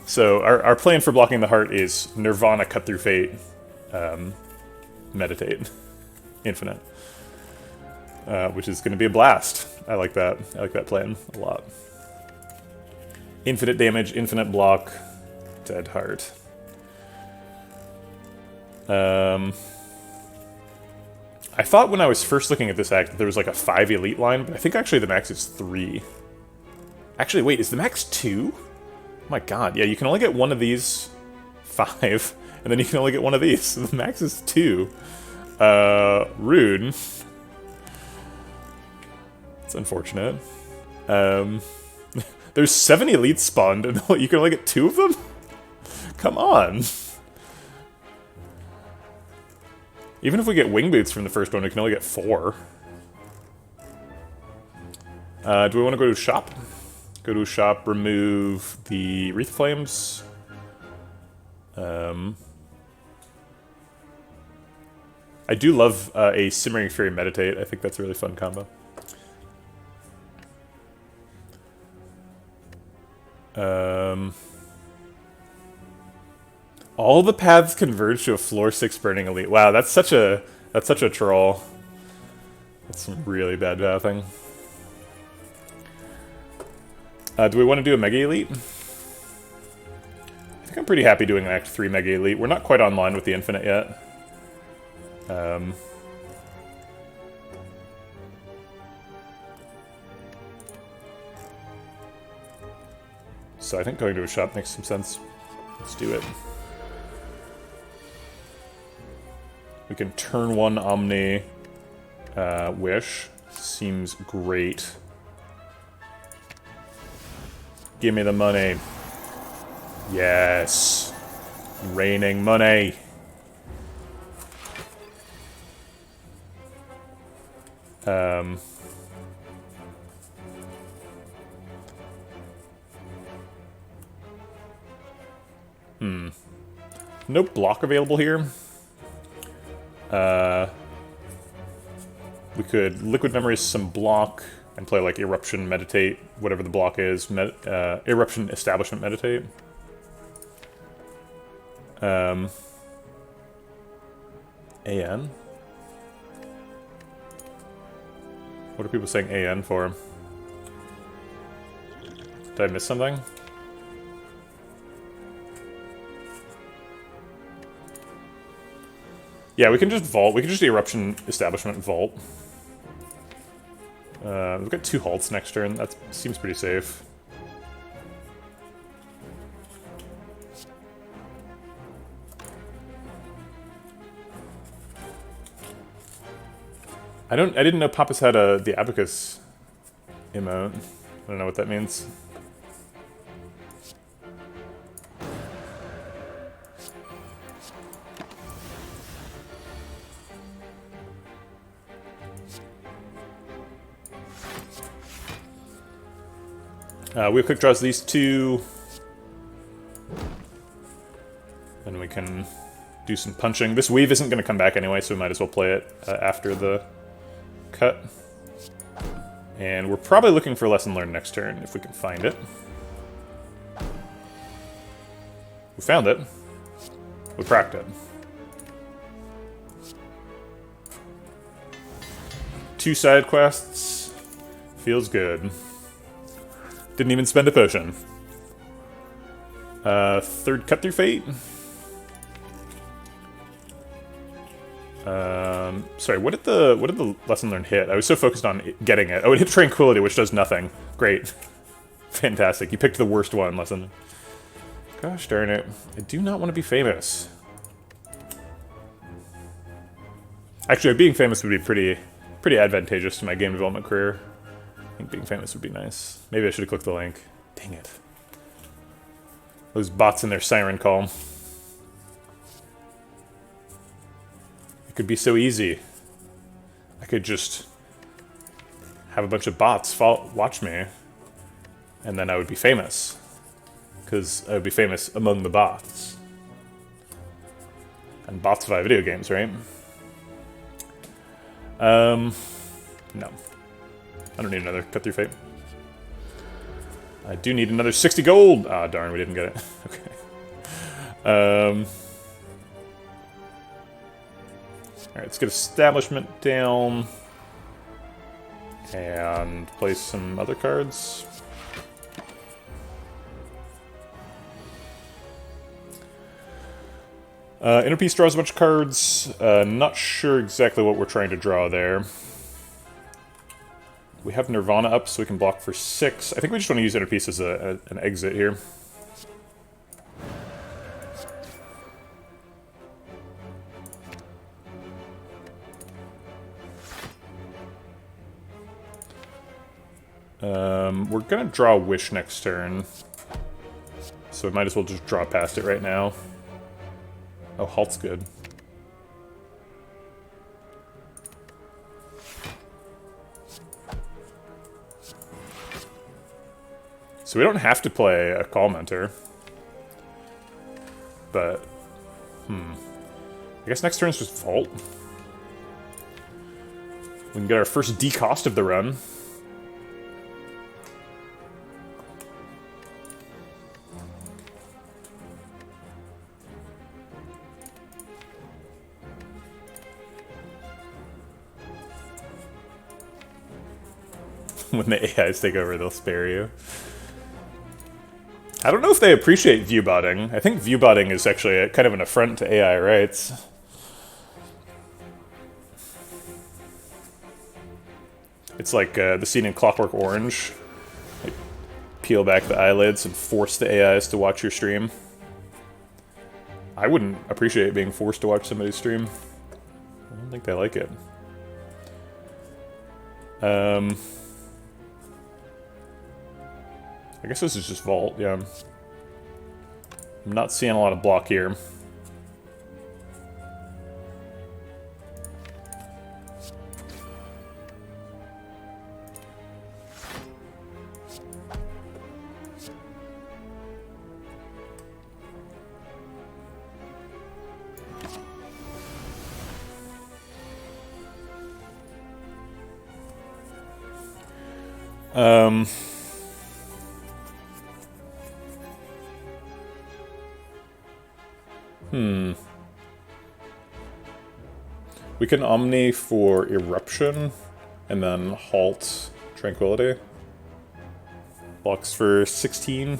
So our plan for blocking the heart is Nirvana, Cut Through Fate, Meditate, Infinite. Which is going to be a blast. I like that. I like that plan a lot. Infinite damage, infinite block, dead heart. I thought when I was first looking at this act that there was like a 5 elite line, but I think actually the max is 3. Actually, wait, is the max 2? Oh my god, yeah, you can only get one of these 5, and then you can only get one of these, so the max is 2. Rude. It's unfortunate. The There's 7 elites spawned, and you can only get 2 of them? Come on. Even if we get wing boots from the first one, we can only get 4. Do we want to go to shop? Go to shop, remove the wreath flames. I do love a Simmering Fury Meditate. I think that's a really fun combo. All the paths converge to a floor 6 burning elite. Wow, that's such a troll. That's some really bad pathing. Do we want to do a Mega Elite? I think I'm pretty happy doing an Act 3 Mega Elite. We're not quite online with the Infinite yet. So I think going to a shop makes some sense. Let's do it. We can turn 1 Omni Wish. Seems great. Give me the money. Yes. Raining money. No block available here. We could Liquid Memories some block and play like Eruption Meditate, whatever the block is. Eruption Establishment Meditate. AN? What are people saying AN for? Did I miss something? Yeah, we can just vault. We can just Eruption Establishment vault. We've got 2 halts next turn. That seems pretty safe. I didn't know Pappas had the Abacus emote. I don't know what that means. We have quick draws these 2. And we can do some punching. This weave isn't going to come back anyway, so we might as well play it after the cut. And we're probably looking for Lesson Learned next turn, if we can find it. We found it. We cracked it. 2 side quests. Feels good. Didn't even spend a potion. 3rd Cut Through Fate. Sorry, what did the Lesson Learned hit? I was so focused on getting it. Oh, it hit Tranquility, which does nothing. Great. Fantastic. You picked the worst one, Lesson. Gosh darn it. I do not want to be famous. Actually, being famous would be pretty advantageous to my game development career. I think being famous would be nice. Maybe I should have clicked the link. Dang it. Those bots in their siren call. It could be so easy. I could just have a bunch of bots watch me, and then I would be famous. Because I would be famous among the bots. And bots buy video games, right? No. I don't need another Cut Through Fate. I do need another 60 gold! Ah, darn, we didn't get it. Okay. Alright, let's get Establishment down. And play some other cards. Inner Peace draws a bunch of cards. Not sure exactly what we're trying to draw there. We have Nirvana up, so we can block for 6. I think we just want to use Inner Peace as an exit here. We're gonna draw a Wish next turn. So we might as well just draw past it right now. Oh, Halt's good. So we don't have to play a Call Mentor. But, I guess next turn is just Vault. We can get our first decost of the run. When the AIs take over, they'll spare you. I don't know if they appreciate viewbotting. I think viewbotting is actually kind of an affront to AI rights. It's like the scene in Clockwork Orange. Like, peel back the eyelids and force the AIs to watch your stream. I wouldn't appreciate being forced to watch somebody's stream. I don't think they like it. I guess this is just Vault, yeah. I'm not seeing a lot of block here. We can Omni for Eruption, and then Halt Tranquility. Blocks for 16, and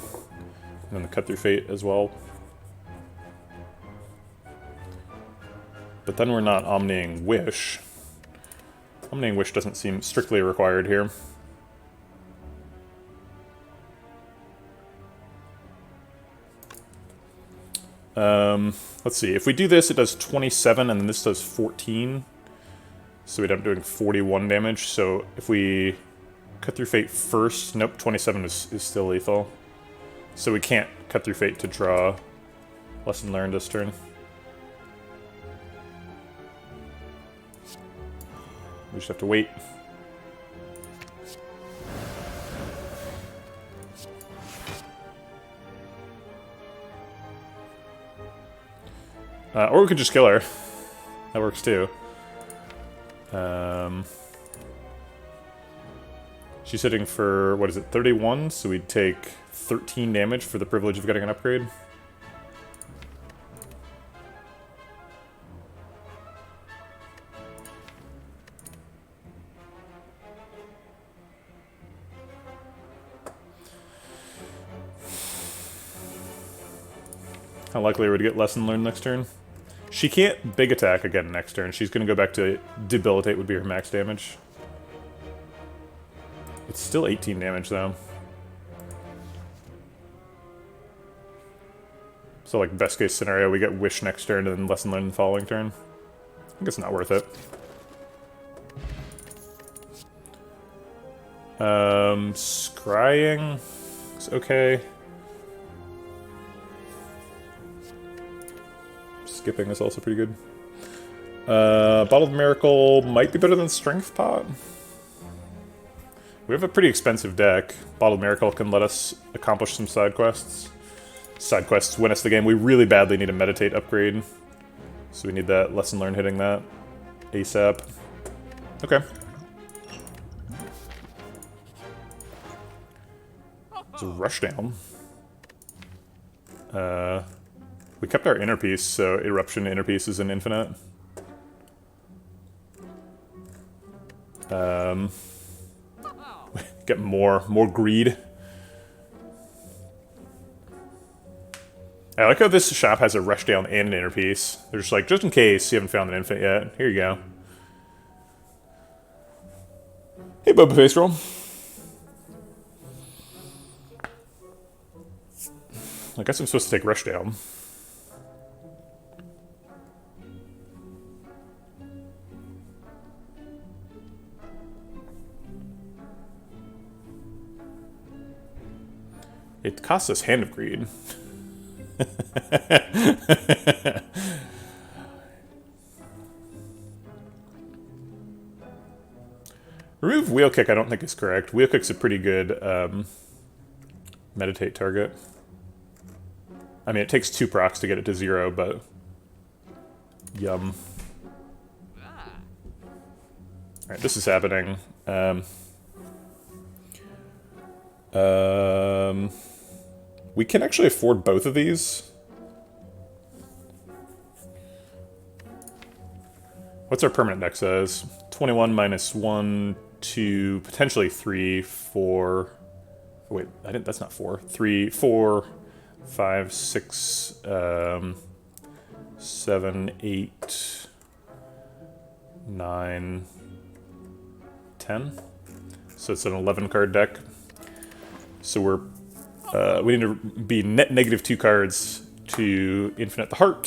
then the Cut Through Fate as well. But then we're not Omniing Wish. Omniing Wish doesn't seem strictly required here. Let's see, if we do this, it does 27, and then this does 14. So we'd end up doing 41 damage, so if we Cut Through Fate first, nope, 27 is still lethal. So we can't Cut Through Fate to draw Lesson Learned this turn. We just have to wait. Or we could just kill her. That works too. She's hitting for, what is it, 31? So we'd take 13 damage for the privilege of getting an upgrade. How likely are we to get Lesson Learned next turn? She can't big attack again next turn. She's going to go back to Debilitate would be her max damage. It's still 18 damage though. So like best case scenario, we get Wish next turn and then Lesson Learned the following turn. I think it's not worth it. Scrying is okay. Skipping is also pretty good. Bottled Miracle might be better than Strength Pot. We have a pretty expensive deck. Bottled Miracle can let us accomplish some side quests. Side quests win us the game. We really badly need a Meditate upgrade. So we need that Lesson Learned hitting that ASAP. Okay. It's a Rushdown. We kept our Inner Piece, so Eruption Inner Piece is an infinite. Get more greed. I like how this shop has a Rushdown and an Inner Piece. They're just like, just in case you haven't found an infinite yet, here you go. Hey, Boba Face Roll. I guess I'm supposed to take Rushdown. It costs us Hand of Greed. Remove Wheel Kick I don't think is correct. Wheel Kick's a pretty good meditate target. I mean, it takes 2 procs to get it to 0, but... Yum. Alright, this is happening. We can actually afford both of these. What's our permanent deck says? 21 minus 1, 2, potentially 3, 4... Wait, that's not 4. 3, 4, 5, 6, 7, 8, 9, 10. So it's an 11 card deck. So we need to be net negative 2 cards to Infinite the Heart.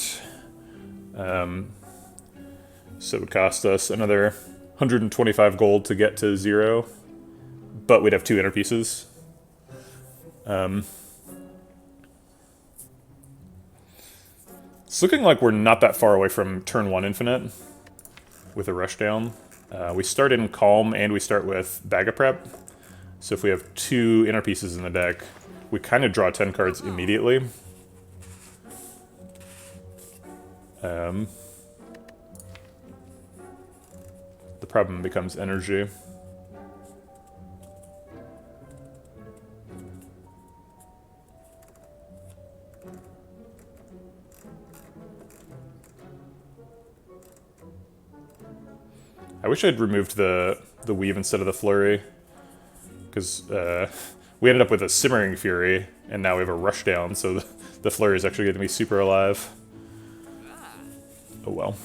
So it would cost us another 125 gold to get to 0, but we'd have 2 inner pieces. It's looking like we're not that far away from turn 1 Infinite with a rushdown. We start in Calm and we start with Bag of Prep. So if we have 2 inner pieces in the deck, we kind of draw 10 cards immediately. The problem becomes energy. I wish I'd removed the weave instead of the flurry, because we ended up with a Simmering Fury, and now we have a rushdown, so the flurry is actually going to be super alive. Oh well.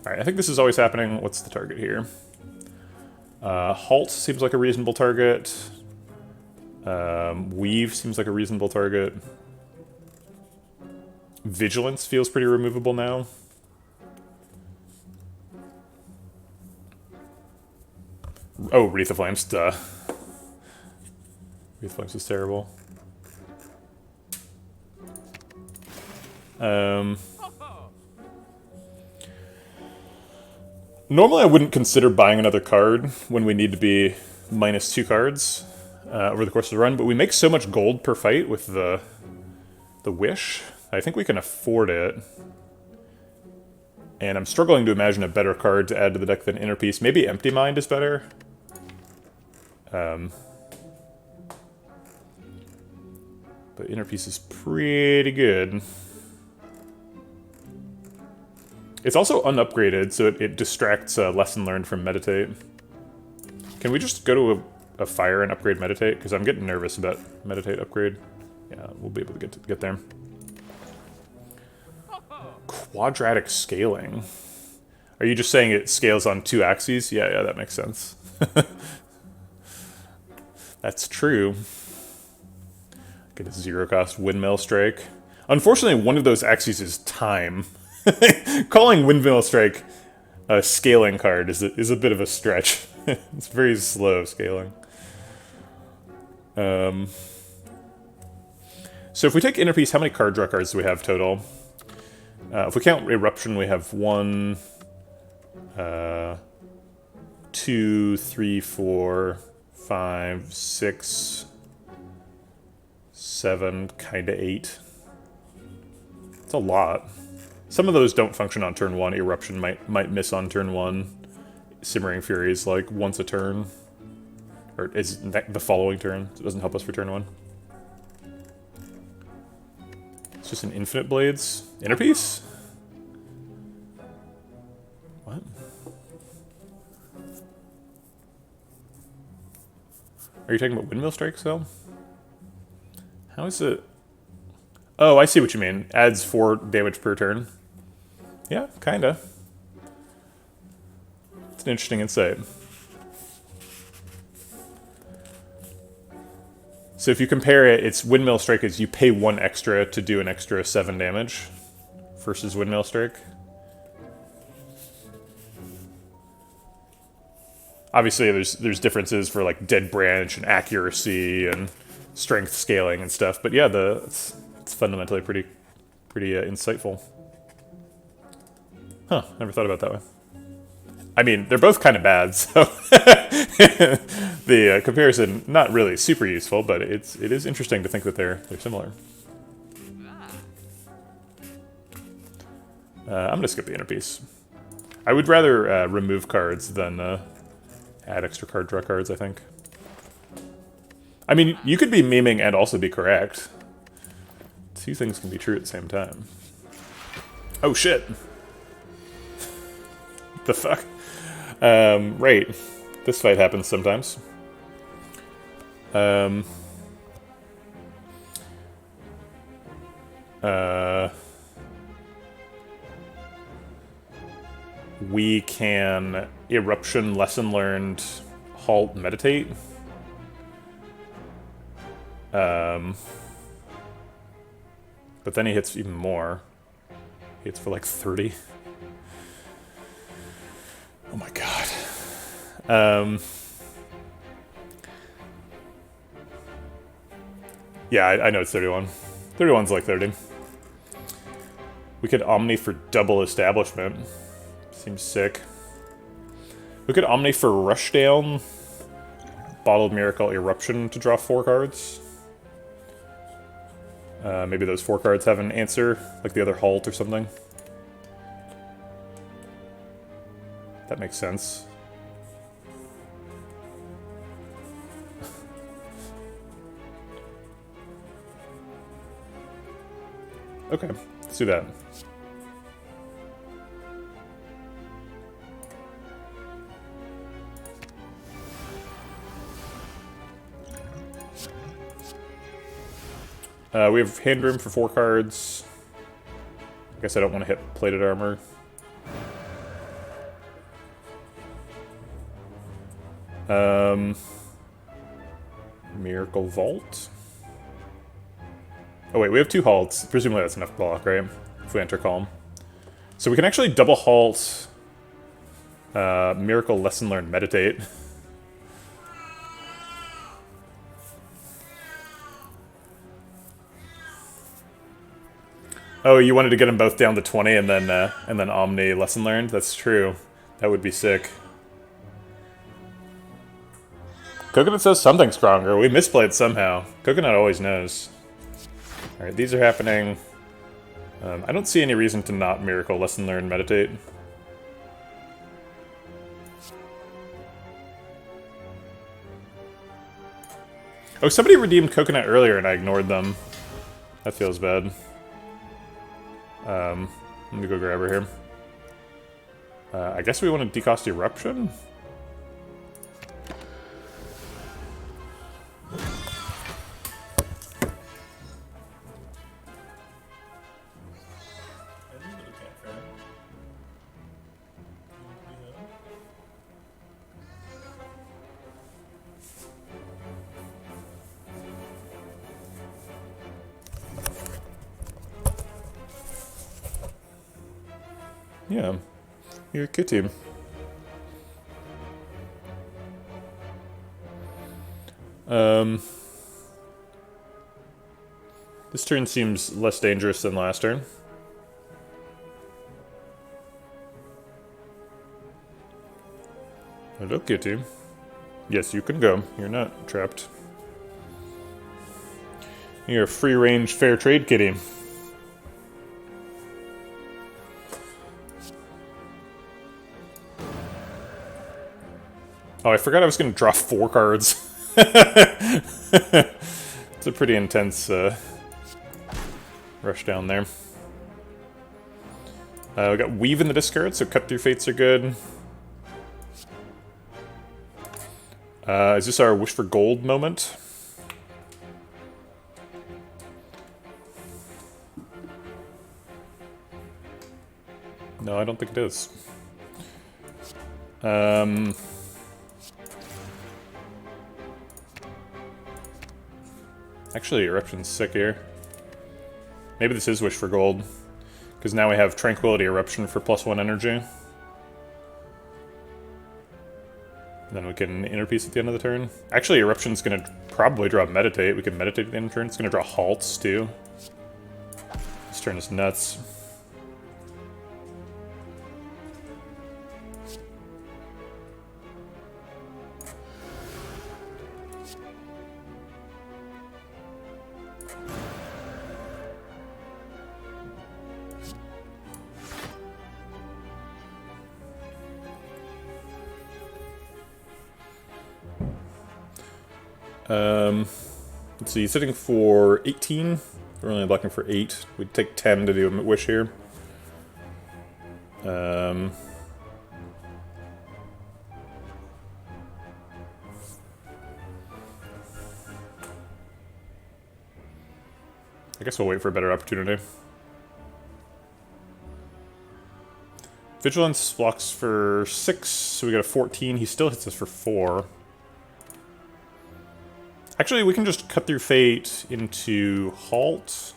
Alright, I think this is always happening. What's the target here? Halt seems like a reasonable target. Weave seems like a reasonable target. Vigilance feels pretty removable now. Oh, Wreath of Flames, duh. Wreath of Flames is terrible. Normally I wouldn't consider buying another card when we need to be minus 2 cards over the course of the run, but we make so much gold per fight with the Wish. I think we can afford it. And I'm struggling to imagine a better card to add to the deck than Inner Peace. Maybe Empty Mind is better. But Inner Peace is pretty good. It's also unupgraded, so it distracts Lesson Learned from Meditate. Can we just go to a Fire and upgrade Meditate? Because I'm getting nervous about Meditate upgrade. Yeah, we'll be able to get there. Quadratic scaling. Are you just saying it scales on 2 axes? Yeah, that makes sense. That's true. Get a 0-cost Windmill Strike. Unfortunately, one of those axes is time. Calling Windmill Strike a scaling card is a bit of a stretch. It's very slow scaling. So if we take Inner Peace, how many card draw cards do we have total? If we count Eruption, we have 1, 2, 3, 4, 5, 6, 7, kinda 8. It's a lot. Some of those don't function on turn 1. Eruption might miss on turn 1. Simmering Fury is like once a turn. Or is the following turn. So it doesn't help us for turn 1. It's just an Infinite Blades. Inner Peace? What? Are you talking about Windmill Strikes, though? How is it? Oh, I see what you mean. Adds 4 damage per turn. Yeah, kinda. It's an interesting insight. So if you compare it, it's Windmill Strike is you pay 1 extra to do an extra 7 damage versus Windmill Strike. Obviously, there's differences for like Dead Branch and accuracy and strength scaling and stuff. But yeah, it's fundamentally pretty insightful. Huh, never thought about it that way. I mean, they're both kind of bad, so the comparison not really super useful, but it is interesting to think that they're similar. I'm gonna skip the inner piece. I would rather remove cards than add extra card draw cards, I think. I mean, you could be memeing and also be correct. Two things can be true at the same time. Oh shit. The fuck? Right. This fight happens sometimes. We can eruption, lesson learned, halt, meditate. But then he hits even more. He hits for like 30. Oh my god. Yeah, I know it's 31. 31's like 30. We could Omni for double establishment. Seems sick. We could Omni for Rushdown. Bottled Miracle Eruption to draw 4 cards. Maybe those 4 cards have an answer, like the other Halt or something. That makes sense. Okay, let's do that. We have hand room for 4 cards. I guess I don't want to hit plated armor. Miracle Vault. Oh wait, we have 2 halts. Presumably that's enough block, right? If we enter calm. So we can actually double halt Miracle Lesson Learned Meditate. Oh, you wanted to get them both down to 20 and then Omni Lesson Learned? That's true. That would be sick. Coconut says something stronger. We misplayed somehow. Coconut always knows. Alright, these are happening. I don't see any reason to not Miracle Lesson Learned Meditate. Oh, somebody redeemed Coconut earlier and I ignored them. That feels bad. Let me go grab her here. I guess we want to decost Eruption? Yeah, you're a kitty. This turn seems less dangerous than last turn. Hello, kitty. Yes, you can go. You're not trapped. You're a free-range, fair trade kitty. Oh, I forgot I was going to draw 4 cards. It's a pretty intense rush down there. We got Weave in the discard, so Cut Through Fates are good. Is this our Wish for Gold moment? No, I don't think it is. Actually, Eruption's sick here. Maybe this is Wish for Gold. Because now we have Tranquility Eruption for +1 energy. And then we can Inner Peace at the end of the turn. Actually, Eruption's going to probably draw Meditate. We can Meditate at the end of the turn. It's going to draw Halts, too. This turn is nuts. Let's see, sitting for 18. We're only blocking for 8. We'd take 10 to do a Wish here. I guess we'll wait for a better opportunity. Vigilance blocks for 6, so we got a 14. He still hits us for 4. Actually, we can just Cut Through Fate into Halt.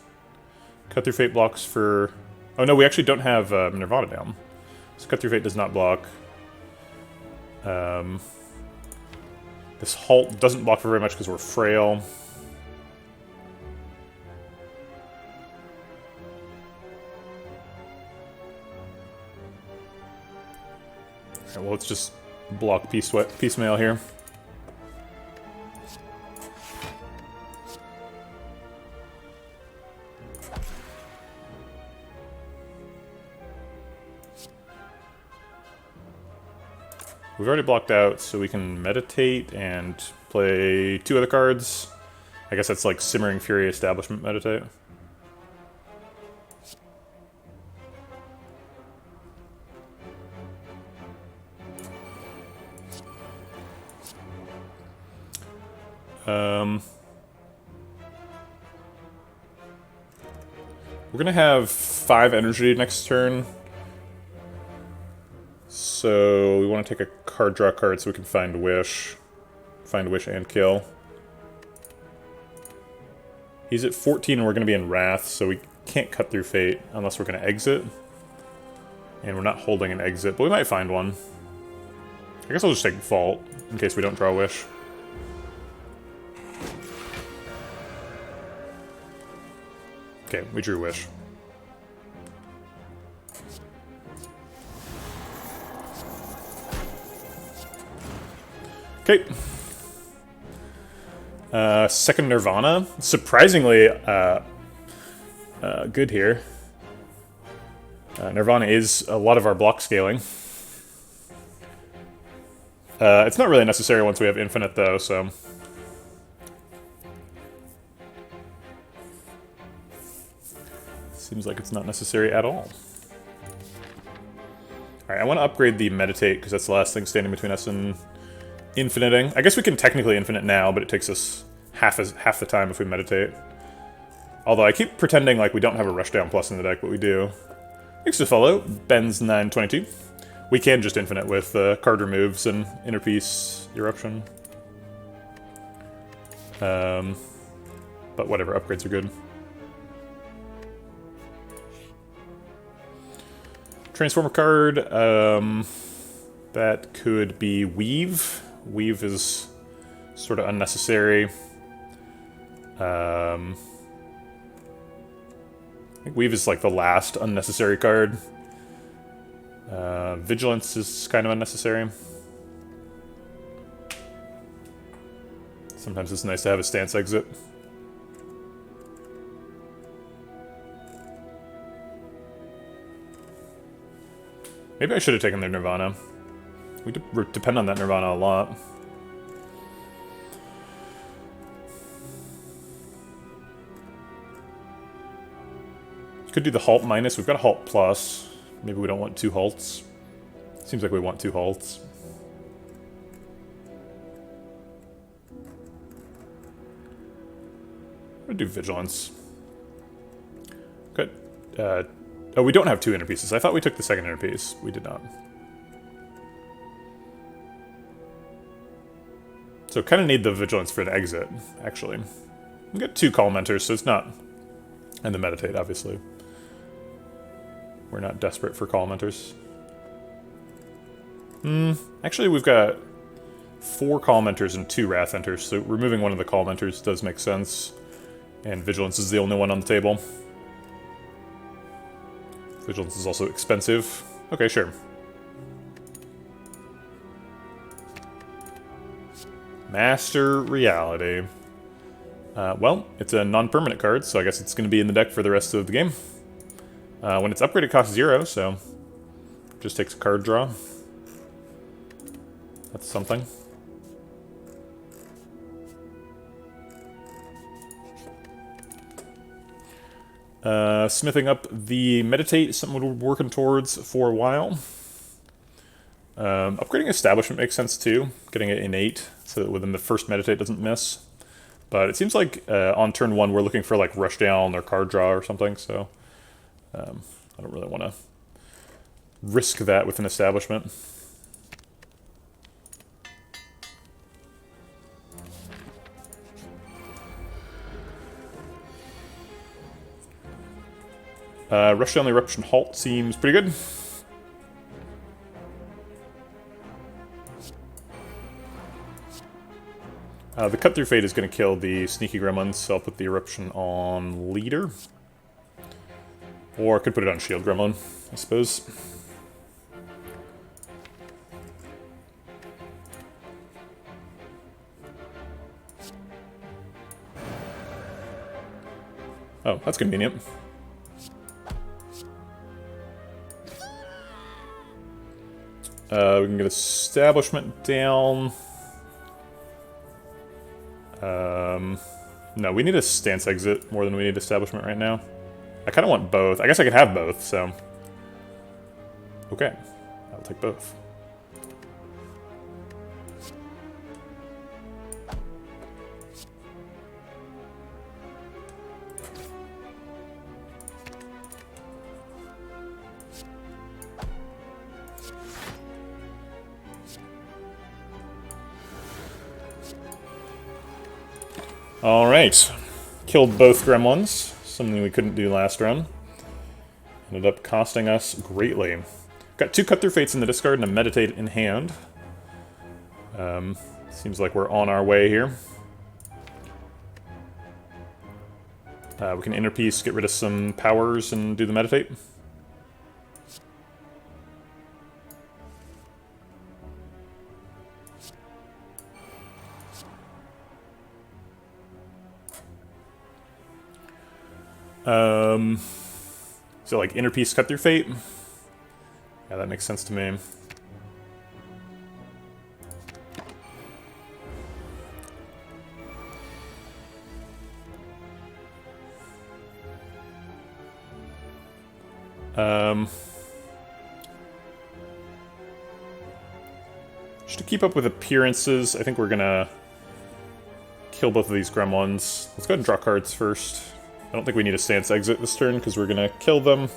Cut Through Fate blocks for... Oh no, we actually don't have Nirvana down. So Cut Through Fate does not block. This Halt doesn't block for very much because we're frail. Alright, well, let's just block Piecemeal here. We've already blocked out, so we can Meditate and play 2 other cards. I guess that's like Simmering Fury, Establishment, Meditate. We're gonna have 5 energy next turn. So we want to take a card, draw card, so we can find Wish. Find Wish and kill. He's at 14 and we're going to be in Wrath, so we can't Cut Through Fate unless we're going to exit. And we're not holding an exit, but we might find one. I guess I'll just take Vault, in case we don't draw Wish. Okay, we drew Wish. Okay. Second Nirvana. Surprisingly good here. Nirvana is a lot of our block scaling. It's not really necessary once we have Infinite, though, so... Seems like it's not necessary at all. Alright, I want to upgrade the Meditate, because that's the last thing standing between us and infiniting. I guess we can technically infinite now, but it takes us half the time if we Meditate. Although I keep pretending like we don't have a Rushdown Plus in the deck, but we do. Thanks to follow, Benz922. We can just infinite with card removes and Inner Peace Eruption. But whatever, upgrades are good. Transformer card, that could be Weave. Weave is sort of unnecessary. I think Weave is like the last unnecessary card. Vigilance is kind of unnecessary. Sometimes it's nice to have a stance exit. Maybe I should have taken their Nirvana. We depend on that Nirvana a lot. Could do the Halt minus. We've got a Halt plus. Maybe we don't want 2 halts. Seems like we want 2 halts. I'm gonna do Vigilance. Good. Oh, we don't have 2 inner pieces. I thought we took the second inner piece. We did not. So kind of need the Vigilance for an exit, actually. We got 2 Call Mentors, so it's not... And the Meditate, obviously. We're not desperate for Call Mentors. Actually, we've got 4 Calm Enters and 2 Wrath Enters, so removing one of the Calm Enters does make sense. And Vigilance is the only one on the table. Vigilance is also expensive. Okay, sure. Master Reality. Well, it's a non-permanent card, so I guess it's going to be in the deck for the rest of the game. When it's upgraded, it costs 0, so just takes a card draw. That's something. Smithing up the Meditate, something we're working towards for a while. Upgrading Establishment makes sense too, getting it innate, so that within the first Meditate doesn't miss. But it seems like on turn 1 we're looking for like Rush Down or card draw or something, so I don't really want to risk that with an Establishment. Rush Down the Eruption Halt seems pretty good. The Cut Through Fate is going to kill the Sneaky Gremlins, so I'll put the Eruption on Leader. Or I could put it on Shield Gremlin, I suppose. Oh, that's convenient. We can get Establishment down. No, we need a Stance Exit more than we need Establishment right now. I kind of want both. I guess I could have both, so... Okay, I'll take both. Alright. Killed both Gremlins, something we couldn't do last run. Ended up costing us greatly. Got 2 Cut Through Fates in the discard and a Meditate in hand. Seems like we're on our way here. We can Inner Peace, get rid of some powers, and do the Meditate. So like Inner Peace, Cut Through Fate? Yeah, that makes sense to me. Just to keep up with appearances, I think we're gonna kill both of these Gremlins. Let's go ahead and draw cards first. I don't think we need a Stance Exit this turn, because we're going to kill them.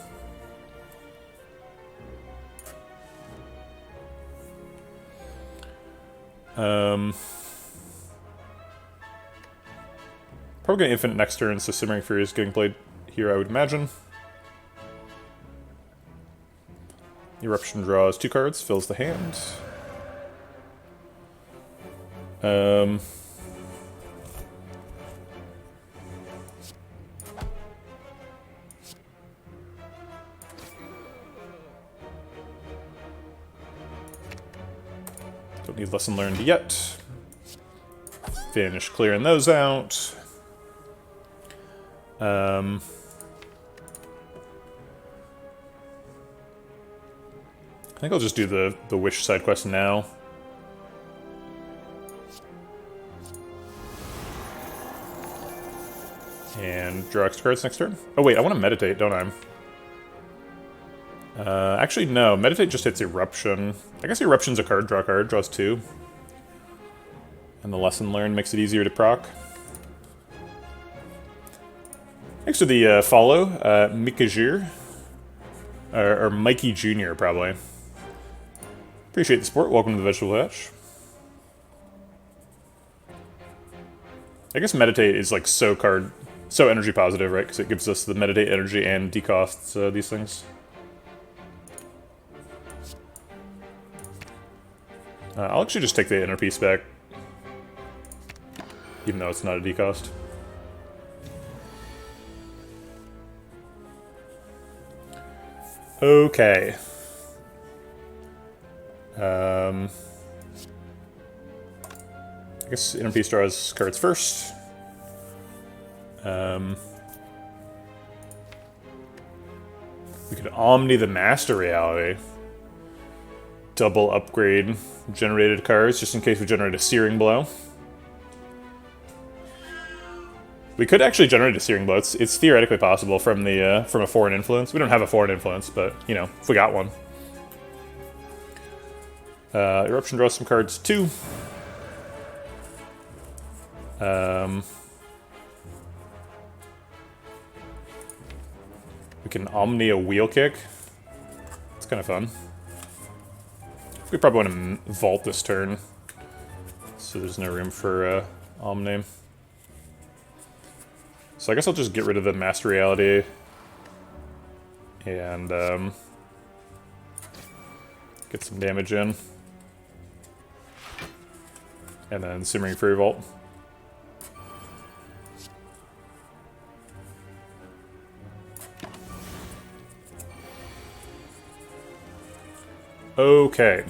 Probably going to Infinite next turn, so Simmering Fury is getting played here, I would imagine. Eruption draws 2 cards, fills the hand. Don't need Lesson Learned yet. Finish clearing those out. I think I'll just do the Wish side quest now. And draw extra cards next turn. Oh wait, I want to Meditate, don't I? Actually, no. Meditate just hits Eruption. I guess Eruption's a card, draw card, draws 2. And the Lesson Learned makes it easier to proc. Thanks for the follow, Mikajir. Or Mikey Jr., probably. Appreciate the support. Welcome to the Vegetable Hatch. I guess Meditate is like so energy positive, right? Because it gives us the Meditate energy and decosts these things. I'll actually just take the inner piece back, even though it's not a decost. Okay. I guess inner piece draws cards first. We could Omni the Master Reality. Double upgrade generated cards, just in case we generate a Searing Blow. We could actually generate a Searing Blow. It's theoretically possible from a foreign influence. We don't have a foreign influence, but, you know, if we got one. Eruption draws some cards, too. We can Omni a Wheel Kick. It's kind of fun. We probably want to vault this turn, so there's no room for Omni. So I guess I'll just get rid of the Master Reality and get some damage in. And then Simmering Fury Vault. Okay.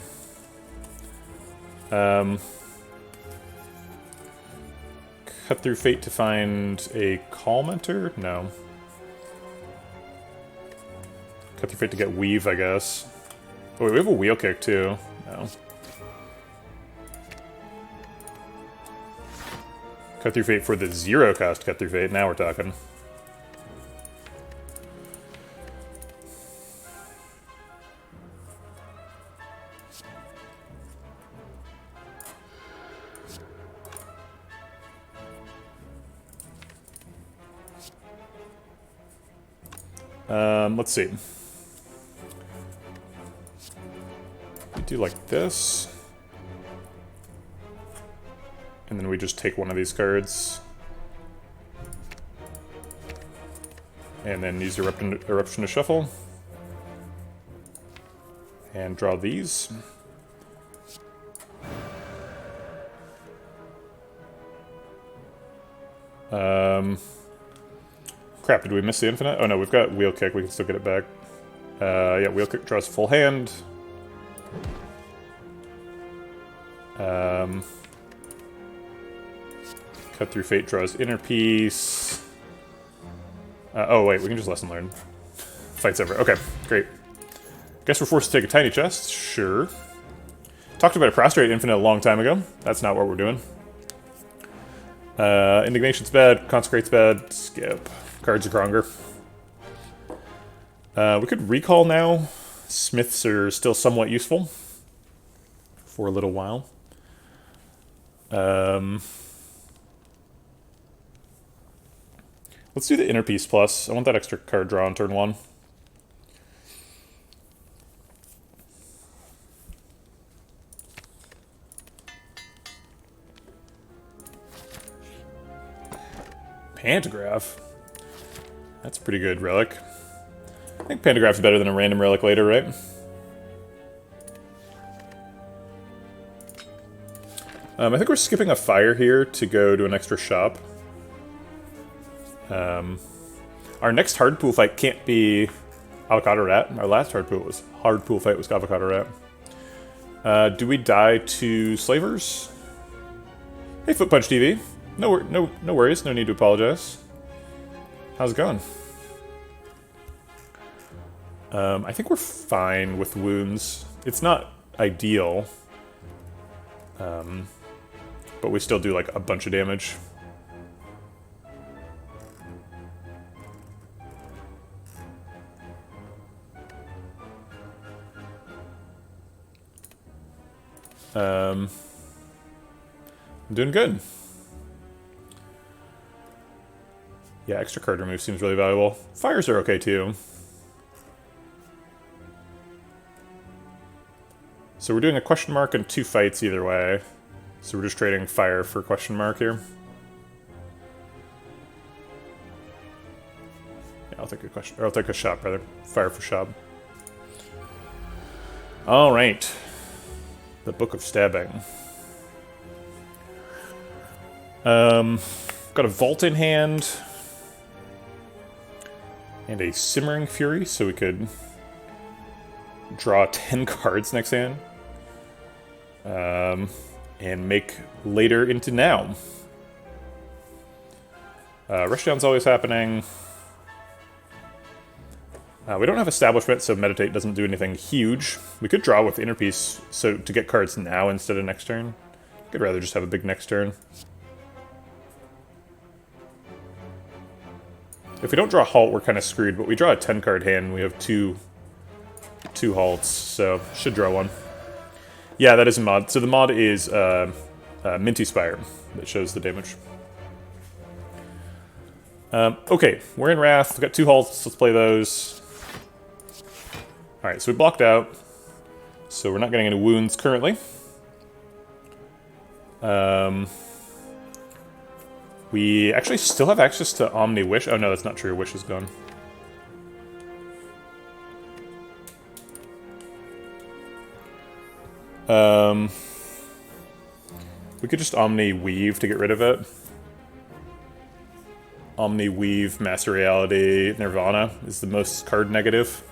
Cut through fate to find a Commenter? No. Cut through fate to get Weave, I guess. Oh, wait, we have a Wheel Kick, too. No. Cut through fate for the 0-cost Cut through fate. Now we're talking. Let's see. We do like this. And then we just take one of these cards. And then use Eruption to shuffle. And draw these. Crap, did we miss the infinite? Oh no, we've got Wheel Kick, we can still get it back. Yeah, Wheel Kick draws full hand. Cut through fate draws inner piece. Oh wait, we can just lesson learn. Fight's over. Okay, great. Guess we're forced to take a tiny chest. Sure. Talked about a prostrate infinite a long time ago. That's not what we're doing. Indignation's bad. Consecrate's bad. Skip. Cards are Kronger. We could recall now. Smiths are still somewhat useful for a little while. Let's do the inner piece plus. I want that extra card draw on turn 1. Pantograph. That's a pretty good relic. I think Pantograph's better than a random relic later, right? I think we're skipping a fire here to go to an extra shop. Our next hard pool fight can't be Avocado Rat. Our last hard pool fight was Avocado Rat. Do we die to Slavers? Hey, Foot Punch TV. No worries. No need to apologize. How's it going? I think we're fine with wounds. It's not ideal, but we still do like a bunch of damage. I'm doing good. Yeah, extra card remove seems really valuable. Fires are okay too. So we're doing a question mark and 2 fights either way. So we're just trading fire for question mark here. Yeah, I'll take a question, or I'll take a shop rather. Fire for shop. All right. The Book of Stabbing. Got a Vault in hand. And a Simmering Fury, so we could draw 10 cards next hand. And make later into now. Rushdown's always happening. We don't have Establishment, so Meditate doesn't do anything huge. We could draw with Inner Peace so to get cards now instead of next turn. I'd rather just have a big next turn. If we don't draw Halt, we're kind of screwed, but we draw a 10-card hand, we have two Halts, so should draw one. Yeah, that is a mod. So the mod is Minty Spire that shows the damage. Okay, we're in Wrath. We've got 2 Halts. Let's play those. Alright, so we blocked out. So we're not getting any wounds currently. We actually still have access to Omni Wish. Oh no, that's not true. Wish is gone. We could just Omni Weave to get rid of it. Omni Weave, Master Reality, Nirvana is the most card negative.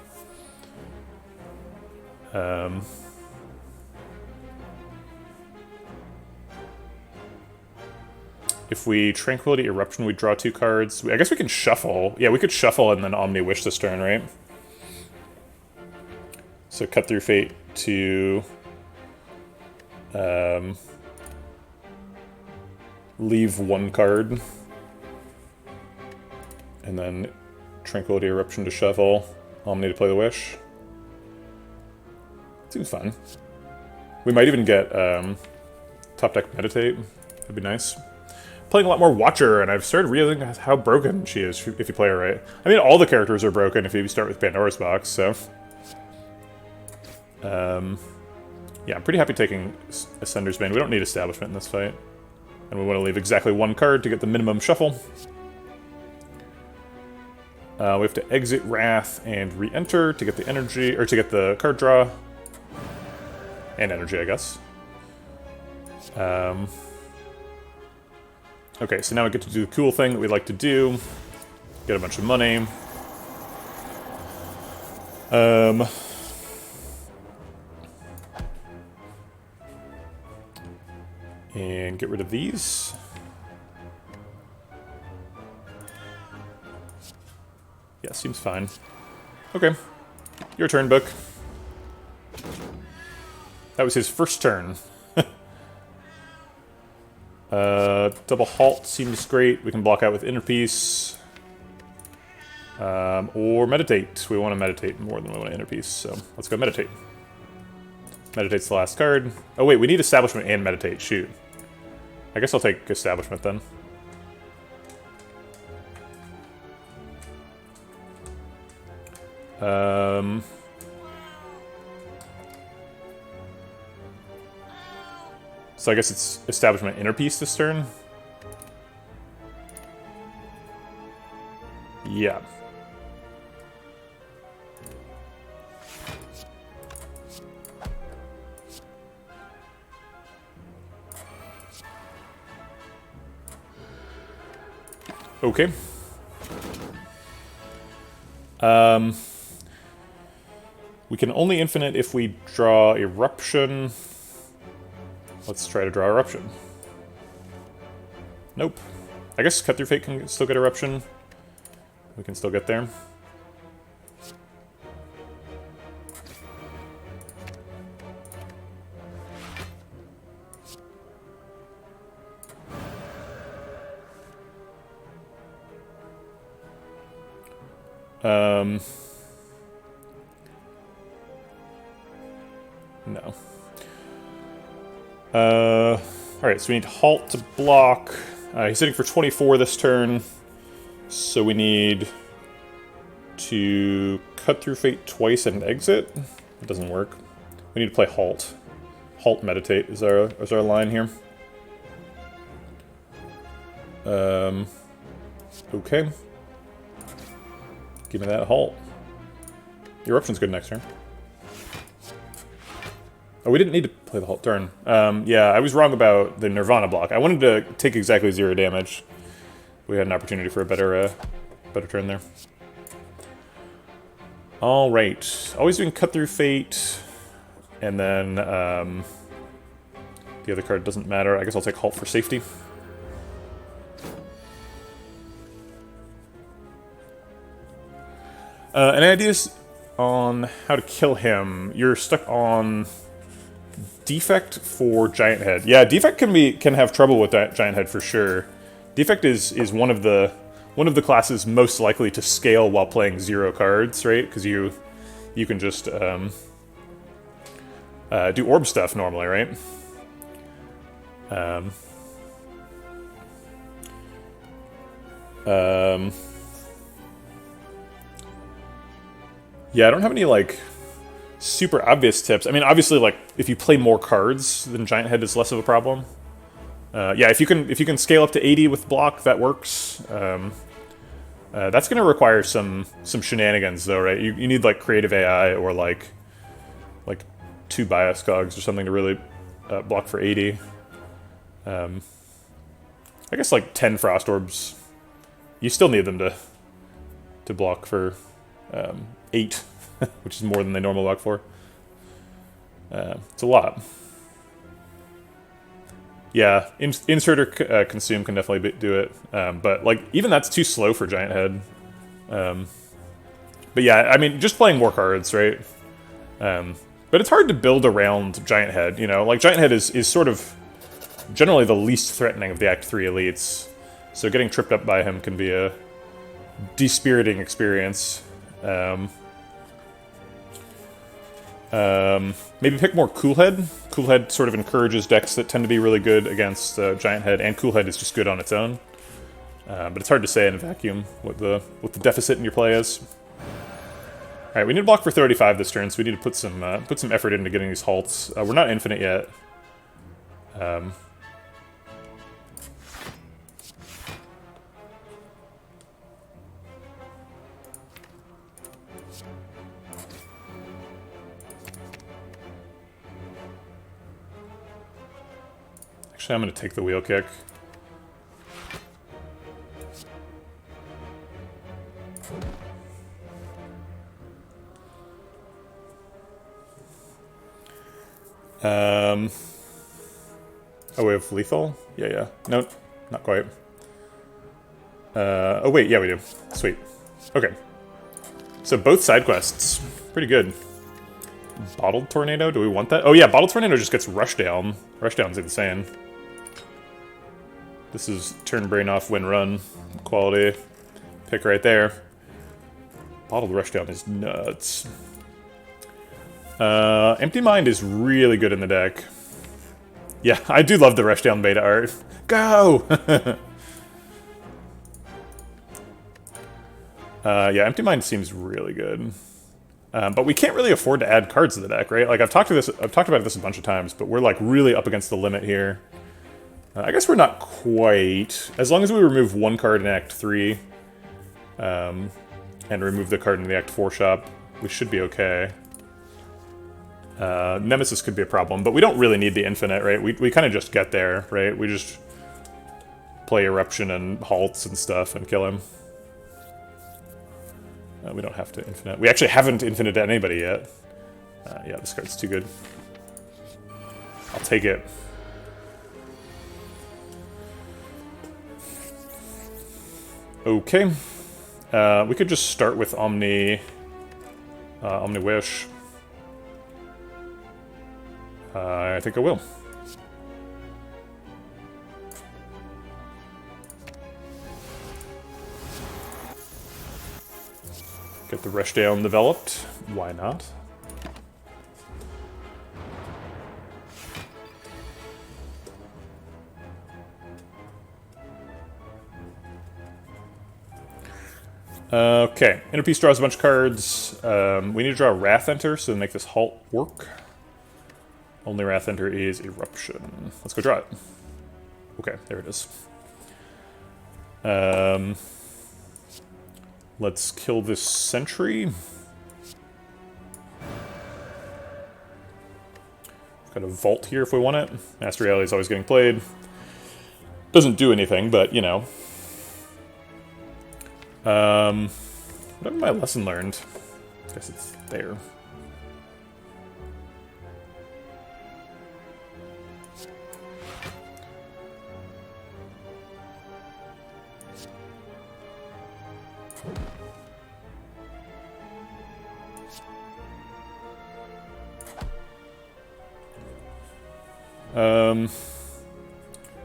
If we Tranquility Eruption, we draw 2 cards. I guess we can shuffle. Yeah, we could shuffle and then Omni Wish this turn, right? So Cut Through Fate to leave 1 card. And then Tranquility Eruption to shuffle. Omni to play the Wish. Seems fun. We might even get top deck Meditate. That'd be nice. Playing a lot more Watcher, and I've started realizing how broken she is if you play her right. I mean, all the characters are broken if you start with Pandora's Box, so... yeah, I'm pretty happy taking Ascender's Bane. We don't need Establishment in this fight. And we want to leave exactly 1 card to get the minimum shuffle. We have to exit Wrath and re-enter to get the energy, or to get the card draw. And energy, I guess. Okay, so now we get to do the cool thing that we like to do. Get a bunch of money. And get rid of these. Yeah, seems fine. Okay. Your turn, Book. That was his first turn. Double Halt seems great. We can block out with Inner Peace. Or Meditate. We want to Meditate more than we want to Inner Peace, so let's go Meditate. Meditate's the last card. Oh wait, we need Establishment and Meditate. Shoot. I guess I'll take Establishment then. So I guess it's Establishment Inner Peace this turn. Yeah. Okay. We can only infinite if we draw Eruption. Let's try to draw Eruption. Nope. I guess Cut Through Fate can still get Eruption. We can still get there. No. Alright, so we need Halt to block. He's hitting for 24 this turn, so we need to Cut Through Fate twice and exit. It doesn't work. We need to play Halt. Halt Meditate is our line here. Okay. Give me that Halt. Eruption's good next turn. Oh, we didn't need to play the halt turn. Yeah, I was wrong about the Nirvana block. I wanted to take exactly 0 damage. We had an opportunity for a better turn there. All right, always doing cut through fate, and then the other card doesn't matter. I guess I'll take halt for safety. Any ideas on how to kill him? You're stuck on defect for giant head. Yeah, defect can have trouble with that giant head for sure. Defect is one of the classes most likely to scale while playing 0 cards, right? Because you can just do orb stuff normally, right? Yeah, I don't have any like super obvious tips. I mean, obviously, like if you play more cards, then giant head is less of a problem. Yeah, if you can scale up to 80 with block, that works. That's going to require some shenanigans, though, right? You need like creative AI or like 2 bias cogs or something to really block for 80. I guess like 10 frost orbs. You still need them to block for 8, which is more than they normally block for. It's a lot. Yeah, insert or consume can definitely do it, but like even that's too slow for giant head. But yeah, I mean, just playing more cards, right? But it's hard to build around giant head. You know, like giant head is sort of generally the least threatening of the Act 3 elites, so getting tripped up by him can be a dispiriting experience. Maybe pick more Coolhead. Coolhead sort of encourages decks that tend to be really good against Giant Head, and Coolhead is just good on its own. But it's hard to say in a vacuum what the deficit in your play is. All right, we need to block for 35 this turn, so we need to put some effort into getting these halts. We're not infinite yet. Actually, I'm going to take the wheel kick. Oh, we have lethal? Yeah. Nope, not quite. Oh wait, yeah we do. Sweet. Okay. So both side quests. Pretty good. Bottled Tornado, do we want that? Oh yeah, Bottled Tornado just gets Rushdown. Rushdown's insane. This is turn brain off, win run quality pick right there. Bottled Rushdown is nuts. Empty Mind is really good in the deck. Yeah, I do love the Rushdown beta art. Go! Yeah, Empty Mind seems really good. But we can't really afford to add cards to the deck, right? Like I've talked about this a bunch of times, but we're like really up against the limit here. I guess we're not quite. As long as we remove one card in Act 3, and remove the card in the Act 4 shop, we should be okay. Nemesis could be a problem, but we don't really need the infinite, right? We kind of just get there, right? We just play Eruption and halts and stuff and kill him. We don't have to infinite. We actually haven't infinite anybody yet. Yeah, this card's too good. I'll take it. Okay. We could just start with Omni Wish. I think I will. Get the Rushdown developed. Why not? Okay, Inner Peace draws a bunch of cards. We need to draw Wrath Enter, so make this halt work. Only Wrath Enter is Eruption. Let's go draw it. Okay, there it is. Let's kill this Sentry. kind of vault here if we want it. Master Reality is always getting played. Doesn't do anything, but, you know. What my lesson learned? I guess it's there.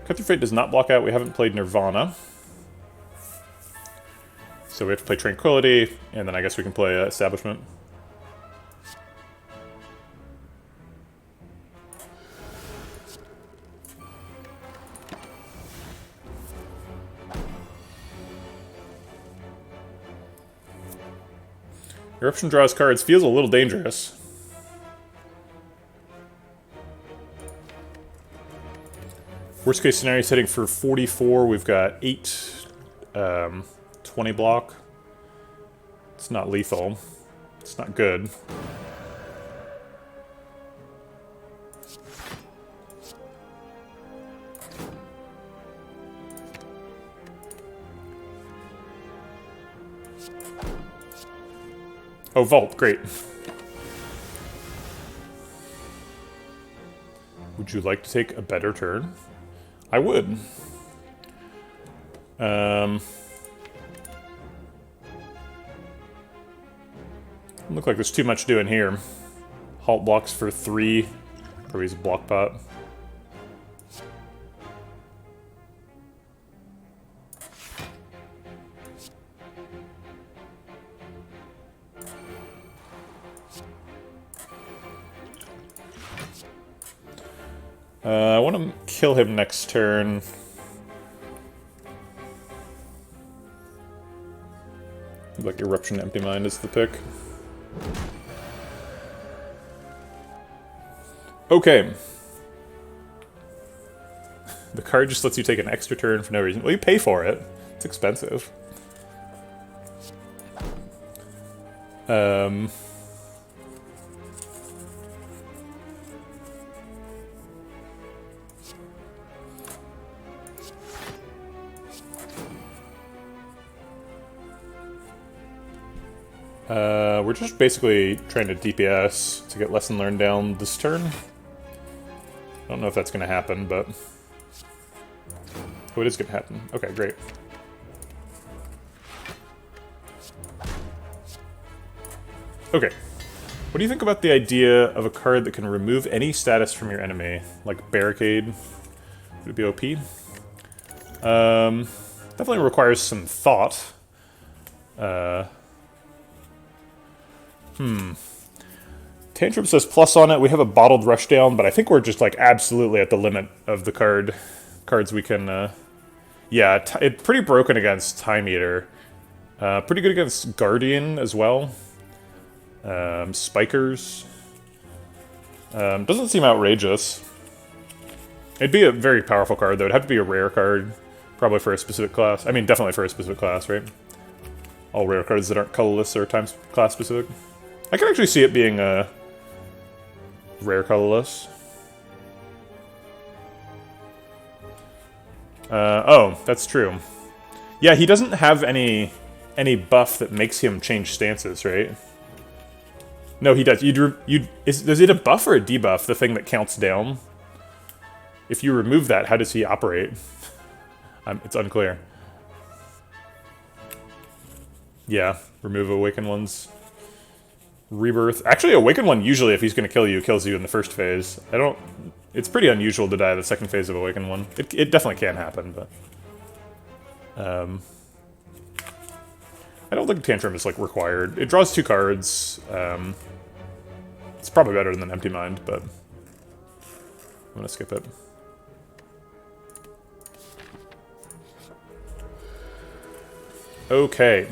Cut Through Fate does not block out. We haven't played Nirvana. So we have to play Tranquility, and then I guess we can play Establishment. Eruption draws cards. Feels a little dangerous. Worst case scenario setting for 44. We've got 8, 20 block. It's not lethal. It's not good. Oh, Vault, great. Would you like to take a better turn? I would. Look like there's too much doing here. Halt blocks for 3. Probably use a block pot. I want to kill him next turn. Like Eruption Empty Mind is the pick. Okay. The card just lets you take an extra turn for no reason. Well, you pay for it. It's expensive. We're just basically trying to DPS to get Lesson Learned down this turn. I don't know if that's going to happen, but... Oh, it is going to happen. Okay, great. Okay. What do you think about the idea of a card that can remove any status from your enemy? Like Barricade? Would it be OP? Definitely requires some thought. Tantrum says plus on it. We have a bottled rushdown, but I think we're just like absolutely at the limit of the cards we can. Yeah, it's pretty broken against Time Eater. Pretty good against Guardian as well. Spikers. Doesn't seem outrageous. It'd be a very powerful card though. It'd have to be a rare card, probably for a specific class. I mean, definitely for a specific class, right? All rare cards that aren't colorless or time class specific. I can actually see it being rare colorless. Oh, that's true. Yeah, he doesn't have any buff that makes him change stances, right? No, he does. Is it a buff or a debuff, the thing that counts down? If you remove that, how does he operate? It's unclear. Yeah, remove Awakened Ones. Rebirth. Actually, Awakened One, usually, if he's going to kill you, kills you in the first phase. It's pretty unusual to die the second phase of Awakened One. It definitely can happen, but... I don't think Tantrum is, like, required. It draws 2 cards. It's probably better than Empty Mind, but... I'm gonna skip it. Okay.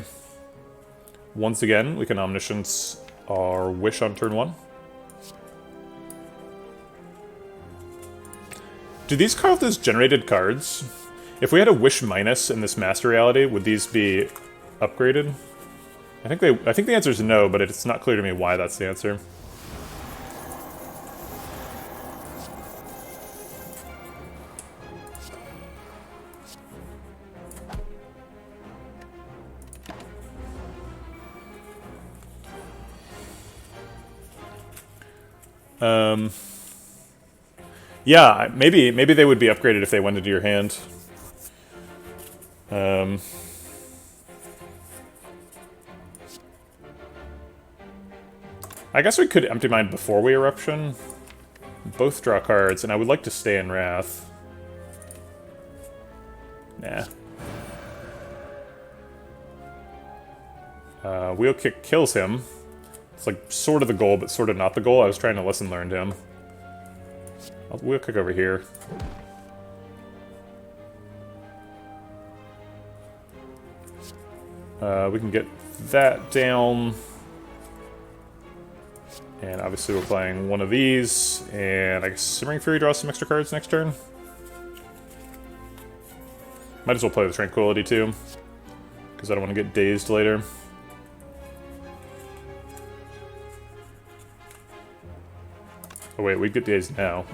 Once again, we can Omniscience our Wish on turn 1. Do these cards as generated cards? If we had a Wish minus in this Master Reality, would these be upgraded? I think the answer is no, but it's not clear to me why that's the answer. Yeah, maybe they would be upgraded if they went into your hand. I guess we could empty mine before we eruption. Both draw cards, and I would like to stay in Wrath. Nah. Wheel Kick kills him. It's like sort of the goal, but sort of not the goal. I was trying to lesson learn to him. I'll Wheel Kick over here. We can get that down. And obviously we're playing one of these, and I guess Simmering Fury draws some extra cards next turn. Might as well play the Tranquility too, because I don't want to get dazed later. Oh wait, we'd get dazed now.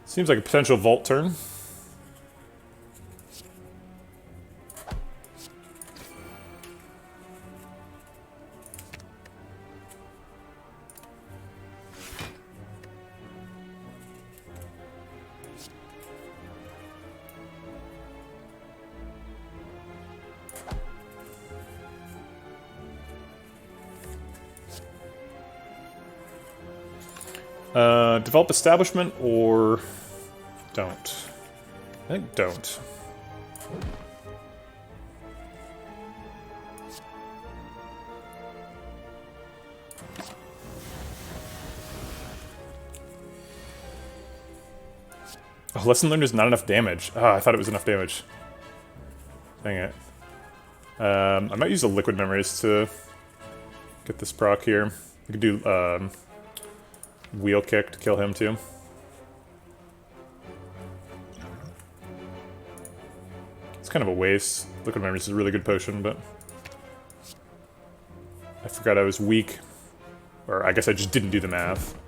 Seems like a potential vault turn. Develop Establishment or don't. I think don't. Oh, Lesson Learned is not enough damage. Ah, I thought it was enough damage. Dang it. I might use the Liquid Memories to get this proc here. We could do Wheel Kick to kill him too. It's kind of a waste. Liquid Memories is a really good potion, but I forgot I was weak. Or I guess I just didn't do the math.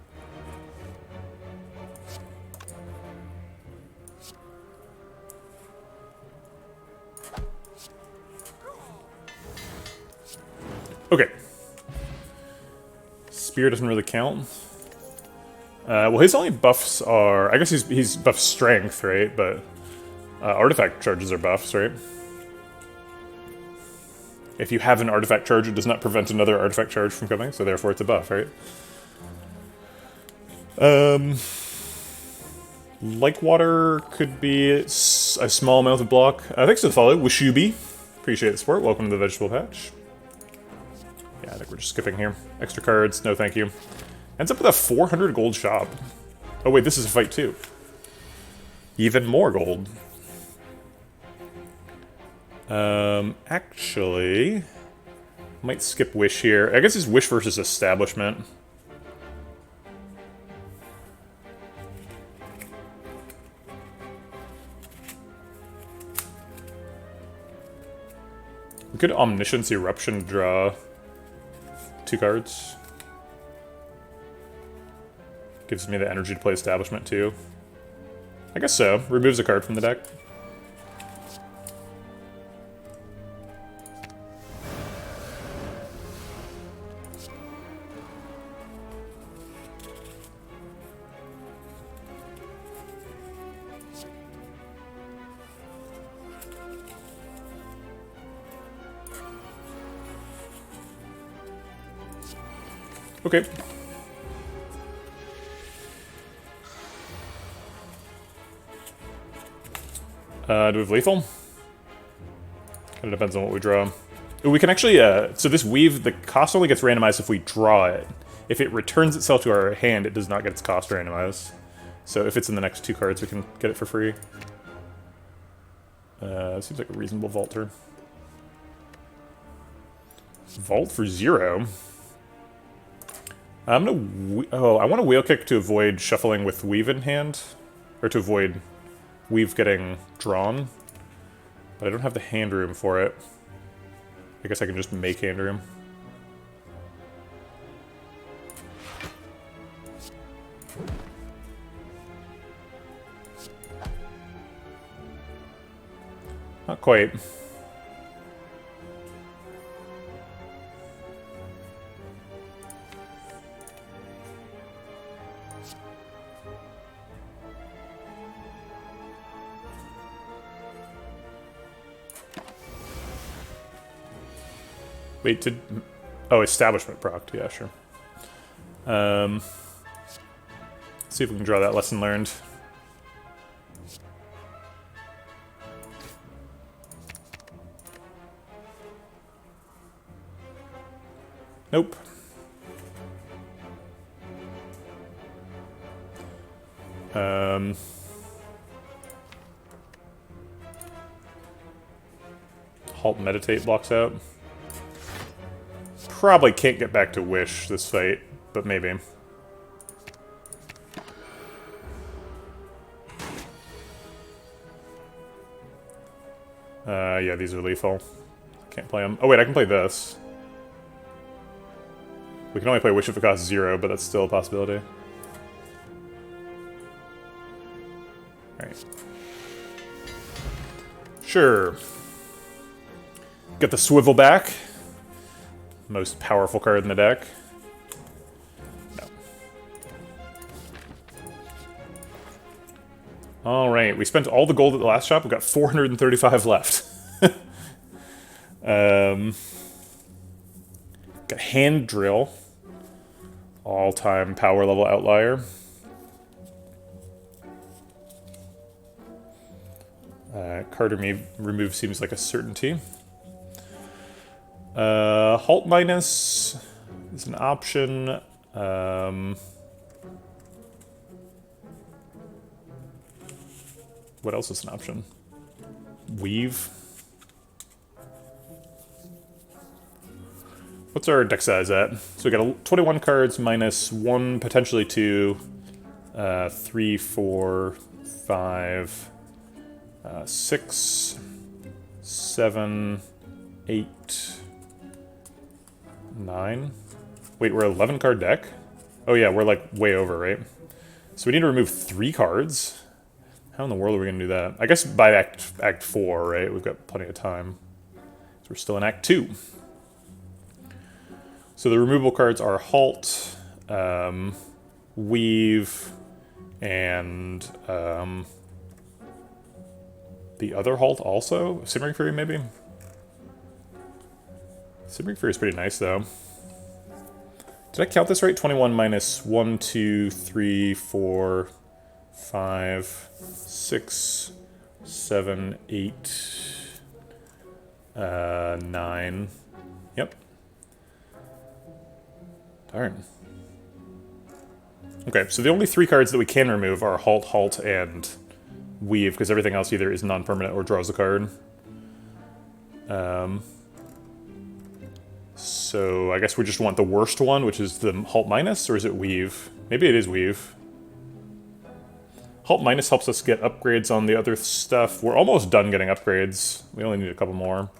Okay. Spear doesn't really count. Well, his only buffs are... I guess he's buff strength, right? But artifact charges are buffs, right? If you have an artifact charge, it does not prevent another artifact charge from coming, so therefore it's a buff, right? Like Water could be a small amount of block. Thanks for the follow, Wishubi. Appreciate the support. Welcome to the Vegetable Patch. Yeah, I think we're just skipping here. Extra cards, no thank you. Ends up with a 400 gold shop. Oh wait, this is a fight too. Even more gold. Actually... might skip Wish here. I guess it's Wish versus Establishment. We could Omniscience Eruption draw 2 cards. Gives me the energy to play Establishment too. I guess so. Removes a card from the deck. Okay. Do we have lethal? Kind of depends on what we draw. Ooh, we can actually, so this weave, the cost only gets randomized if we draw it. If it returns itself to our hand, it does not get its cost randomized. So if it's in the next 2 cards, we can get it for free. Seems like a reasonable vault turn. Vault for 0. I'm gonna... oh, I want to Wheel Kick to avoid shuffling with Weave in hand. Or to avoid Weave getting drawn. But I don't have the hand room for it. I guess I can just make hand room. Not quite. Wait, did... Oh, establishment proc. Yeah, sure. See if we can draw that lesson learned. Nope. Halt meditate blocks out. Probably can't get back to wish this fight, but maybe. Yeah, these are lethal. Can't play them. Oh wait, I can play this. We can only play Wish if it costs 0, but that's still a possibility. Alright. Sure. Get the swivel back. Most powerful card in the deck. No. Alright, we spent all the gold at the last shop. We've got 435 left. Got hand drill. All-time power level outlier. Card remove seems like a certainty. Halt minus is an option. What else is an option? Weave. What's our deck size at? So we got 21 cards minus 1, potentially 2, 3, 4, 5, 6, 7, 8, 9. Wait, we're 11 card deck? Oh yeah, we're like way over, right? So we need to remove 3 cards. How in the world are we gonna do that? I guess by Act 4, right? We've got plenty of time. So we're still in Act 2. So the removable cards are Halt, Weave, and the other Halt also? Simmering Fury, maybe? Simmering Fury is pretty nice, though. Did I count this right? 21 minus 1, 2, 3, 4, 5, 6, 7, 8, 9. Yep. Darn. Okay, so the only 3 cards that we can remove are Halt, Halt, and Weave, because everything else either is non-permanent or draws a card. So I guess we just want the worst one, which is the Halt minus, or is it Weave? Maybe it is Weave. Halt minus helps us get upgrades on the other stuff. We're almost done getting upgrades. We only need a couple more.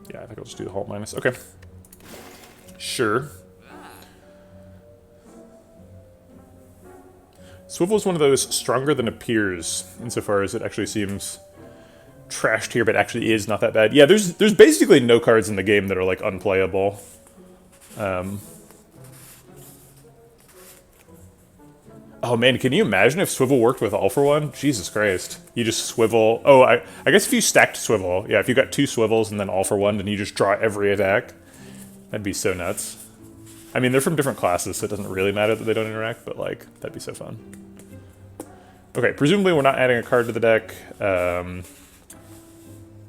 Yeah, I think I'll just do the Halt minus. Okay. Sure. Swivel is one of those stronger than appears, insofar as it actually seems trashed here, but actually is not that bad. Yeah, there's basically no cards in the game that are, like, unplayable. Oh man, can you imagine if Swivel worked with All for One? Jesus Christ. You just swivel... Oh, I guess if you stacked Swivel, yeah, if you got 2 swivels and then All for One, then you just draw every attack. That'd be so nuts. I mean, they're from different classes, so it doesn't really matter that they don't interact, but, like, that'd be so fun. Okay, presumably we're not adding a card to the deck.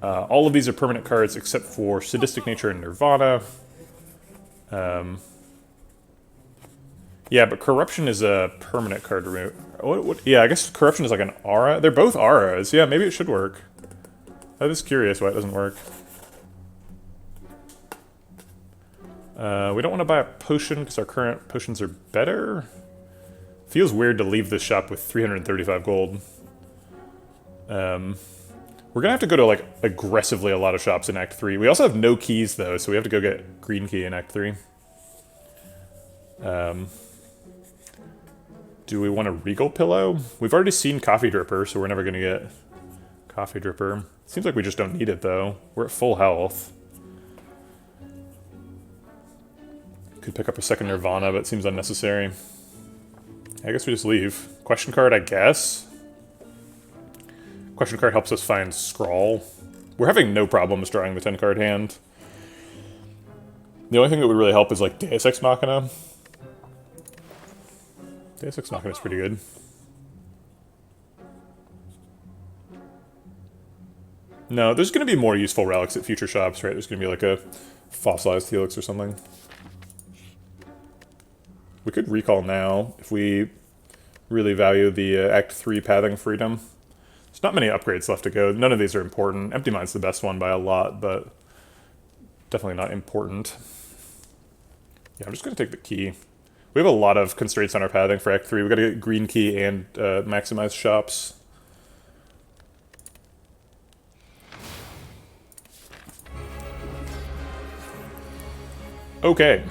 All of these are permanent cards except for Sadistic Nature and Nirvana. Yeah, but Corruption is a permanent card to remove. What? Yeah, I guess Corruption is like an aura. They're both auras. Yeah, maybe it should work. I'm just curious why it doesn't work. We don't want to buy a potion because our current potions are better. Feels weird to leave this shop with 335 gold. We're gonna have to go to, like, aggressively a lot of shops in Act 3. We also have no keys, though, so we have to go get green key in Act 3. Do we want a Regal Pillow? We've already seen Coffee Dripper, so we're never gonna get Coffee Dripper. Seems like we just don't need it, though. We're at full health. Could pick up a second Nirvana, but it seems unnecessary. I guess we just leave. Question card, I guess. Question card helps us find Scrawl. We're having no problems drawing the 10-card hand. The only thing that would really help is, like, Deus Ex Machina. Deus Ex Machina is pretty good. No, there's going to be more useful relics at future shops, right? There's going to be, like, a fossilized helix or something. We could recall now if we really value the Act 3 pathing freedom. There's not many upgrades left to go. None of these are important. Empty Mind's the best one by a lot, but definitely not important. Yeah, I'm just going to take the key. We have a lot of constraints on our pathing for Act 3. We've got to get green key and maximize shops. Okay.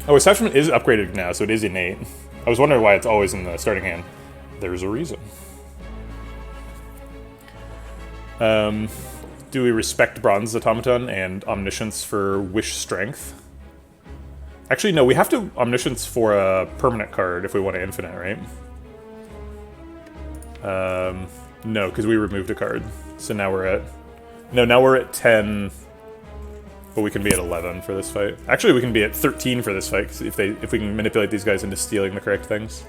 Oh, Ascension is upgraded now, so it is innate. I was wondering why it's always in the starting hand. There's a reason. Do we respect Bronze Automaton and Omniscience for Wish Strength? Actually, no, we have to Omniscience for a permanent card if we want to infinite, right? No, because we removed a card. So now we're at... No, now we're at 10... But we can be at 11 for this fight. Actually, we can be at 13 for this fight, 'cause if we can manipulate these guys into stealing the correct things.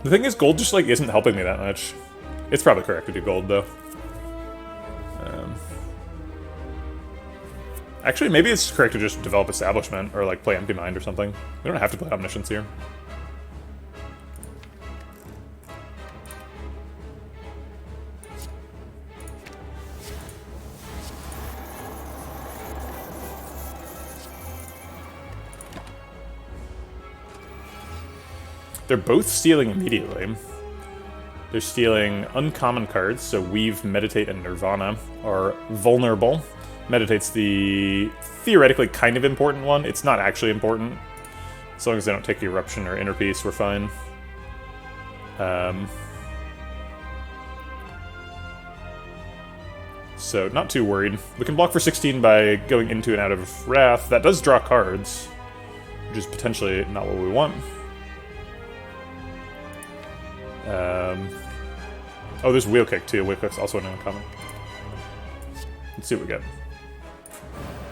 The thing is, gold just, like, isn't helping me that much. It's probably correct to do gold, though. Actually, maybe it's correct to just develop Establishment, or, like, play Empty Mind or something. We don't have to play Omniscience here. They're both stealing immediately. They're stealing uncommon cards, so Weave, Meditate, and Nirvana are vulnerable. Meditate's the theoretically kind of important one. It's not actually important. As long as they don't take Eruption or Inner Peace, we're fine. So, not too worried. We can block for 16 by going into and out of Wrath. That does draw cards, which is potentially not what we want. Oh, there's Wheel Kick too. Wheel Kick's also an uncommon. Let's see what we get.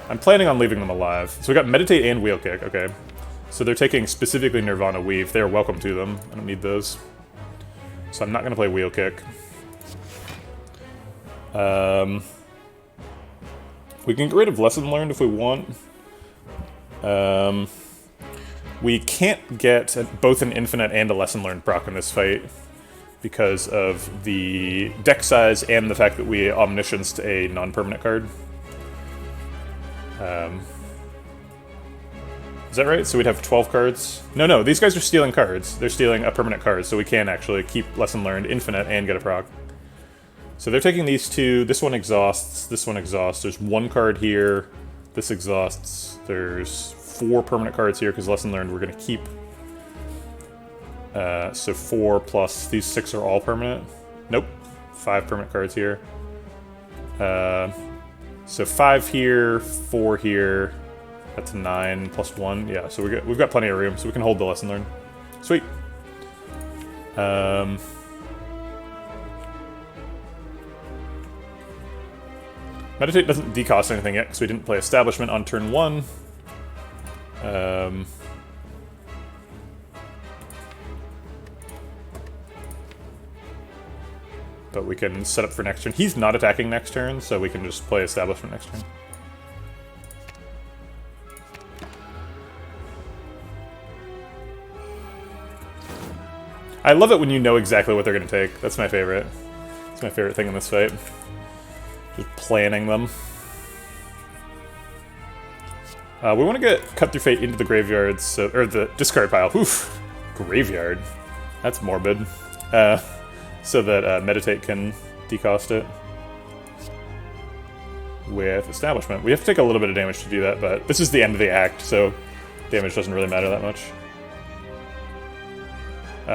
I'm planning on leaving them alive. So we got Meditate and Wheel Kick, okay. So they're taking specifically Nirvana Weave. They're welcome to them. I don't need those. So I'm not going to play Wheel Kick. We can get rid of Lesson Learned if we want. We can't get both an Infinite and a Lesson Learned proc in this fight because of the deck size and the fact that we Omniscienced a non-permanent card. Is that right? So we'd have 12 cards? No, these guys are stealing cards. They're stealing a permanent card, so we can actually keep Lesson Learned Infinite and get a proc. So they're taking these two. This one exhausts. This one exhausts. There's one card here. This exhausts. There's 4 permanent cards here because Lesson Learned we're going to keep. So 4 plus these 6 are all permanent. Nope. 5 permanent cards here. So 5 here, 4 here. That's 9 plus 1. Yeah, so we've got plenty of room, so we can hold the Lesson Learned. Sweet. Meditate doesn't decost anything yet because we didn't play Establishment on turn 1. But we can set up for next turn. He's not attacking next turn, so we can just play Establishment next turn. I love it when you know exactly what they're going to take. That's my favorite. It's my favorite thing in this fight. Just planning them. We want to get Cut Through Fate into the graveyard, or the discard pile. Oof, graveyard. That's morbid. So that Meditate can decost it. With Establishment. We have to take a little bit of damage to do that, but this is the end of the act, so damage doesn't really matter that much.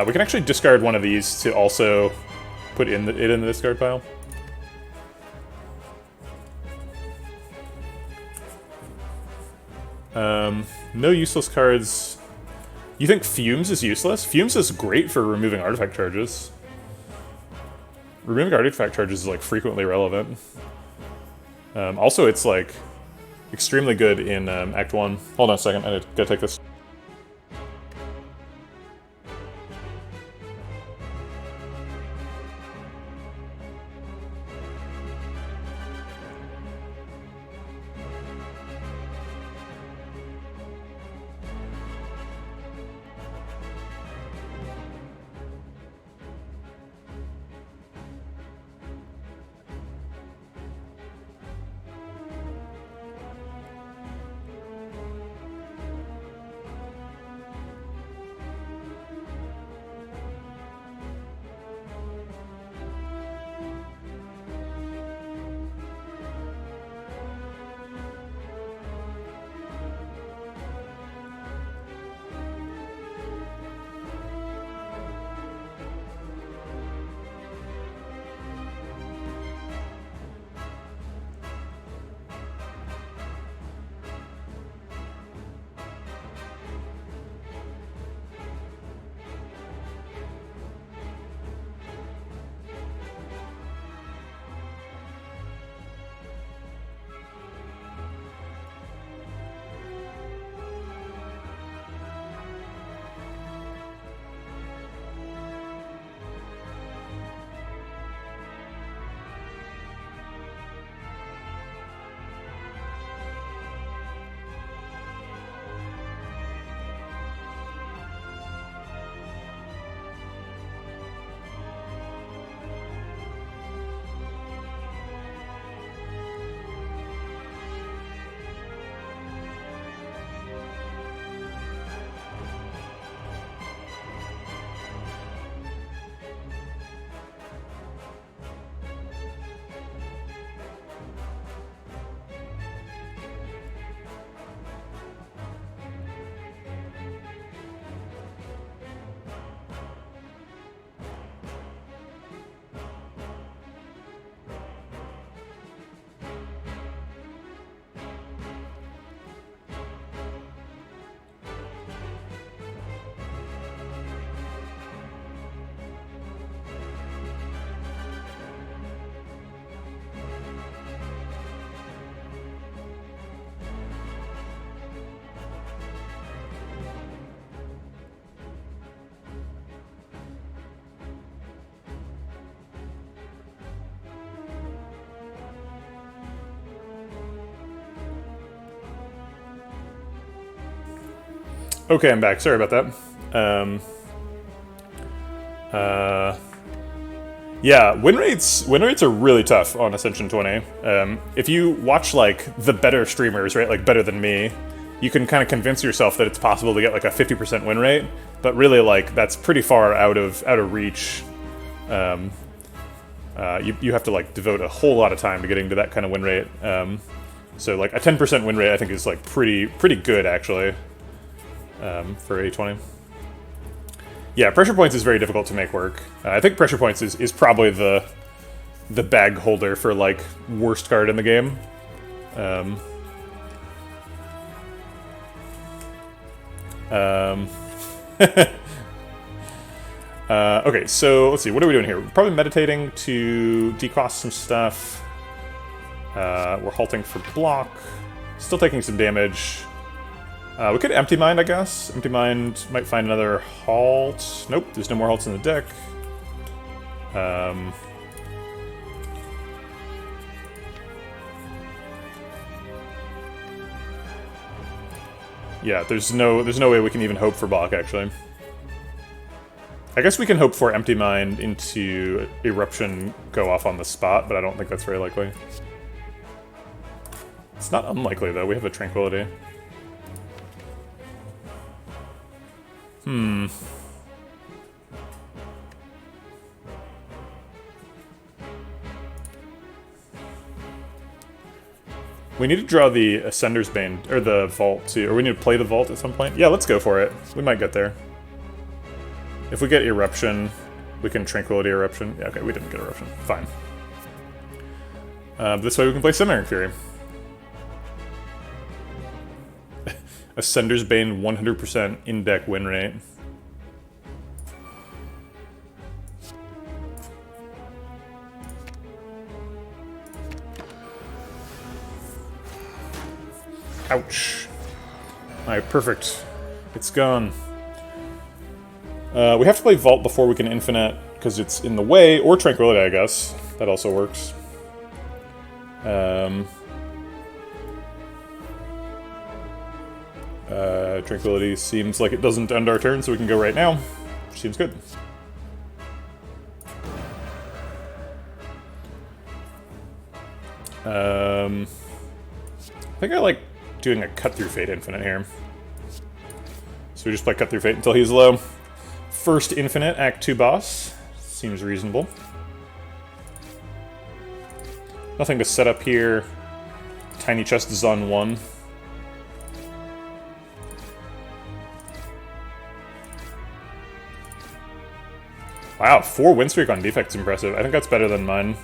We can actually discard one of these to also put it in the discard pile. No useless cards. You think Fumes is useless? Fumes is great for removing artifact charges. Removing artifact charges is like frequently relevant. Also, it's like extremely good in Act 1. Hold on a second, I gotta take this. Okay, I'm back. Sorry about that. Yeah, win rates are really tough on Ascension 20. If you watch like the better streamers, right, like better than me, you can kind of convince yourself that it's possible to get like a 50% win rate, but really like that's pretty far out of reach. You have to like devote a whole lot of time to getting to that kind of win rate. So like a 10% win rate I think is like pretty good actually. For A20. Yeah, Pressure Points is very difficult to make work. I think Pressure Points is probably the bag holder for, like, worst card in the game. Okay, so let's see, what are we doing here? We're probably meditating to decost some stuff. We're halting for block. Still taking some damage. We could Empty Mind, I guess. Empty Mind might find another halt. Nope, there's no more halts in the deck. Yeah, there's no way we can even hope for block, actually. I guess we can hope for Empty Mind into Eruption go off on the spot, but I don't think that's very likely. It's not unlikely, though. We have a Tranquility. We need to draw the Ascender's Bane, or the Vault too, or we need to play the Vault at some point. Yeah, let's go for it. We might get there. If we get Eruption, we can Tranquility Eruption. Yeah, okay, we didn't get Eruption. Fine. This way we can play Simmering Fury. Ascender's Bane, 100% in-deck win rate. Ouch. Alright, perfect. It's gone. We have to play Vault before we can Infinite, because it's in the way, or Tranquility, I guess. That also works. Tranquility seems like it doesn't end our turn, so we can go right now. Seems good. I think I like doing a Cut Through Fate Infinite here. So we just play Cut Through Fate until he's low. First Infinite, Act 2 boss. Seems reasonable. Nothing to set up here. Tiny Chest is on 1. Wow, 4 win streak on Defect's impressive. I think that's better than mine.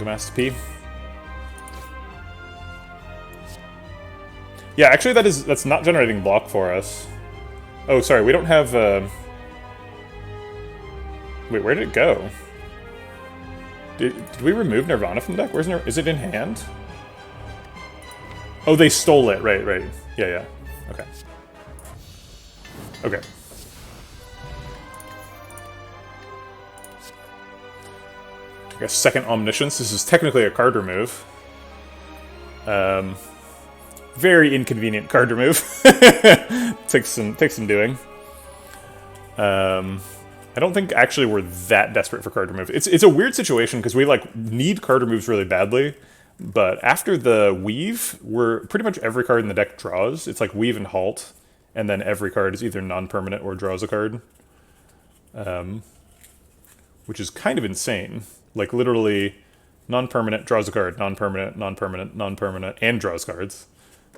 Master P. Yeah, actually that's not generating block for us. Oh, sorry, we don't have, Wait, where did it go? Did we remove Nirvana from the deck? Is it in hand? Oh, they stole it. Right. Yeah. Okay. Okay. Take a second Omniscience. This is technically a card remove. Very inconvenient card remove. Takes some doing. I don't think actually we're that desperate for card remove. It's a weird situation because we like need card removes really badly, but after the Weave, pretty much every card in the deck draws. It's like Weave and Halt, and then every card is either non-permanent or draws a card. Which is kind of insane. Like literally non-permanent, draws a card, non-permanent, non-permanent, non-permanent, and draws cards.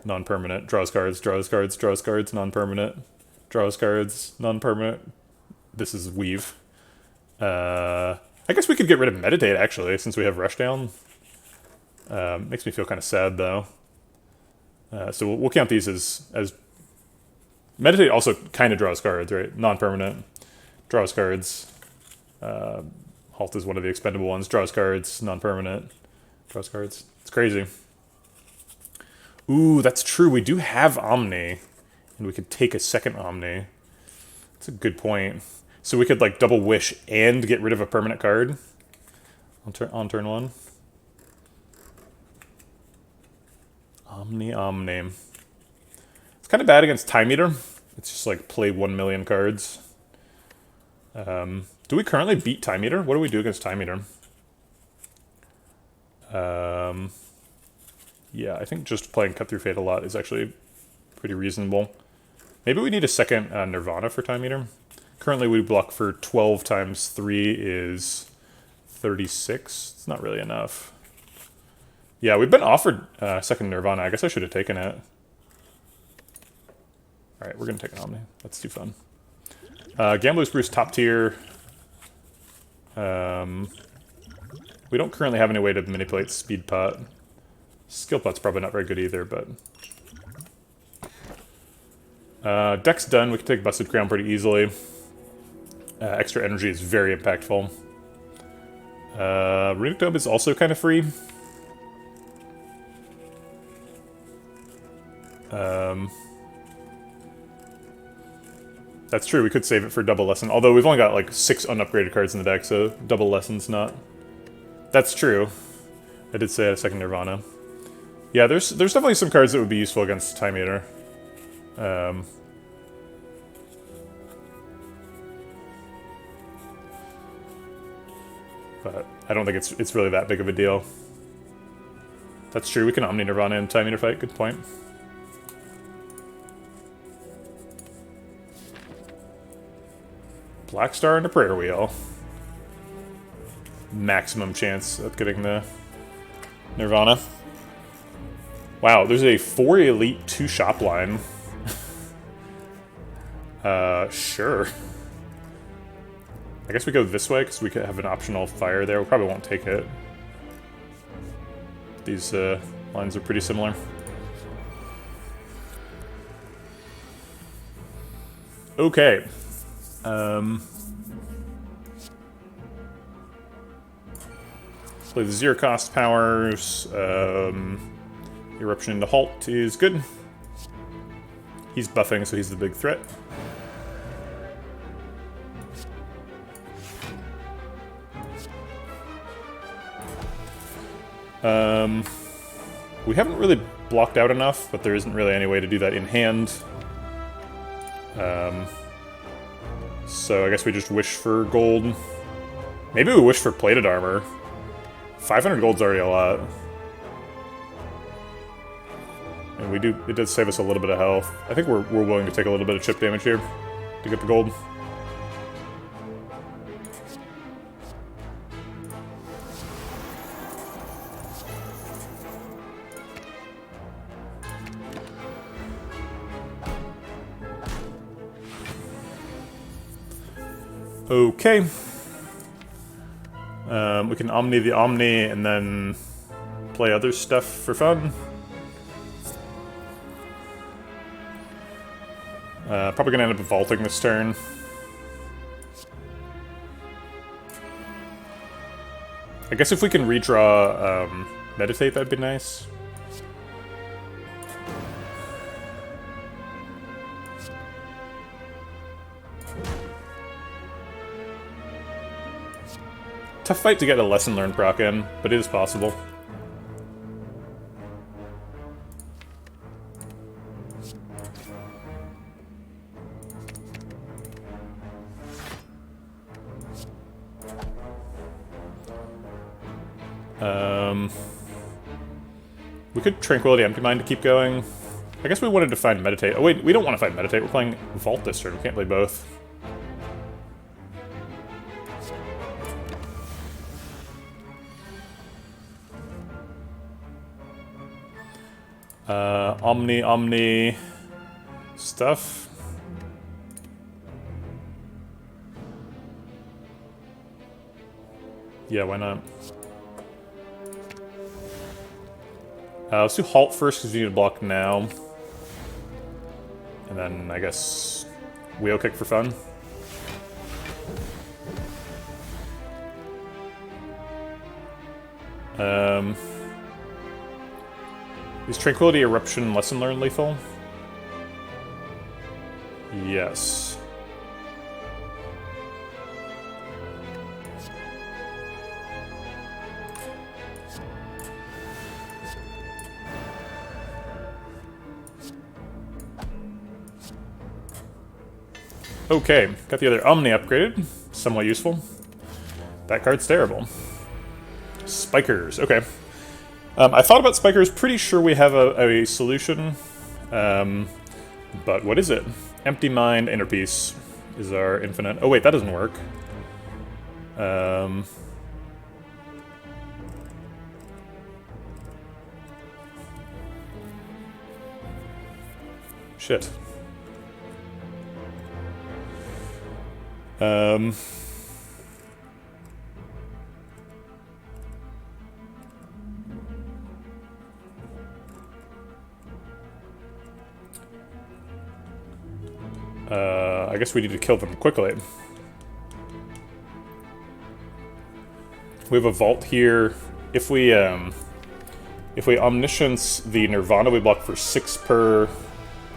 Non-permanent, draws cards, draws cards, draws cards, non-permanent, draws cards, non-permanent. This is Weave. I guess we could get rid of Meditate, actually, since we have Rushdown. Makes me feel kind of sad, though. So we'll count these as... Meditate also kind of draws cards, right? Non-permanent, draws cards. Halt is one of the expendable ones. Draws cards, non-permanent, draws cards. It's crazy. Ooh, that's true. We do have Omni, and we could take a second Omni. That's a good point. So we could like double wish and get rid of a permanent card on turn 1. Omni. It's kind of bad against Time Eater. It's just like play 1 million cards. Do we currently beat Time Eater? What do we do against Time Eater? Yeah, I think just playing Cut Through Fate a lot is actually pretty reasonable. Maybe we need a second Nirvana for Time Eater. Currently we block for 12 times 3 is 36. It's not really enough. Yeah, we've been offered second Nirvana. I guess I should have taken it. Alright, we're going to take an Omni. That's too fun. Gambler's Bruce top tier. We don't currently have any way to manipulate Speed Pot. Skill Pot's probably not very good either, but... Deck's done. We can take Busted Crown pretty easily. Extra energy is very impactful. Runic Dome is also kind of free. That's true, we could save it for Double Lesson. Although we've only got like 6 unupgraded cards in the deck, so Double Lesson's not... That's true. I did say I had a second Nirvana. Yeah, there's definitely some cards that would be useful against Time Eater. But I don't think it's really that big of a deal. That's true, we can Omni Nirvana and Time Eater fight, good point. Black Star and a prayer wheel. Maximum chance of getting the Nirvana. Wow, there's a 4 elite 2 shop line. Sure. I guess we go this way because we could have an optional fire there. We probably won't take it. These lines are pretty similar. Okay. Play the zero cost powers. Eruption into halt is good. He's buffing, so he's the big threat. We haven't really blocked out enough, but there isn't really any way to do that in hand. So I guess we just wish for gold. Maybe we wish for plated armor. 500 gold's already a lot. And we do, it does save us a little bit of health. I think we're willing to take a little bit of chip damage here to get the gold. Okay. We can Omni the Omni and then play other stuff for fun. Probably gonna end up vaulting this turn. I guess if we can redraw Meditate, that'd be nice. Tough fight to get a lesson learned proc in, but it is possible. We could Tranquility Empty Mind to keep going. I guess we wanted to find Meditate. Oh wait, we don't want to find Meditate. We're playing Vault this turn. We can't play both. Omni stuff. Yeah, why not? Let's do Halt first because we need to block now. And then, I guess, Wheel Kick for fun. Is Tranquility Eruption Lesson Learned lethal? Yes. Okay, got the other Omni upgraded. Somewhat useful. That card's terrible. Spikers, okay. I thought about Spikers, pretty sure we have a solution. But what is it? Empty Mind, Inner Peace is our infinite. Oh wait, that doesn't work. Shit. I guess we need to kill them quickly. We have a vault here. If we Omniscience the Nirvana, we block for 6 per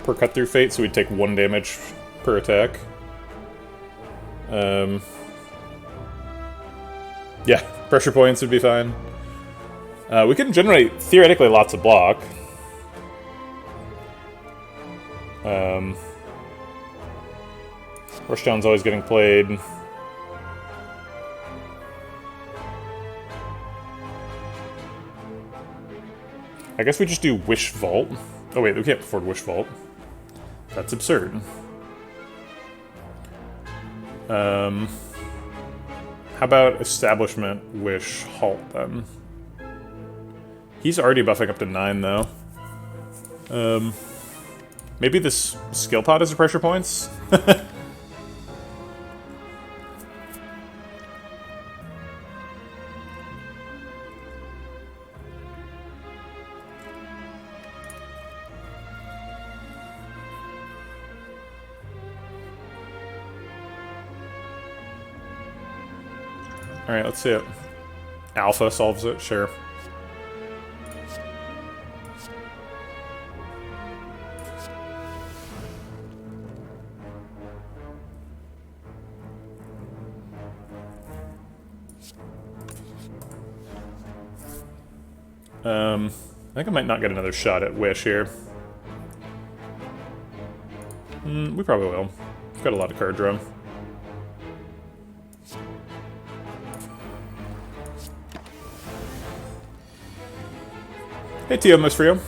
cut through fate, so we'd take 1 damage per attack. Yeah, pressure points would be fine. We can generate, theoretically, lots of block. Rushdown's always getting played. I guess we just do Wish Vault. Oh wait, we can't afford Wish Vault. That's absurd. How about Establishment, Wish, Halt, then? He's already buffing up to 9, though. Maybe this skill pot is a pressure points? Alright, let's see it. Alpha solves it, sure. I think I might not get another shot at Wish here. We probably will. We've got a lot of card draw. Hey, Tio, most Frio.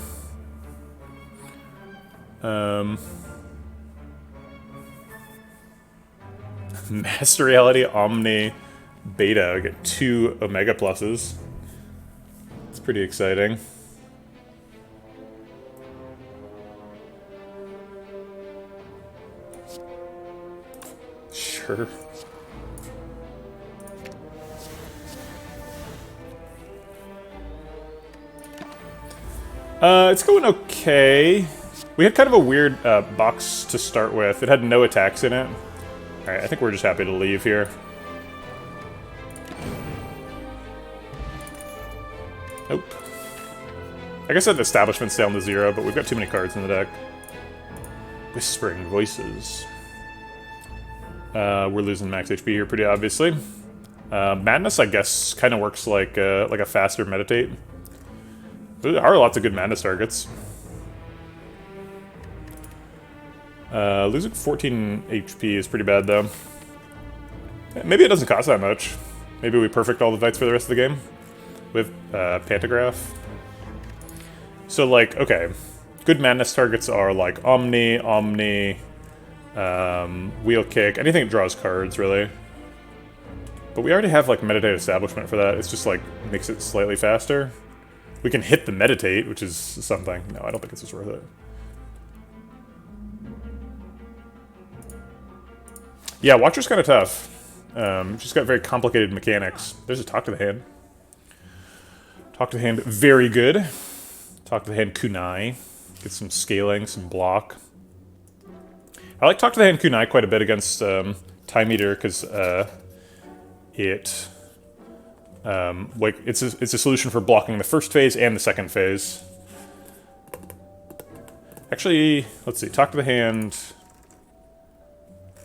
Master Reality, Omni, Beta. I get 2 Omega pluses. It's pretty exciting. Sure. It's going okay. We had kind of a weird box to start with. It had no attacks in it. Alright, I think we're just happy to leave here. Nope. I guess that Establishment's down to 0, but we've got too many cards in the deck. Whispering Voices. We're losing max HP here pretty obviously. Madness, I guess, kind of works like a faster Meditate. There are lots of good Madness targets. Losing 14 HP is pretty bad, though. Maybe it doesn't cost that much. Maybe we perfect all the fights for the rest of the game with Pantograph. So, like, okay. Good Madness targets are, like, Omni, Wheel Kick, anything that draws cards, really. But we already have, like, Meditate Establishment for that. It's just, like, makes it slightly faster. We can hit the Meditate, which is something. No, I don't think it's just worth it. Yeah, Watcher's kind of tough. She's got very complicated mechanics. There's a Talk to the Hand. Talk to the Hand, very good. Talk to the Hand Kunai. Get some scaling, some block. I like Talk to the Hand Kunai quite a bit against Time Eater, because it... like, it's a solution for blocking the first phase and the second phase. Actually, let's see. Talk to the Hand.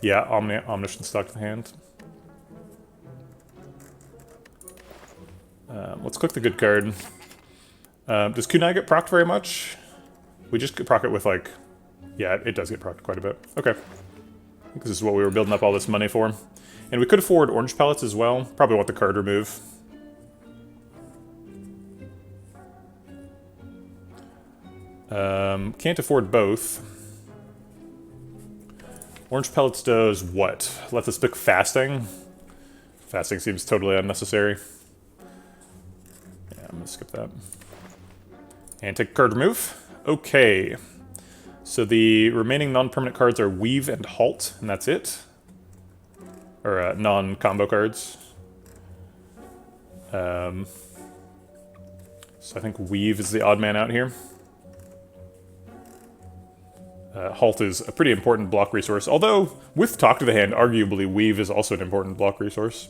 Yeah, Omniscience Talk to the Hand. Let's click the good card. Does Kunai get procced very much? We just proc it with, like... Yeah, it does get procced quite a bit. Okay. I think this is what we were building up all this money for. And we could afford orange pellets as well. Probably want the card remove. Can't afford both. Orange pellets does what? Lets us pick fasting. Fasting seems totally unnecessary. Yeah, I'm gonna skip that. And take a card remove. Okay. So the remaining non-permanent cards are Weave and Halt, and that's it. Or non-combo cards. So I think Weave is the odd man out here. Halt is a pretty important block resource, although with Talk to the Hand, arguably Weave is also an important block resource.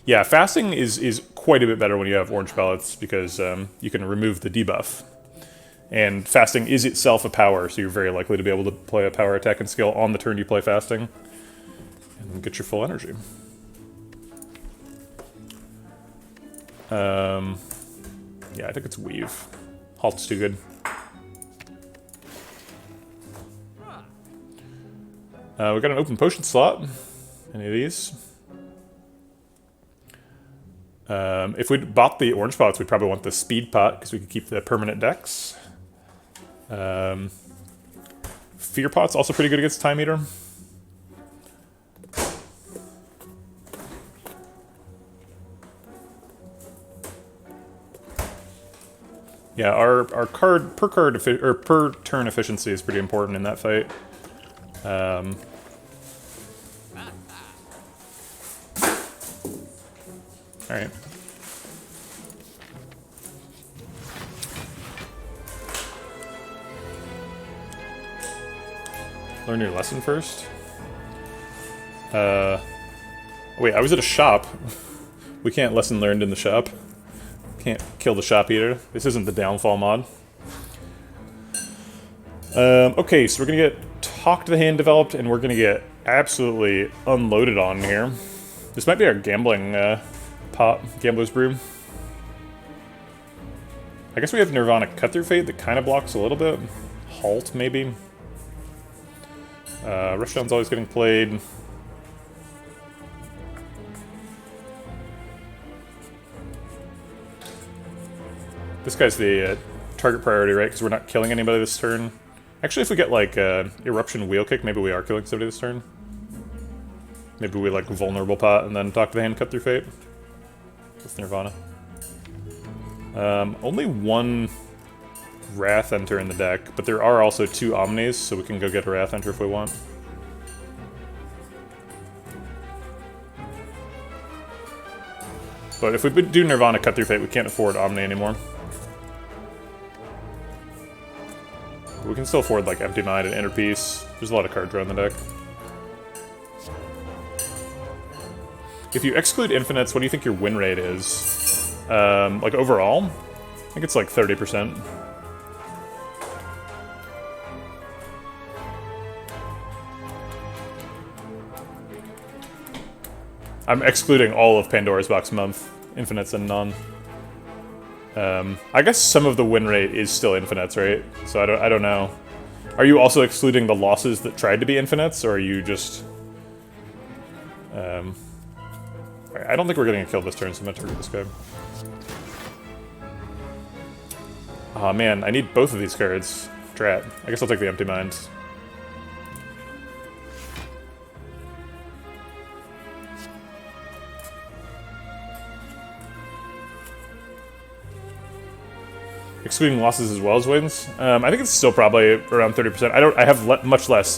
Yeah, fasting is quite a bit better when you have orange pellets, because you can remove the debuff. And fasting is itself a power, so you're very likely to be able to play a power attack and skill on the turn you play fasting. And get your full energy. Yeah, I think it's Weave. Halt's too good. We got an open potion slot. Any of these? If we'd bought the orange pots, we'd probably want the speed pot, because we could keep the permanent decks. Fear Pot's also pretty good against Time Eater. Yeah, our per turn efficiency is pretty important in that fight. All right. Learn your lesson first. Wait, I was at a shop. We can't lesson learned in the shop. Can't kill the shop eater. This isn't the downfall mod. Okay, so we're gonna get Talk to the Hand developed, and we're gonna get absolutely unloaded on here. This might be our gambling pot, Gambler's Brew. I guess we have Nirvana Cut Through Fate that kind of blocks a little bit. Halt, maybe. Rushdown's always getting played. This guy's the target priority, right? Because we're not killing anybody this turn. Actually, if we get, like, Eruption Wheel Kick, maybe we are killing somebody this turn. Maybe we, like, Vulnerable Pot and then Talk to the Hand, Cut Through Fate. With Nirvana. Only one Wrath Enter in the deck, but there are also 2 Omnis, so we can go get a Wrath Enter if we want. But if we do Nirvana Cut Through Fate, we can't afford Omni anymore. But we can still afford, like, Empty Mind and Inner Peace. There's a lot of card draw in the deck. If you exclude infinites, what do you think your win rate is? Like, overall? I think it's like 30%. I'm excluding all of Pandora's Box Month, infinites and none. I guess some of the win rate is still infinites, right? So I don't know. Are you also excluding the losses that tried to be infinites, or are you just... I don't think we're gonna get killed this turn, so I'm gonna target this guy. Aw, man, I need both of these cards. Drat. I guess I'll take the Empty Mind. Excluding losses as well as wins. I think it's still probably around 30%. I have much less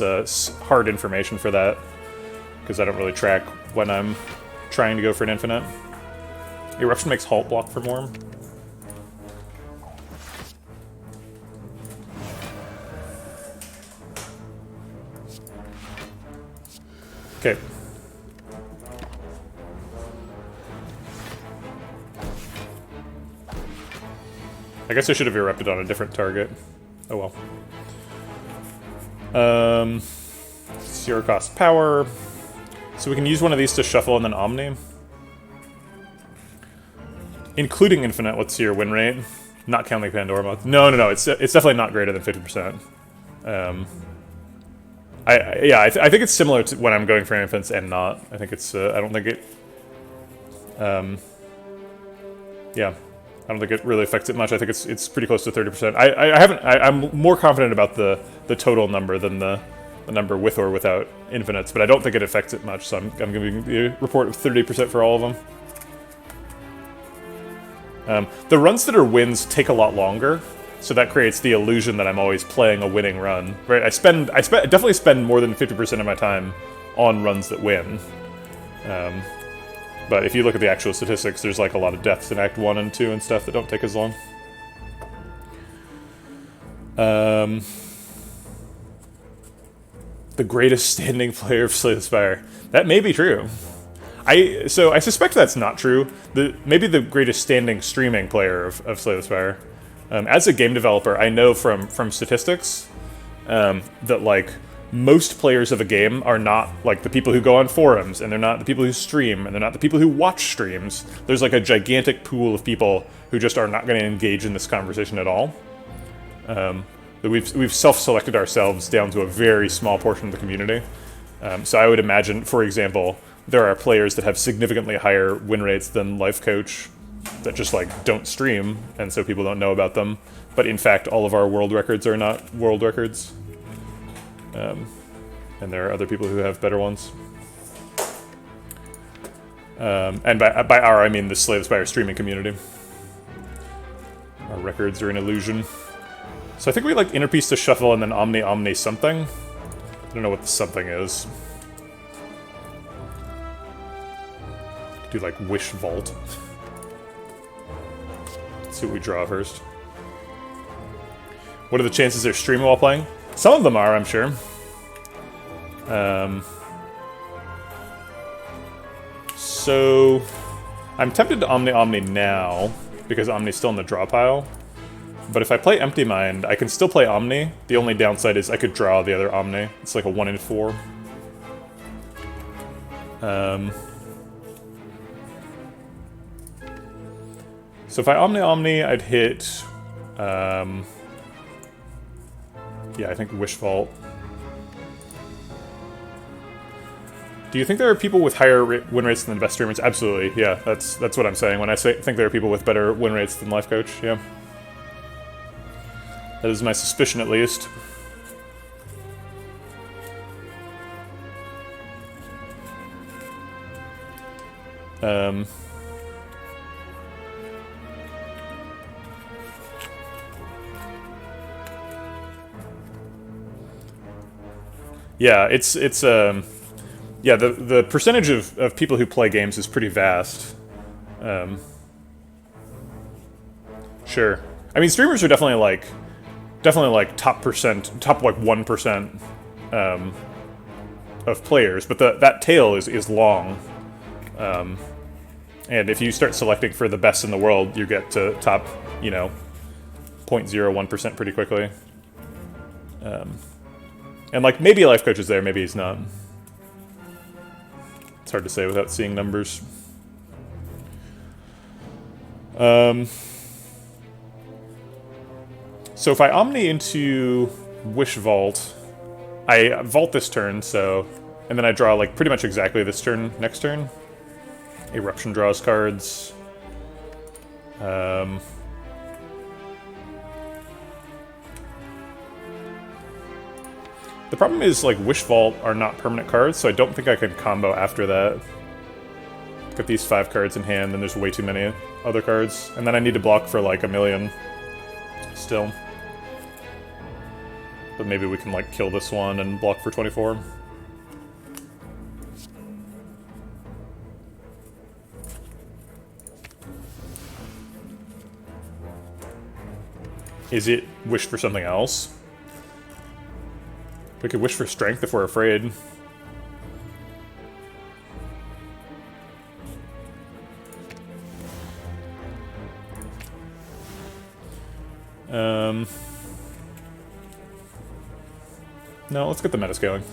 hard information for that, because I don't really track when I'm trying to go for an infinite. Eruption makes Halt block for more. Okay. I guess I should have erupted on a different target. Oh well. Zero cost power. So we can use one of these to shuffle and then Omni. Including infinite, what's your win rate? Not counting Pandora mod. No, it's definitely not greater than 50%. I think it's similar to when I'm going for infinites and not. I think it's I don't think it. Yeah. I don't think it really affects it much. I think it's pretty close to 30%. I'm more confident about the total number than the number with or without infinites, but I don't think it affects it much, so I'm giving the report of 30% for all of them. The runs that are wins take a lot longer, so that creates the illusion that I'm always playing a winning run. Right? I definitely spend more than 50% of my time on runs that win. But if you look at the actual statistics, there's like a lot of deaths in Act 1 and 2 and stuff that don't take as long. The greatest standing player of Slay the Spire. That may be true. So I suspect that's not true. Maybe the greatest standing streaming player of Slay the Spire. As a game developer, I know from statistics that like most players of a game are not like the people who go on forums, and they're not the people who stream, and they're not the people who watch streams. There's like a gigantic pool of people who just are not going to engage in this conversation at all. We've self-selected ourselves down to a very small portion of the community. So I would imagine, for example, there are players that have significantly higher win rates than Life Coach that just like don't stream, and so people don't know about them. But in fact, all of our world records are not world records. And there are other people who have better ones. And by our, I mean the Slay the Spire streaming community. Our records are an illusion. So I think we like inner piece to shuffle and then omni something. I don't know what the something is. Do like wish vault. Let's see what we draw first. What are the chances they're streaming while playing? Some of them are, I'm sure. So I'm tempted to omni now because omni's still in the draw pile. But if I play Empty Mind, I can still play Omni. The only downside is I could draw the other Omni. It's like a 1 in 4. So if I Omni, I'd hit... yeah, I think Wish Vault. Do you think there are people with higher win rates than the best streamers? Absolutely, yeah. That's what I'm saying when I think there are people with better win rates than Life Coach, yeah. That is my suspicion, at least. Yeah, yeah, the percentage of people who play games is pretty vast. Sure. I mean, streamers are definitely like top like 1% of players, but that tail is long. And if you start selecting for the best in the world, you get to top, 0.01% pretty quickly. And like maybe a Life Coach is there, maybe he's not. It's hard to say without seeing numbers. So if I Omni into Wish Vault, I vault this turn, and then I draw like pretty much exactly this turn, next turn. Eruption draws cards. The problem is, like, Wish Vault are not permanent cards, so I don't think I can combo after that. Got these 5 cards in hand, and there's way too many other cards. And then I need to block for, like, 1,000,000. Still. But maybe we can, like, kill this one and block for 24. Is it wish for something else? We could wish for strength if we're afraid. No, let's get the meta scaling.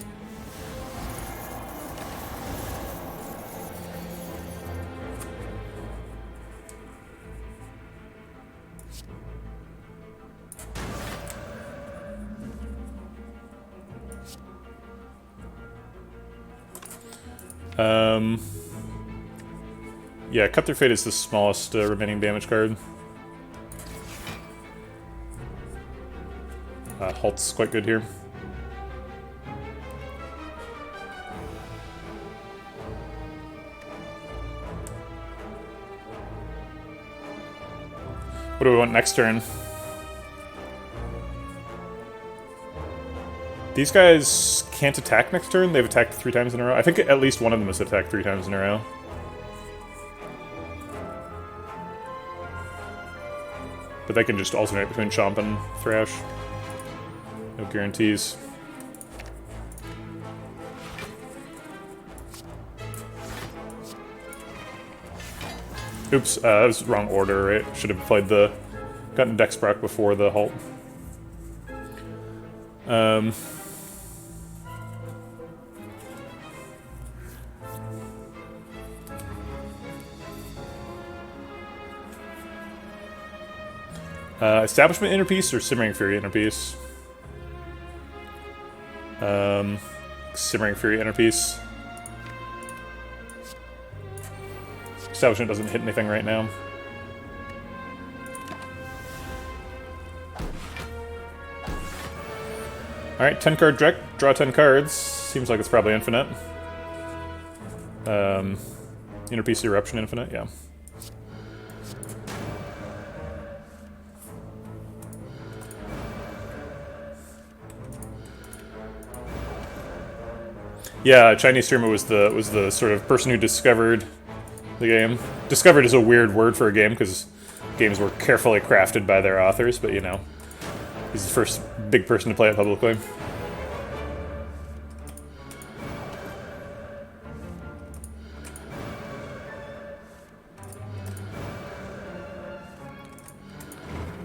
Yeah, Cut Through Fate is the smallest remaining damage card. Halt's quite good here. What do we want next turn? These guys can't attack next turn. They've attacked 3 times in a row. I think at least one of them has attacked 3 times in a row. But they can just alternate between Chomp and Thrash. No guarantees. Oops, that was wrong order, right? Should have played gotten Dex proc before the Halt. Establishment Inner Piece or Simmering Fury Inner Piece? Simmering Fury Inner Piece. Establishment doesn't hit anything right now. Alright, 10 card deck, draw 10 cards. Seems like it's probably infinite. Inner piece eruption infinite, yeah. Yeah, a Chinese streamer was the sort of person who discovered the game. Discovered is a weird word for a game because games were carefully crafted by their authors, but you know, he's the first big person to play it publicly.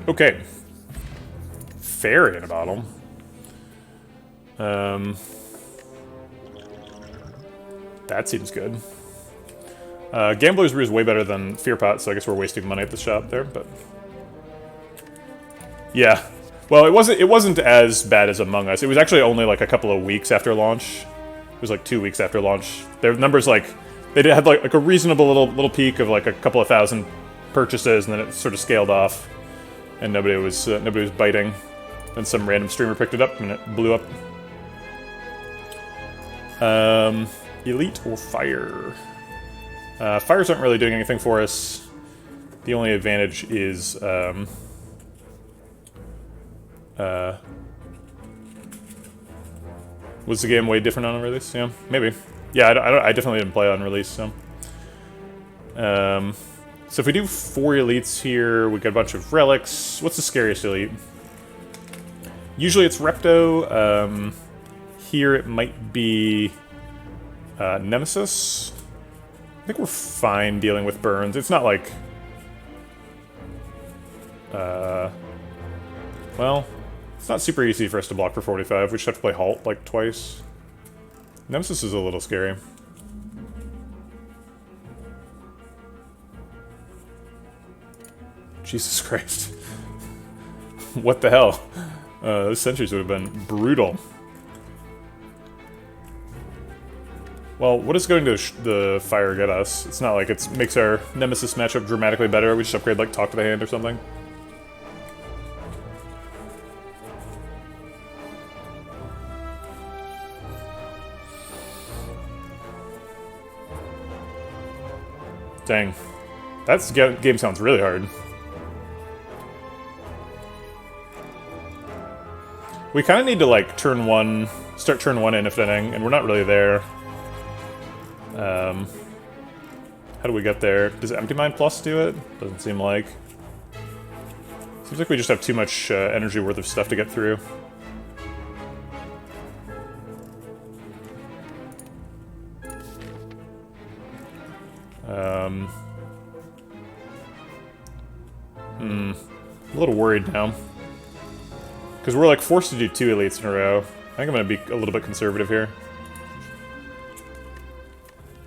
Okay. Fairy in a bottle. That seems good. Gambler's Brew is way better than Fear Pot, so I guess we're wasting money at the shop there, but... Yeah. Well, it wasn't as bad as Among Us. It was actually only like a couple of weeks after launch. It was like 2 weeks after launch. Their numbers, like... They had like a reasonable little peak of like a couple of thousand purchases, and then it sort of scaled off. And nobody was biting. Then some random streamer picked it up, and it blew up. Elite or Fire? Fires aren't really doing anything for us. The only advantage is, was the game way different on release? Yeah, maybe. Yeah, I definitely didn't play on release, so... So if we do 4 elites here, we got a bunch of relics. What's the scariest elite? Usually it's Repto. Here it might be Nemesis. I think we're fine dealing with burns. It's not like... well, it's not super easy for us to block for 45. We just have to play Halt like twice. Nemesis is a little scary. Jesus Christ. What the hell? Those sentries would have been brutal. Well, what is going to the fire get us? It's not like it makes our Nemesis matchup dramatically better. We just upgrade, like, Talk to the Hand or something. Dang. That game sounds really hard. We kind of need to, like, start turn 1 in, if anything, and we're not really there. How do we get there? Does Empty Mind Plus do it? Doesn't seem like. Seems like we just have too much energy worth of stuff to get through. A little worried now. Because we're like forced to do 2 elites in a row. I think I'm going to be a little bit conservative here.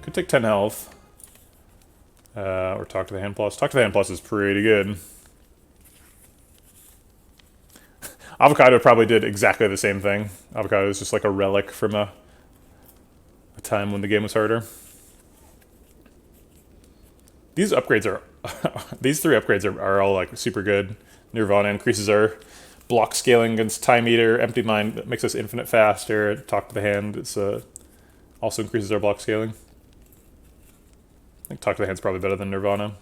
Could take 10 health. Or Talk to the Hand Plus. Talk to the Hand Plus is pretty good. Avocado probably did exactly the same thing. Avocado is just like a relic from a time when the game was harder. These upgrades are... these 3 upgrades are all like super good. Nirvana increases our block scaling against Time Eater. Empty Mind that makes us infinite faster. Talk to the Hand it's also increases our block scaling. I think Talk to the Hand's probably better than Nirvana.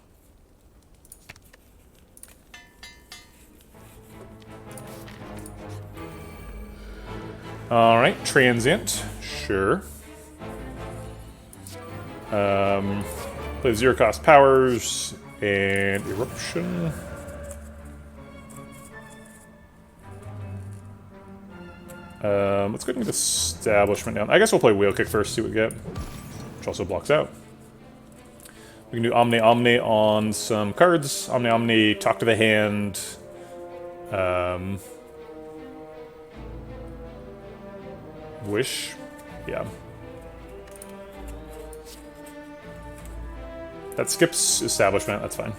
Alright, Transient. Sure. Play 0 cost powers and Eruption. Let's go ahead and get Establishment down. I guess we'll play Wheel Kick first, see what we get. Which also blocks out. We can do Omni Omni on some cards. Omni Omni, Talk to the Hand. Wish. Yeah. That skips Establishment, that's fine.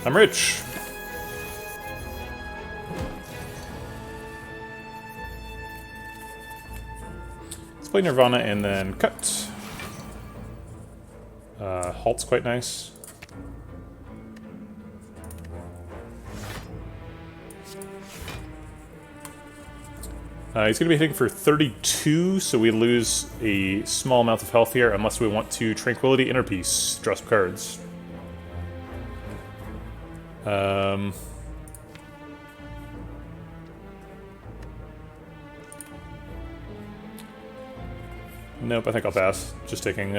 I'm rich. Let's play Nirvana and then cut. Halt's quite nice. He's going to be hitting for 32, so we lose a small amount of health here, unless we want to Tranquility Inner Peace, draw some cards. Nope, I think I'll pass. Just taking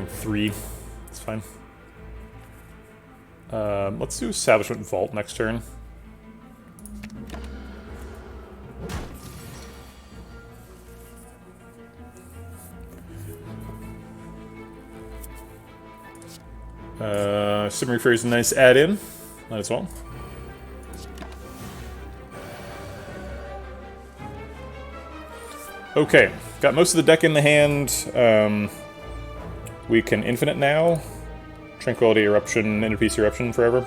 3. It's fine. Let's do Establishment Vault next turn. Simmering Fury is a nice add-in. Might as well. Okay, got most of the deck in the hand. We can Infinite now. Tranquility Eruption, Inner Peace Eruption forever.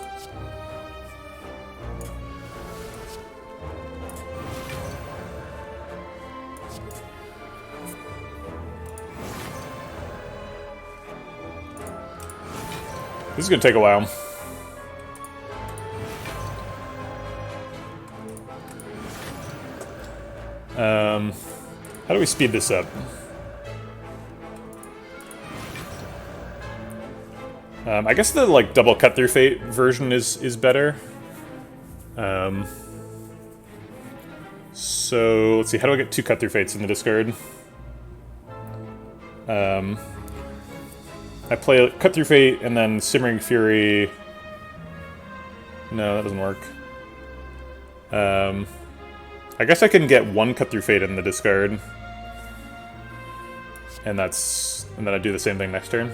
This is gonna take a while. How do we speed this up? I guess the like double cut through fate version is better. So let's see, how do I get 2 cut through fates in the discard? I play cut through fate and then Simmering Fury. No, that doesn't work. I guess I can get 1 cut through fate in the discard. And then I do the same thing next turn.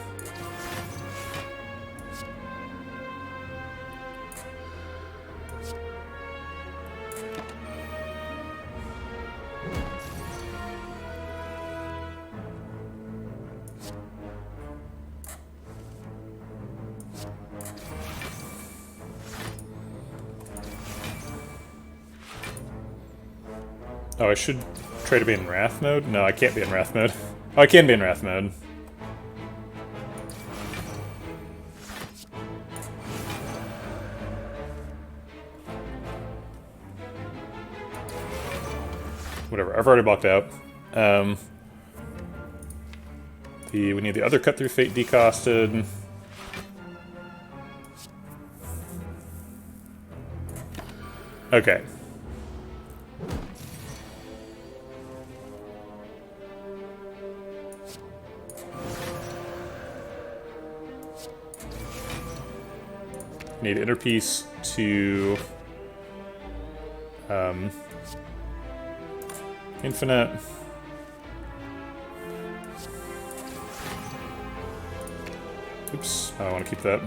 Oh, I should try to be in Wrath mode? No, I can't be in Wrath mode. Oh, I can be in Wrath mode. Whatever, I've already blocked out. We need the other cut through fate decosted. Okay. Need Inner Peace to Infinite. Oops, I don't want to keep that.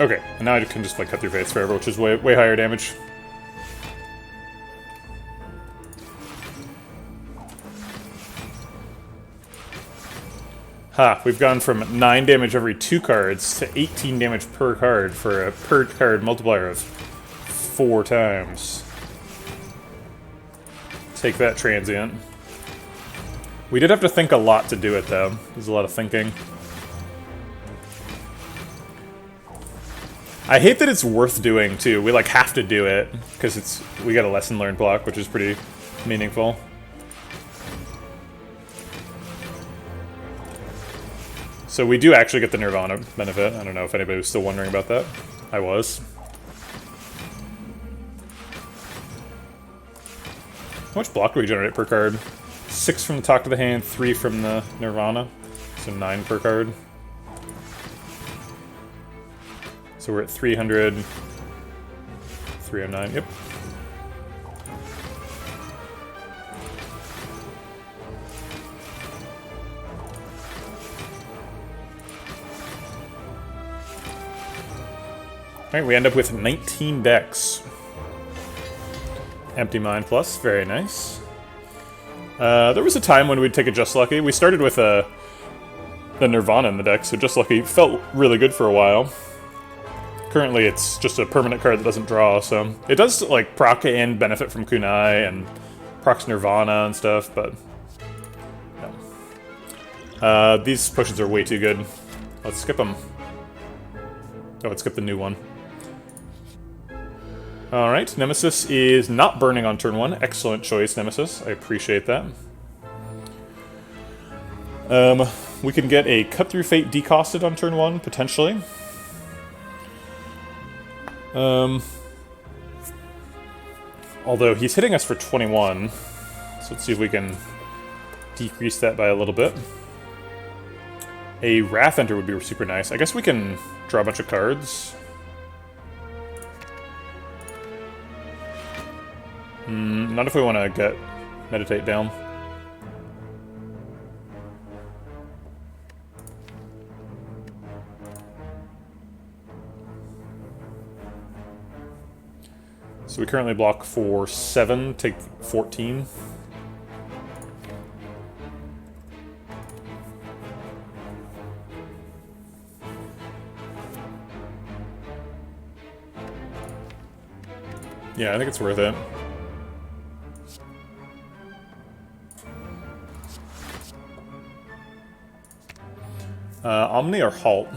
Okay, and now I can just like cut through fates forever, which is way higher damage. Ha, we've gone from 9 damage every 2 cards to 18 damage per card for a per card multiplier of 4 times. Take that, Transient. We did have to think a lot to do it, though. There's a lot of thinking. I hate that it's worth doing, too. We, like, have to do it, because we got a lesson learned block, which is pretty meaningful. So we do actually get the Nirvana benefit. I don't know if anybody was still wondering about that. I was. How much block do we generate per card? 6 from the top of the hand, 3 from the Nirvana. So 9 per card. So we're at 300. 309, yep. Alright, we end up with 19 decks. Empty Mind Plus, very nice. There was a time when we'd take a Just Lucky. We started with the Nirvana in the deck, so Just Lucky felt really good for a while. Currently, it's just a permanent card that doesn't draw, so... It does, like, proc and benefit from Kunai, and procs Nirvana and stuff, but... No. These potions are way too good. Let's skip them. Oh, let's skip the new one. Alright, Nemesis is not burning on turn 1. Excellent choice, Nemesis. I appreciate that. We can get a Cut Through Fate decosted on turn 1, potentially. Although he's hitting us for 21, so let's see if we can decrease that by a little bit. A Wrath Enter would be super nice. I guess we can draw a bunch of cards. Not if we want to get Meditate down. So we currently block for 7, take 14. Yeah, I think it's worth it. Omni or Halt?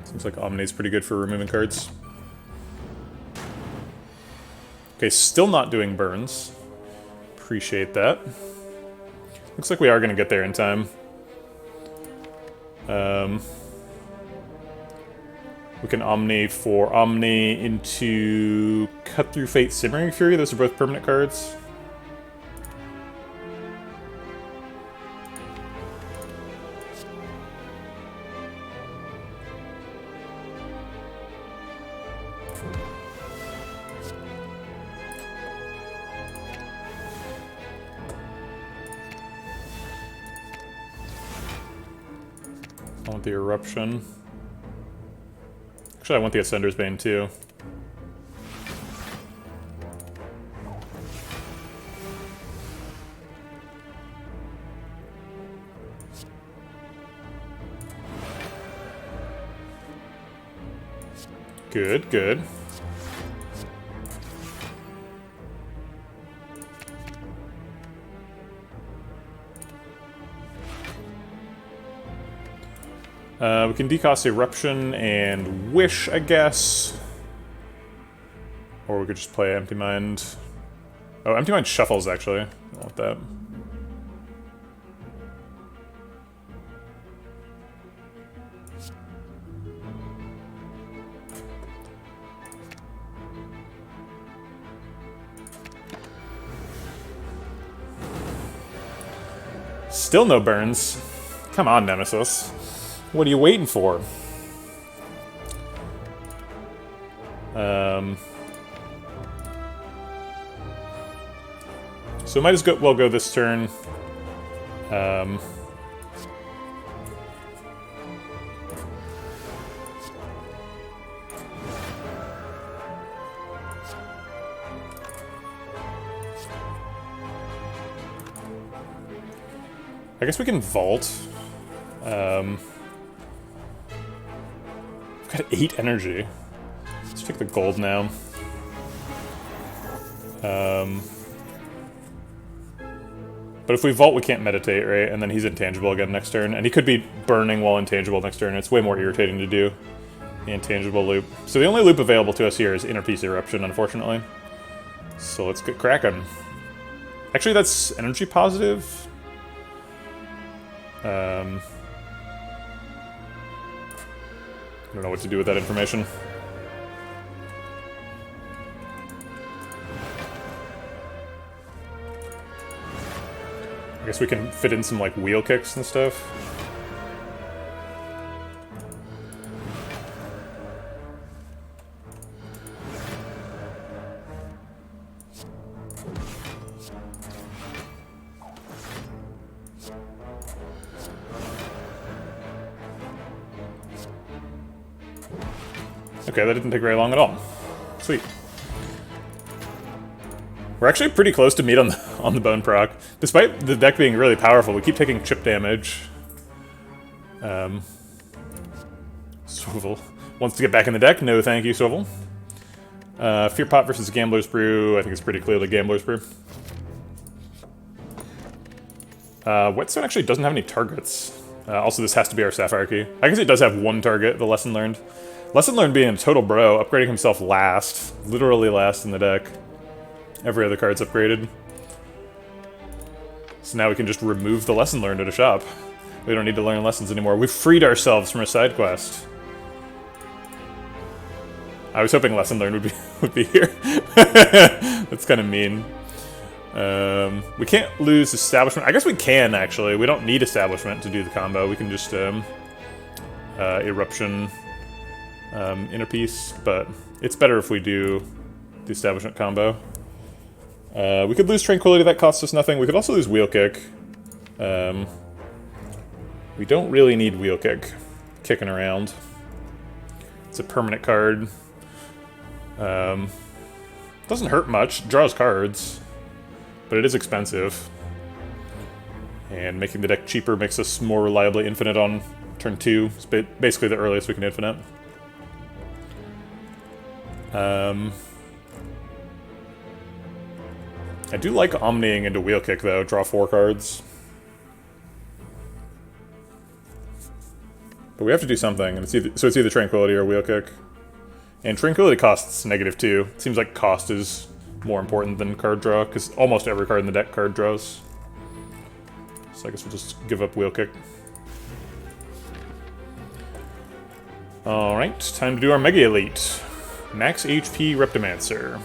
Seems like Omni's pretty good for removing cards. Okay, still not doing burns. Appreciate that. Looks like we are going to get there in time. We can Omni for Omni into Cut Through Fate, Simmering Fury. Those are both permanent cards. I want the Eruption. Actually, I want the Ascender's Bane too. Good, good. We can decost Eruption and Wish, I guess. Or we could just play Empty Mind. Oh, Empty Mind shuffles, actually. I don't want that. Still no burns. Come on, Nemesis. What are you waiting for? So might as well go this turn. I guess we can vault. We've got 8 energy. Let's take the gold now. But if we vault, we can't meditate, right? And then he's intangible again next turn. And he could be burning while intangible next turn. It's way more irritating to do. The intangible loop. So the only loop available to us here is Inner Peace Eruption, unfortunately. So let's get cracking. Actually, that's energy positive. I don't know what to do with that information. I guess we can fit in some, like, wheel kicks and stuff. Okay, that didn't take very long at all. Sweet. We're actually pretty close to meet on the bone proc. Despite the deck being really powerful, we keep taking chip damage. Swivel. Wants to get back in the deck? No, thank you, Swivel. Fear Pot versus Gambler's Brew. I think it's pretty clearly Gambler's Brew. Whetstone actually doesn't have any targets. Also, this has to be our Sapphire Key. I guess it does have one target, the Lesson Learned. Lesson Learned being a total bro, upgrading himself last. Literally last in the deck. Every other card's upgraded. So now we can just remove the Lesson Learned at a shop. We don't need to learn lessons anymore. We've freed ourselves from a side quest. I was hoping Lesson Learned would be here. That's kind of mean. We can't lose Establishment. I guess we can, actually. We don't need Establishment to do the combo. We can just Eruption Inner Peace, but it's better if we do the Establishment combo. We could lose Tranquility, that costs us nothing. We could also lose Wheel Kick. We don't really need Wheel Kick kicking around. It's a permanent card. Doesn't hurt much, draws cards, but it is expensive. And making the deck cheaper makes us more reliably infinite on turn 2. It's basically the earliest we can infinite. I do like Omniing into Wheel Kick, though. Draw 4 cards. But we have to do something, and it's either Tranquility or Wheel Kick. And Tranquility costs -2. It seems like cost is more important than card draw, because almost every card in the deck card draws. So I guess we'll just give up Wheel Kick. Alright, time to do our Mega Elite. Max HP Reptimancer.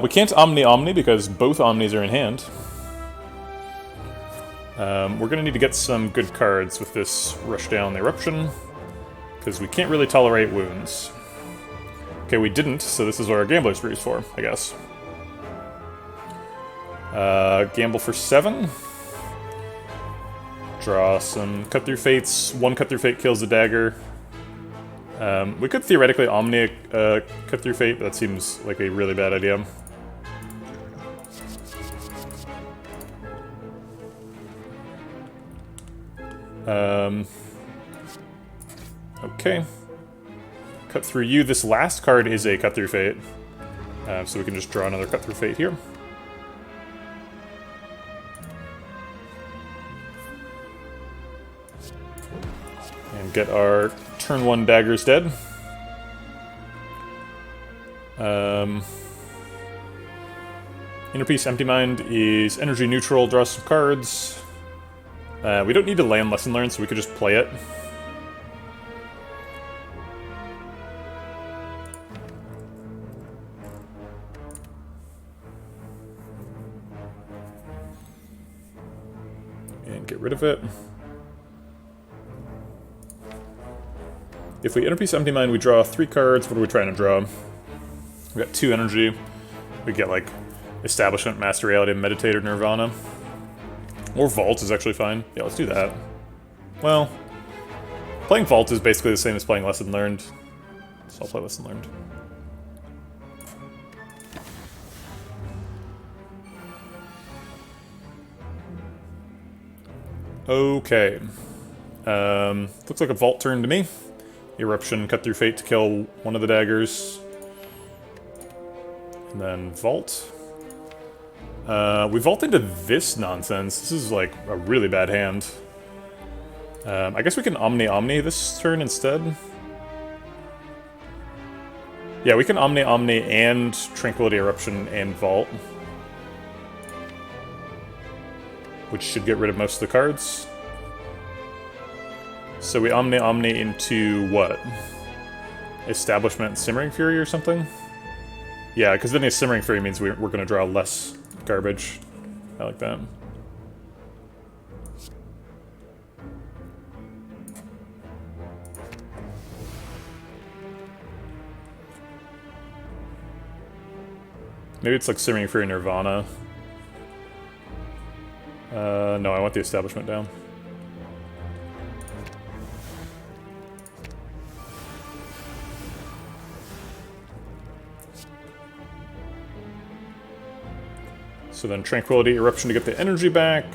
We can't Omni because both Omnis are in hand. We're going to need to get some good cards with this Rush Down the Eruption, because we can't really tolerate wounds. Okay, we didn't, so this is what our Gambler's Brew is for, I guess. Gamble for 7. Draw some Cut Through Fates. 1 Cut Through Fate kills the dagger. We could theoretically Omni Cut Through Fate, but that seems like a really bad idea. Okay. Cut Through You. This last card is a Cut Through Fate. So we can just draw another Cut Through Fate here. And get our turn 1 daggers dead. Inner Peace Empty Mind is energy neutral, draw some cards. We don't need to land Lesson Learned, so we could just play it. And get rid of it. If we Inner Peace Empty Mind, we draw 3 cards. What are we trying to draw? We got 2 energy. We get, like, Establishment, Master Reality, Meditator, Nirvana. Or Vault is actually fine. Yeah, let's do that. Well, playing Vault is basically the same as playing Lesson Learned. So I'll play Lesson Learned. Okay. Looks like a Vault turn to me. Eruption, Cut Through Fate to kill one of the daggers. And then Vault. We vault into this nonsense. This is like a really bad hand. I guess we can Omni this turn instead. Yeah, we can Omni and Tranquility Eruption and Vault. Which should get rid of most of the cards. So we Omni into what? Establishment Simmering Fury or something? Yeah, because then a Simmering Fury means we're going to draw less garbage. I like that. Maybe it's like Simmering Fury Nirvana. No, I want the Establishment down. So then Tranquility Eruption to get the energy back.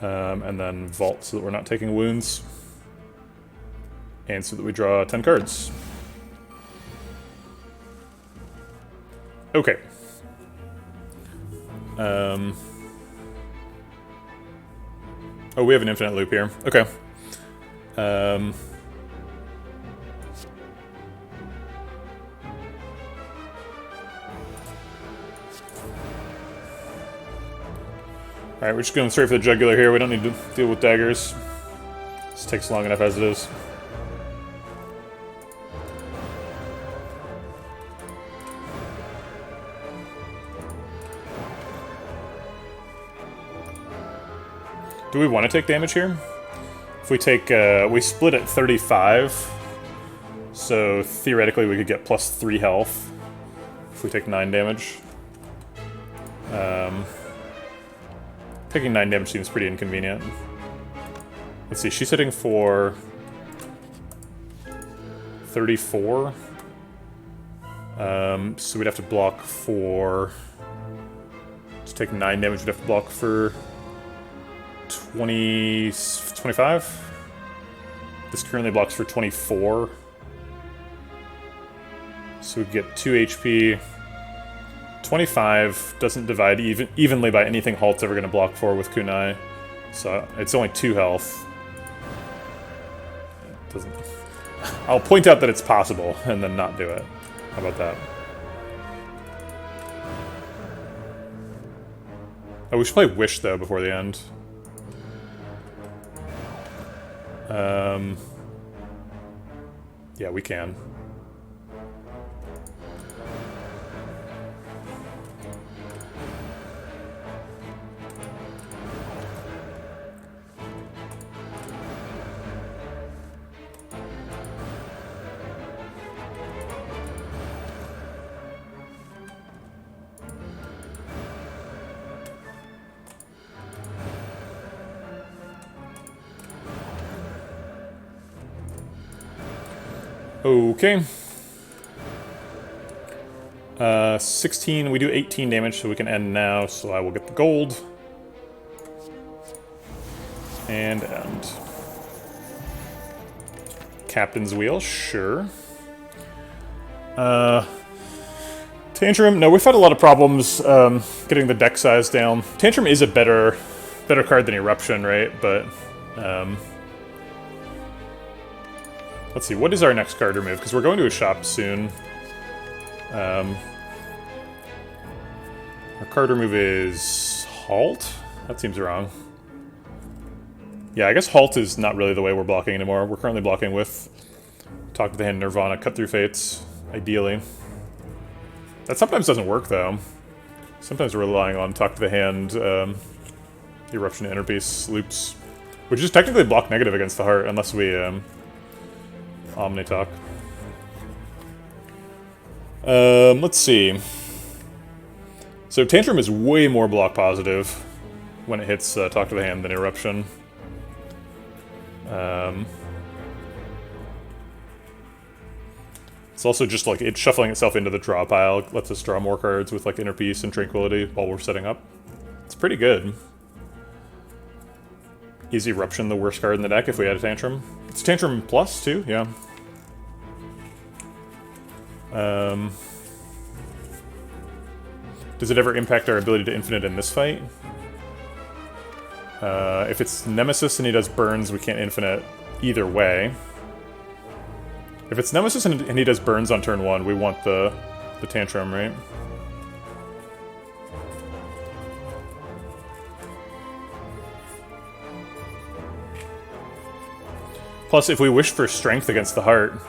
And then vault so that we're not taking wounds. And so that we draw 10 cards. Okay. Oh, we have an infinite loop here. Okay. Alright, we're just going straight for the jugular here. We don't need to deal with daggers. This takes long enough as it is. Do we want to take damage here? If we take, we split at 35, so theoretically we could get plus 3 health if we take 9 damage. Taking 9 damage seems pretty inconvenient. Let's see, she's hitting for 34. So we'd have to block for... To take 9 damage, we'd have to block for 25? This currently blocks for 24. So we get 2 HP. 25 doesn't divide evenly by anything Halt's ever going to block for with Kunai. So it's only 2 health. It doesn't... I'll point out that it's possible and then not do it. How about that? Oh, we should play Wish, though, before the end. Yeah, we can. Okay. 16, we do 18 damage, so we can end now, so I will get the gold. And end. Captain's Wheel, sure. Tantrum, no, we've had a lot of problems getting the deck size down. Tantrum is a better card than Eruption, right? But, let's see, what is our next card remove? Because we're going to a shop soon. Our card remove is Halt? That seems wrong. Yeah, I guess Halt is not really the way we're blocking anymore. We're currently blocking with Talk to the Hand, Nirvana, Cut Through Fates, ideally. That sometimes doesn't work, though. Sometimes we're relying on Talk to the Hand, Eruption, Interpiece, Loops, which is technically block negative against the heart, unless we, Omni-Talk. Let's see. So Tantrum is way more block positive when it hits Talk to the Hand than Eruption. It's also just like it's shuffling itself into the draw pile, lets us draw more cards with like Inner Peace and Tranquility while we're setting up. It's pretty good. Is Eruption the worst card in the deck if we had a Tantrum? It's Tantrum Plus too, yeah. Does it ever impact our ability to infinite in this fight? If it's Nemesis and he does burns, we can't infinite either way. If it's Nemesis and he does burns on turn 1, we want the Tantrum, right? Plus, if we wish for strength against the heart,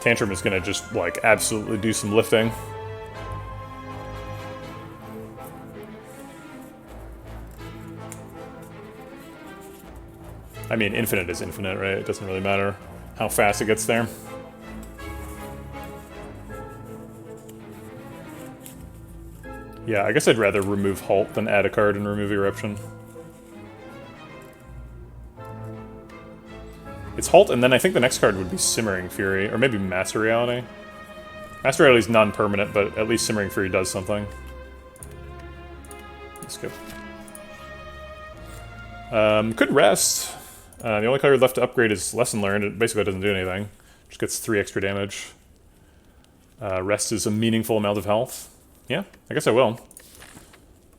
Tantrum is gonna just, like, absolutely do some lifting. I mean, infinite is infinite, right? It doesn't really matter how fast it gets there. Yeah, I guess I'd rather remove Halt than add a card and remove Eruption. It's Halt, and then I think the next card would be Simmering Fury, or maybe Master Reality. Master Reality is non-permanent, but at least Simmering Fury does something. Let's go. Could rest. The only card left to upgrade is Lesson Learned. It basically doesn't do anything. Just gets 3 extra damage. Rest is a meaningful amount of health. Yeah, I guess I will.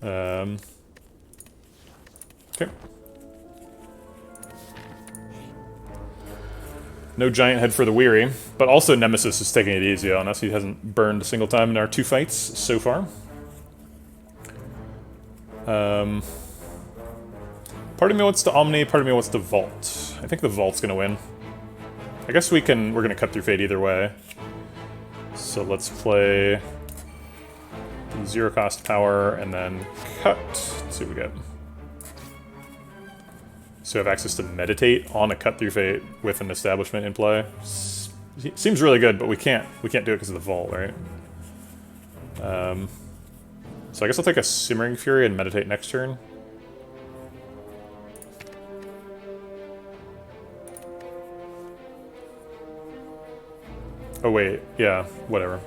Okay. No giant head for the weary, but also Nemesis is taking it easy on us. He hasn't burned a single time in our 2 fights so far. Part of me wants to Omni, part of me wants to Vault. I think the Vault's gonna win. I guess we're gonna cut through Fate either way. So let's play 0 cost power and then cut. Let's see what we get. So we have access to Meditate on a cut through Fate with an Establishment in play. Seems really good, but we can't do it because of the Vault, right? So I guess I'll take a Simmering Fury and Meditate next turn. Oh wait, yeah, whatever.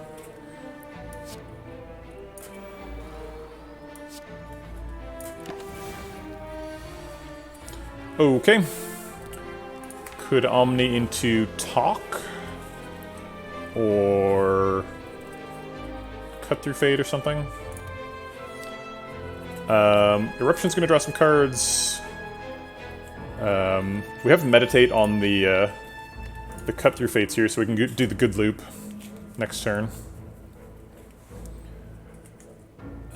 Okay. Could Omni into Talk? Or Cut Through Fate or something? Eruption's gonna draw some cards. We have Meditate on the Cut Through Fates here, so we can do the good loop next turn.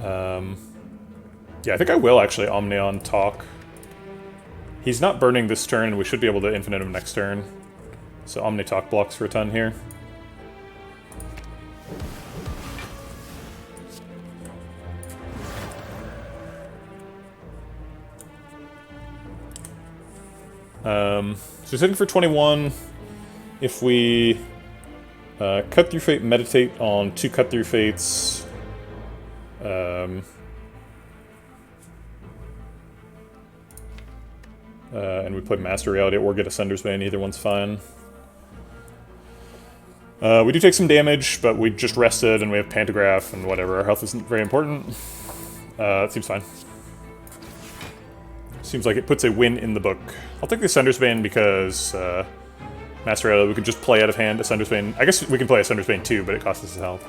Yeah, I think I will actually Omni on Talk. He's not burning this turn, and we should be able to infinite him next turn. So Omni Talk blocks for a ton here. So he's hitting for 21. If we Cut Through Fate, Meditate on 2 Cut Through Fates, and we play Master Reality or get a Sunder's Bane, either one's fine. We do take some damage, but we just rested and we have Pantograph and whatever. Our health isn't very important. It seems fine. Seems like it puts a win in the book. I'll take the Sunder's Bane because Master Reality, we could just play out of hand a Sunder's Bane. I guess we can play a Sunder's Bane too, but it costs us his health.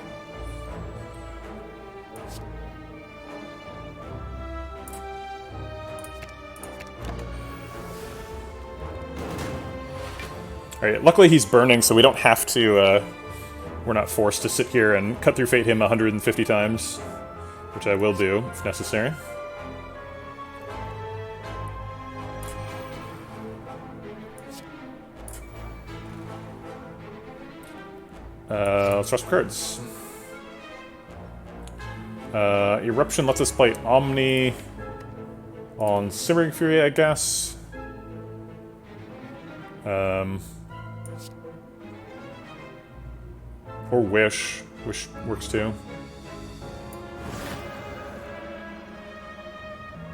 Alright, luckily he's burning, so we don't have to, we're not forced to sit here and Cut Through Fate him 150 times, which I will do, if necessary. Let's draw some cards. Eruption lets us play Omni on Simmering Fury, I guess. Or Wish. Wish works too.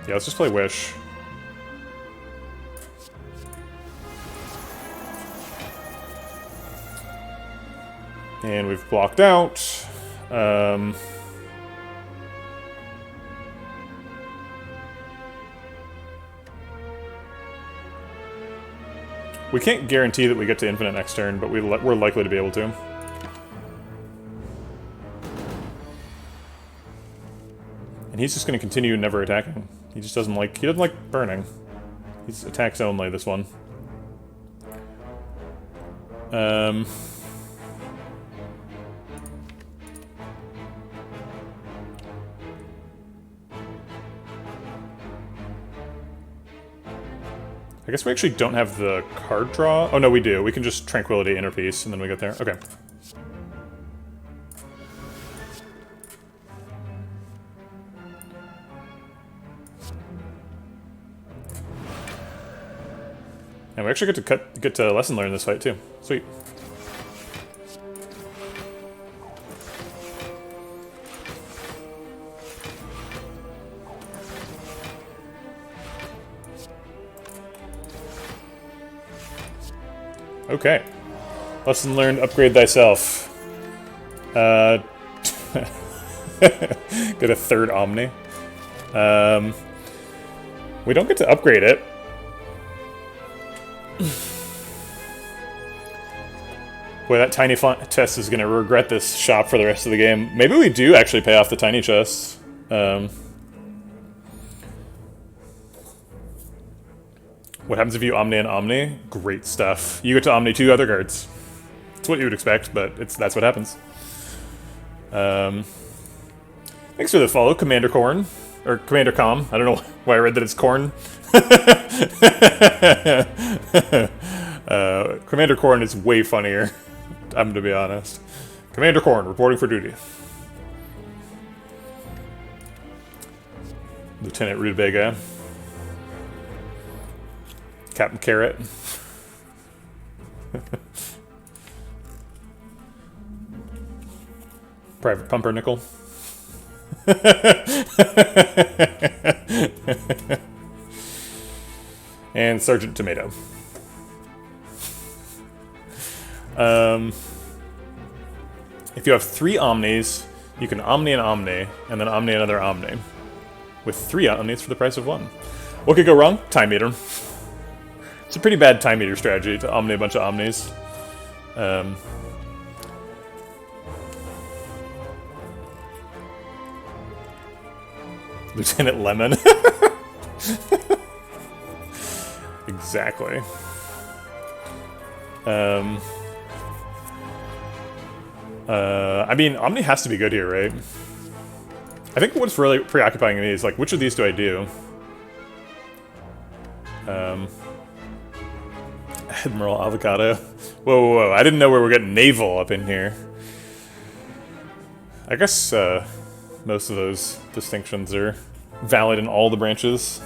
Yeah, let's just play Wish. And we've blocked out. We can't guarantee that we get to infinite next turn, but we're likely to be able to. And he's just going to continue never attacking. He just doesn't like burning. He's attacks only, this one. I guess we actually don't have the card draw. Oh, no, we do. We can just Tranquility Inner Peace, and then we get there. Okay. And we actually get to Lesson Learn this fight, too. Sweet. Okay. Lesson learned, upgrade thyself. Get a third Omni. We don't get to upgrade it. Boy, that tiny chest is going to regret this shop for the rest of the game. Maybe we do actually pay off the tiny chest. What happens if you Omni and Omni? Great stuff. You get to Omni 2 other cards. It's what you would expect, but that's what happens. Thanks for the follow, Commander Corn. Or Commander Com. I don't know why I read that it's Corn. Commander Corn is way funnier, I'm to be honest. Commander Corn, reporting for duty. Lieutenant Rutabaga. Captain Carrot. Private Pumpernickel. And Sergeant Tomato. If you have 3 Omnis, you can Omni an Omni, and then Omni another Omni. With 3 Omnis for the price of 1. What could go wrong? Time Meter. It's a pretty bad Time Meter strategy to Omni a bunch of Omnis. Lieutenant Lemon. Exactly. I mean, Omni has to be good here, right? I think what's really preoccupying me is, like, which of these do I do? Admiral Avocado. Whoa, whoa, whoa. I didn't know we were getting naval up in here. I guess, most of those distinctions are valid in all the branches.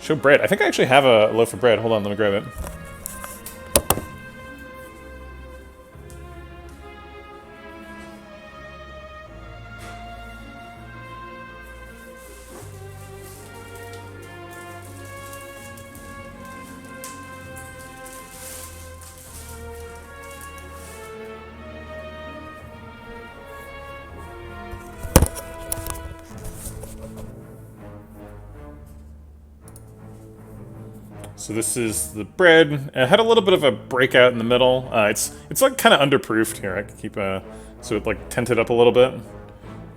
Show bread. I think I actually have a loaf of bread. Hold on, let me grab it. So this is the bread. It had a little bit of a breakout in the middle. It's like kind of underproofed here. I can keep so it like tinted up a little bit.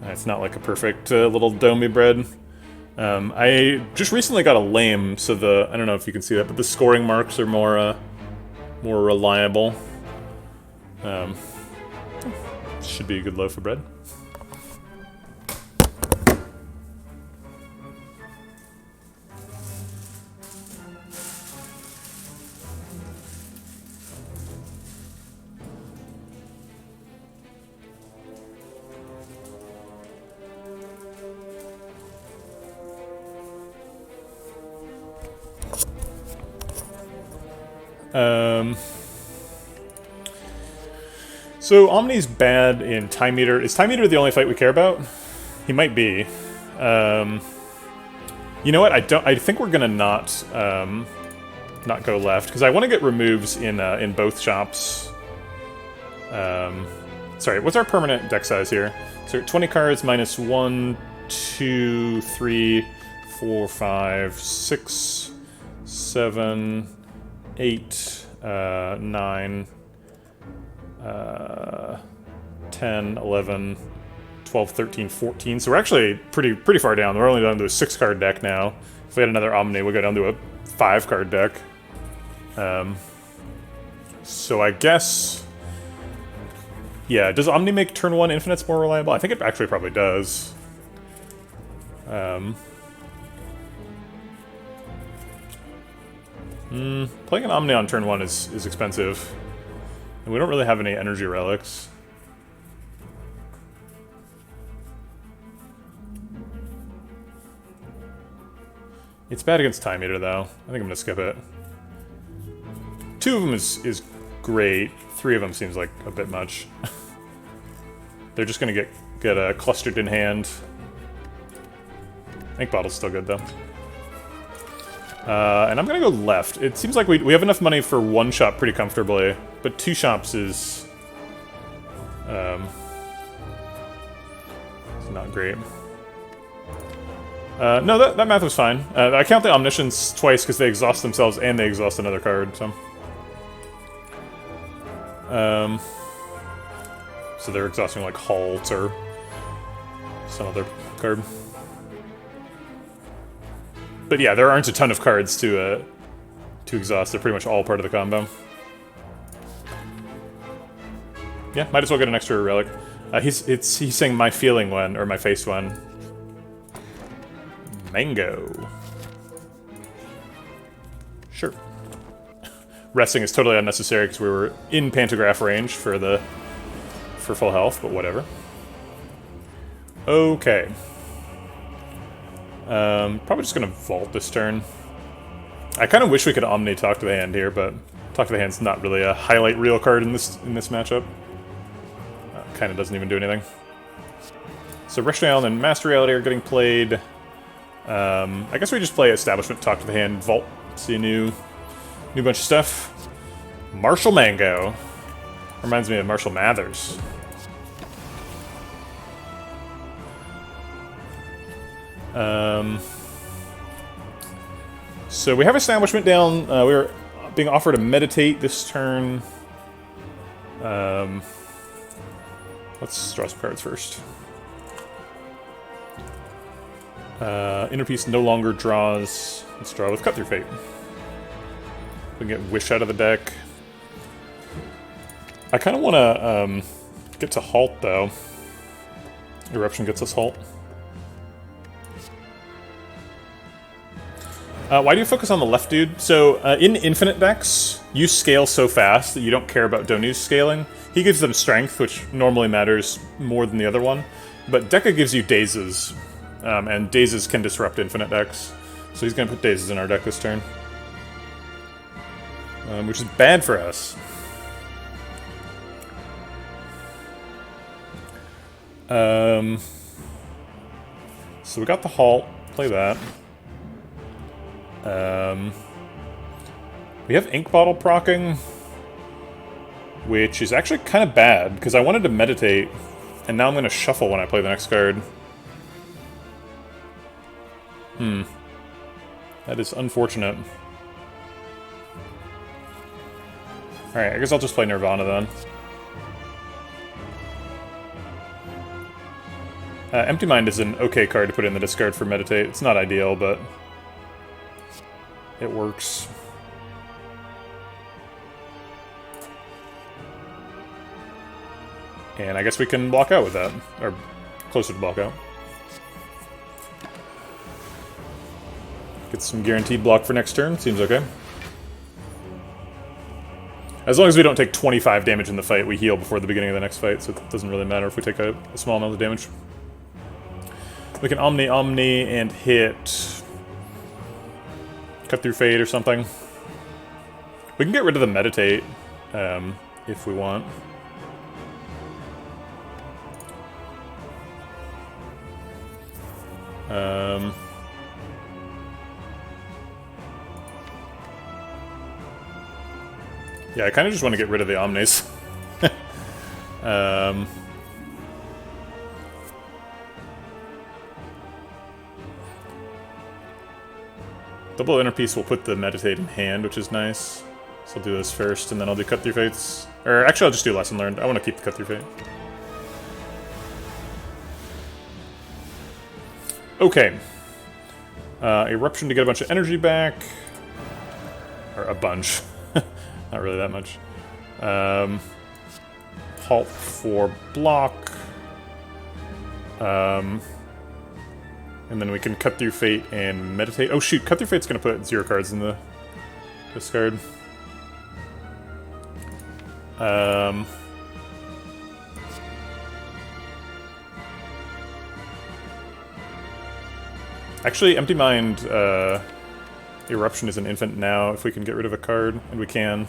It's not like a perfect little domey bread. I just recently got a lame, so I don't know if you can see that, but the scoring marks are more reliable. Should be a good loaf of bread. So Omni's bad in Time Meter. Is Time Meter the only fight we care about? He might be. You know what? I think we're gonna not go left because I want to get removes in both shops. Sorry, what's our permanent deck size here? So 20 cards minus 1, 2, 3, 4, 5, 6, 7, 8, 9, 10, 11, 12, 13, 14. So we're actually pretty far down. We're only down to a 6-card deck now. If we had another Omni, we'd go down to a 5-card deck. So I guess... Yeah, does Omni make turn 1 infinites more reliable? I think it actually probably does. Playing an Omni on turn 1 is expensive. And we don't really have any energy relics. It's bad against Time Eater, though. I think I'm gonna skip it. 2 of them is great. 3 of them seems like a bit much. They're just gonna get clustered in hand. Ink Bottle's still good, though. And I'm gonna go left. It seems like we have enough money for 1 shop pretty comfortably, but 2 shops is... it's not great. No, that math was fine. I count the Omniscience twice because they exhaust themselves and they exhaust another card, so... So they're exhausting, like, Halt or some other card. But yeah, there aren't a ton of cards to exhaust. They're pretty much all part of the combo. Yeah, might as well get an extra relic. He's saying my feeling one, or my face one. Mango. Sure. Resting is totally unnecessary because we were in pantograph range for full health, but whatever. Okay. Probably just gonna vault this turn. I kind of wish we could Omni Talk to the Hand here, but Talk to the Hand's not really a highlight reel card in this matchup. Kind of doesn't even do anything. So Rationale and Master Reality are getting played. I guess we just play Establishment, Talk to the Hand, Vault, see a new bunch of stuff. Marshall Mango. Reminds me of Marshall Mathers. So we have Establishment down. We were being offered a Meditate this turn. Let's draw some cards first. Inner Peace no longer draws. Let's draw with Cut Through Fate. We can get Wish out of the deck. I kind of want to get to Halt, though. Eruption gets us Halt. Why do you focus on the left dude? So, in Infinite decks, you scale so fast that you don't care about Donu's scaling. He gives them Strength, which normally matters more than the other one. But Deca gives you Dazes, and Dazes can disrupt Infinite decks. So he's going to put Dazes in our deck this turn. Which is bad for us. So we got the Halt, play that. We have Ink Bottle proccing, which is actually kind of bad, because I wanted to Meditate, and now I'm going to shuffle when I play the next card. That is unfortunate. Alright, I guess I'll just play Nirvana then. Empty Mind is an okay card to put in the discard for Meditate. It's not ideal, but it works. And I guess we can block out with that. Or closer to block out. Get some guaranteed block for next turn. Seems okay. As long as we don't take 25 damage in the fight, we heal before the beginning of the next fight, so it doesn't really matter if we take a small amount of damage. We can Omni and hit Cut Through Fate or something. We can get rid of the Meditate if we want. Yeah, I kind of just want to get rid of the Omnis. Double Inner Peace will put the Meditate in hand, which is nice. So I'll do this first, and then I'll do Cut Through Fates. Or actually, I'll just do Lesson Learned. I want to keep the Cut Through Fate. Okay. Eruption to get a bunch of energy back. Or a bunch. Not really that much. Halt for block. And then we can Cut Through Fate and Meditate. Oh shoot, Cut Through Fate's gonna put 0 cards in the discard. Actually, Empty Mind Eruption is an infant now, if we can get rid of a card, and we can.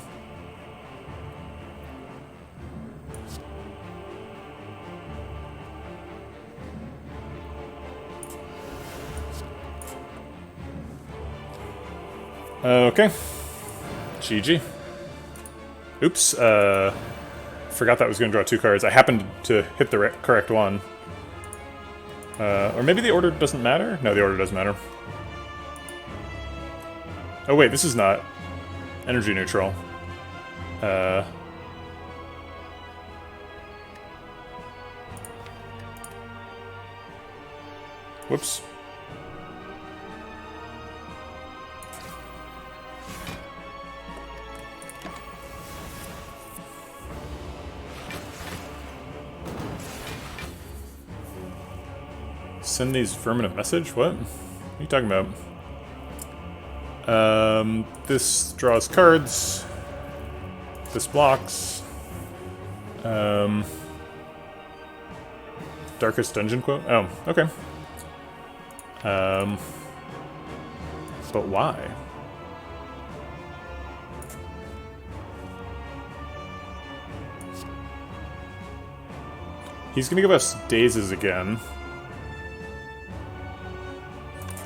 Okay. GG. Oops, forgot that was going to draw 2 cards. I happened to hit the correct one. Or maybe the order doesn't matter? No, the order does matter. Oh wait, this is not energy neutral. Whoops. Send these vermin a message? What? What are you talking about? This draws cards. This blocks. Darkest dungeon quote? Oh, okay. But why? He's gonna give us dazes again.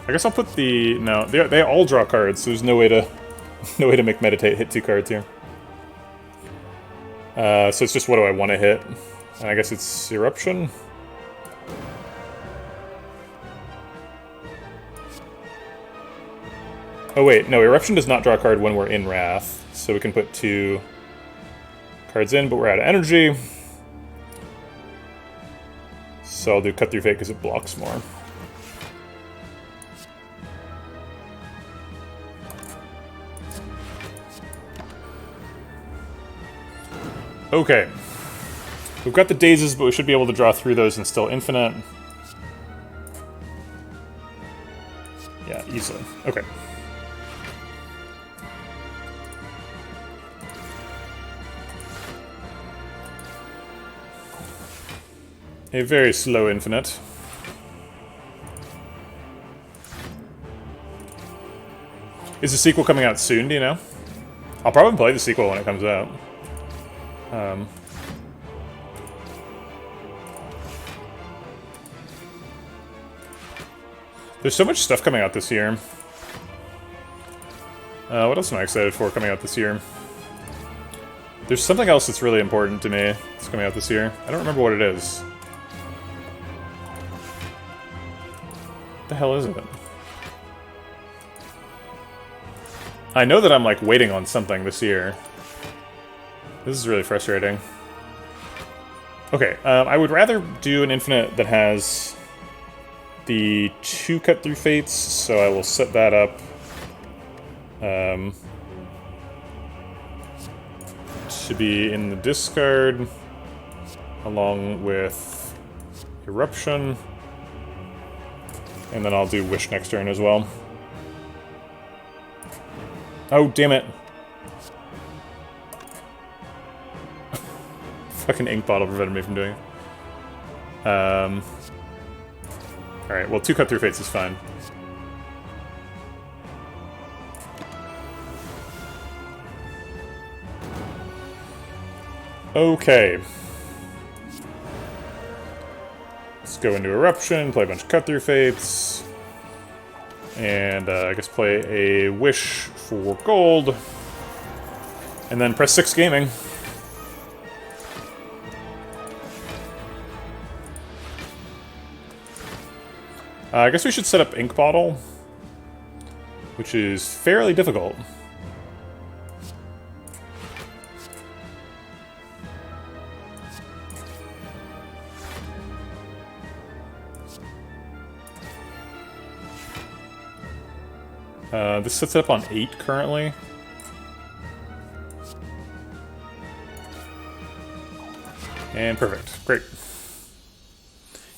I guess I'll put the... No, they all draw cards, so there's no way to make meditate hit 2 cards here. So it's just what do I want to hit? And I guess it's eruption. Oh wait, no, eruption does not draw a card when we're in Wrath, so we can put 2 cards in, but we're out of energy. So I'll do Cut Through Fate because it blocks more. Okay. We've got the dazes, but we should be able to draw through those and still infinite. Yeah, easily. Okay. A very slow infinite. Is the sequel coming out soon, do you know? I'll probably play the sequel when it comes out. There's so much stuff coming out this year. What else am I excited for coming out this year? There's something else that's really important to me that's coming out this year. I don't remember what it is. What the hell is it? I know that I'm, like, waiting on something this year. This is really frustrating. Okay, I would rather do an infinite that has the 2 Cut Through Fates, so I will set that up. To be in the discard, along with Eruption. And then I'll do Wish next turn as well. Oh, damn it. Fucking ink bottle prevented me from doing it. Alright, well, 2 Cut Through Fates is fine. Okay. Let's go into Eruption, play a bunch of Cut Through Fates. And I guess play a Wish for gold. And then press 6 gaming. I guess we should set up Ink Bottle, which is fairly difficult. This sets it up on 8 currently. And perfect. Great.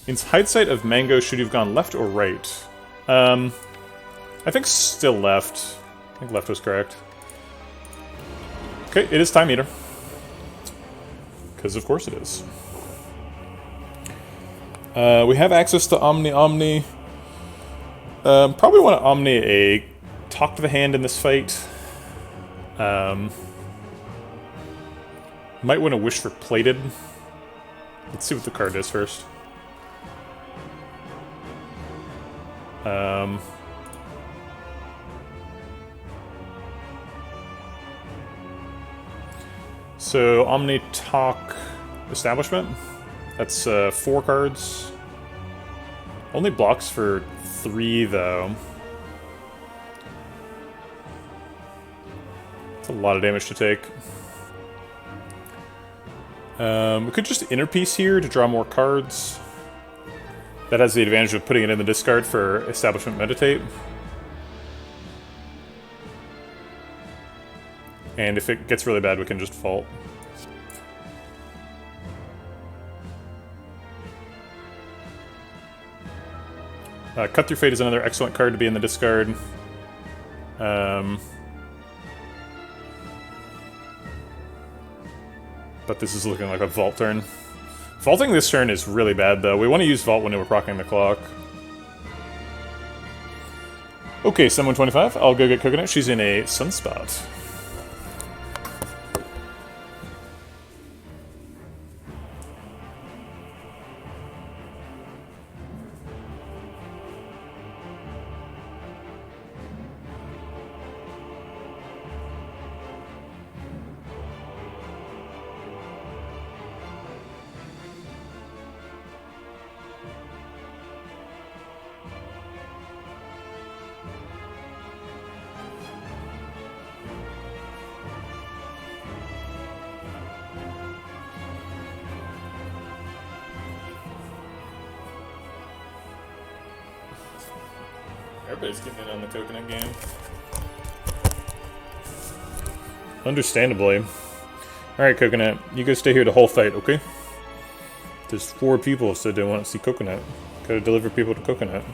In hindsight of Mango, should you have gone left or right? I think still left. I think left was correct. Okay, it is Time Eater. Because of course it is. We have access to Omni. Probably want to Omni a Talk to the Hand in this fight. Might want to Wish for Plated. Let's see what the card is first. So, Omni Talk Establishment. That's 4 cards. Only blocks for 3, though. That's a lot of damage to take. We could just inner piece here to draw more cards. That has the advantage of putting it in the discard for Establishment Meditate. And if it gets really bad, we can just fault. Cut Through Fate is another excellent card to be in the discard. But this is looking like a vault turn. Vaulting this turn is really bad, though. We want to use vault when we're procking the clock. Okay, 125. I'll go get Coconut. She's in a Sunspot. Everybody's getting in on the Coconut game. Understandably. Alright, Coconut. You go stay here the whole fight, okay? There's 4 people, so they want to see Coconut. Gotta deliver people to Coconut.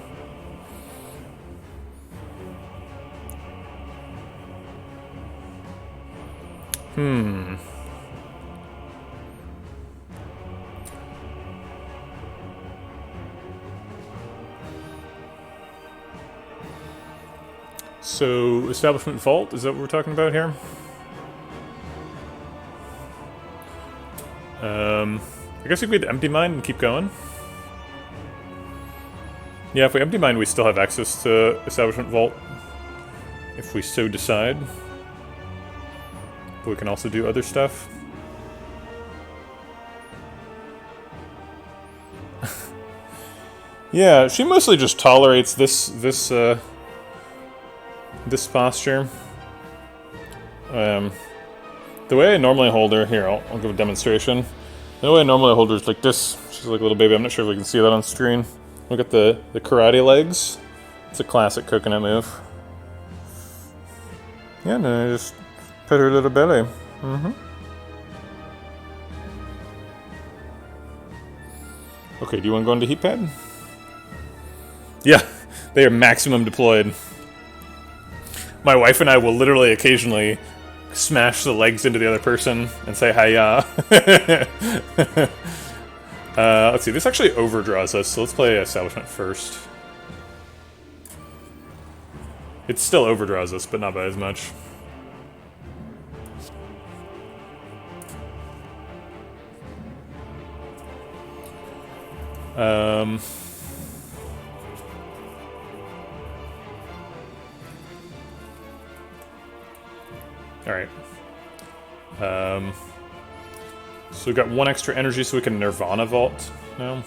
So, Establishment Vault, is that what we're talking about here? I guess we could Empty Mind and keep going. Yeah, if we Empty Mind, we still have access to Establishment Vault. If we so decide. But we can also do other stuff. Yeah, she mostly just tolerates this posture. The way I normally hold her, here, I'll give a demonstration. The way I normally hold her is like this. She's like a little baby. I'm not sure if we can see that on screen. Look at the karate legs. It's a classic Coconut move. Yeah, and then I just pet her little belly. Okay, do you want to go into Heat Pad? Yeah, they are maximum deployed. My wife and I will literally occasionally smash the legs into the other person and say hi-ya. Let's see, this actually overdraws us, so let's play Establishment first. It still overdraws us, but not by as much. Alright. So we've got 1 extra energy so we can Nirvana Vault now.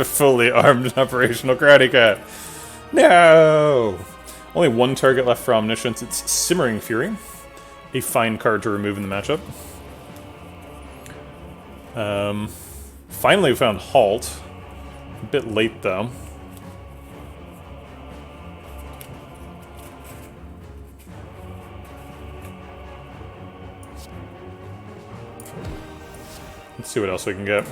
Fully armed operational Karate Cat. No! Only 1 target left for Omniscience. It's Simmering Fury. A fine card to remove in the matchup. Finally we found Halt. A bit late though. Let's see what else we can get.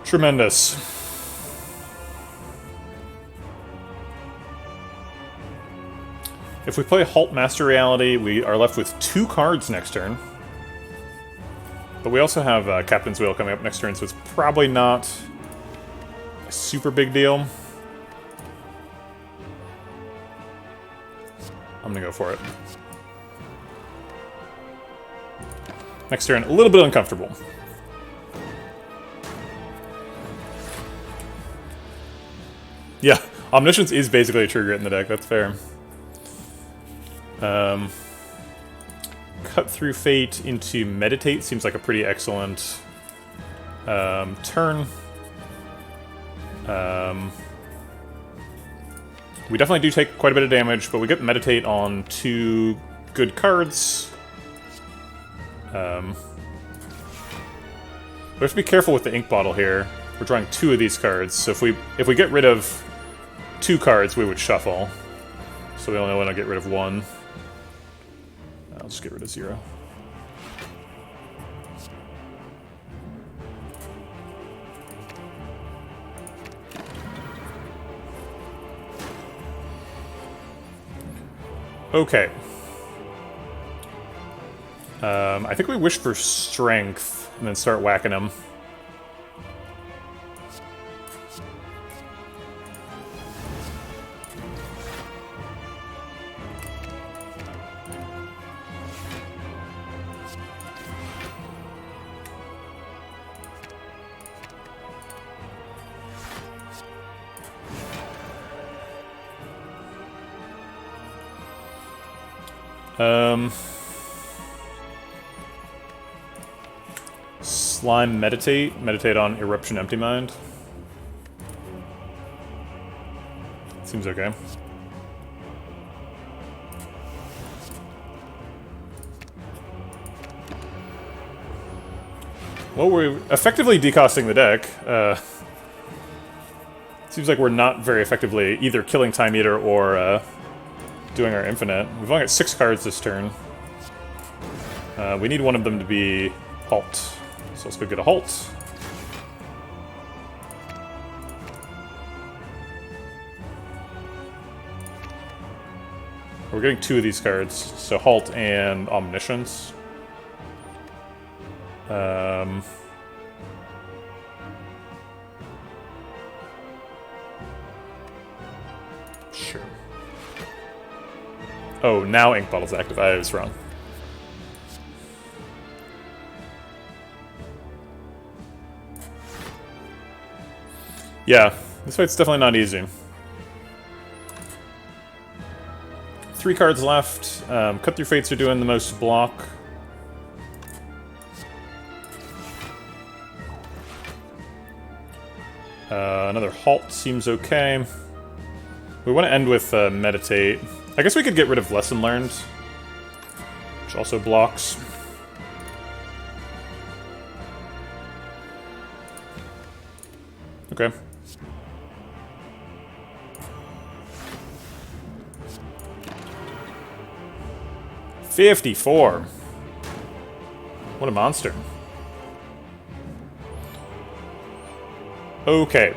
Tremendous. If we play Halt Master Reality, we are left with 2 cards next turn. But we also have Captain's Wheel coming up next turn, so it's probably not a super big deal. I'm gonna go for it. Next turn, a little bit uncomfortable. Yeah, Omniscience is basically a true grit in the deck, that's fair. Cut Through Fate into Meditate seems like a pretty excellent turn. We definitely do take quite a bit of damage, but we get Meditate on 2 good cards. We have to be careful with the ink bottle here. We're drawing 2 of these cards, so if we get rid of 2 cards, we would shuffle. So we only want to get rid of 1. I'll just get rid of 0. Okay. I think we wish for strength and then start whacking him. Slime Meditate. Meditate on Eruption Empty Mind. Seems okay. Well, we're effectively decosting the deck. Seems like we're not very effectively either killing Time Eater or doing our Infinite. We've only got 6 cards this turn. We need one of them to be Halt. So let's go get a Halt. We're getting 2 of these cards, so Halt and Omniscience. Sure. Oh, now Ink Bottle's active. I was wrong. Yeah, this fight's definitely not easy. 3 cards left. Cut Through Fates are doing the most block. Another Halt seems okay. We want to end with Meditate. I guess we could get rid of Lesson Learned, which also blocks. Okay. $54. What a monster. Okay.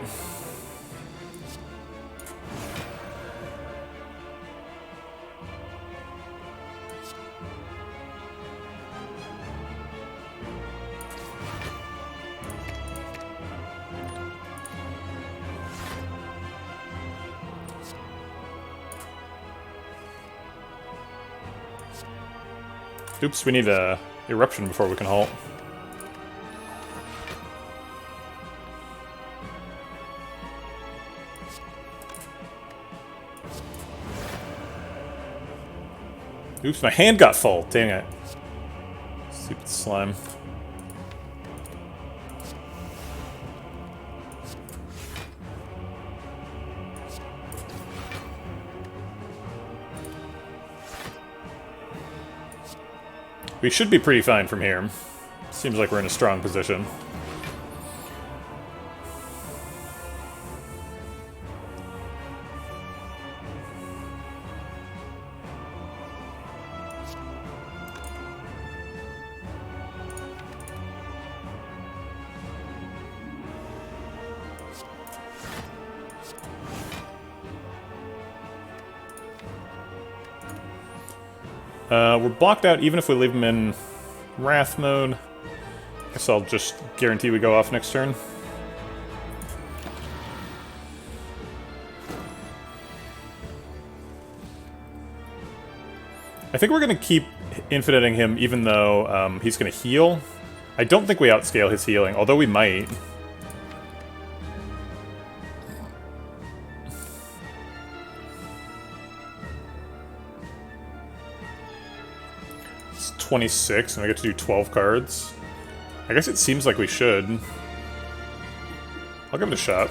Oops, we need a Eruption before we can halt. Oops, my hand got full. Dang it. Stupid slime. We should be pretty fine from here. Seems like we're in a strong position. We're blocked out even if we leave him in Wrath mode. Guess I'll just guarantee we go off next turn. I think we're going to keep infiniting him even though he's going to heal. I don't think we outscale his healing, although we might. 26, and I get to do 12 cards. I guess it seems like we should. I'll give it a shot.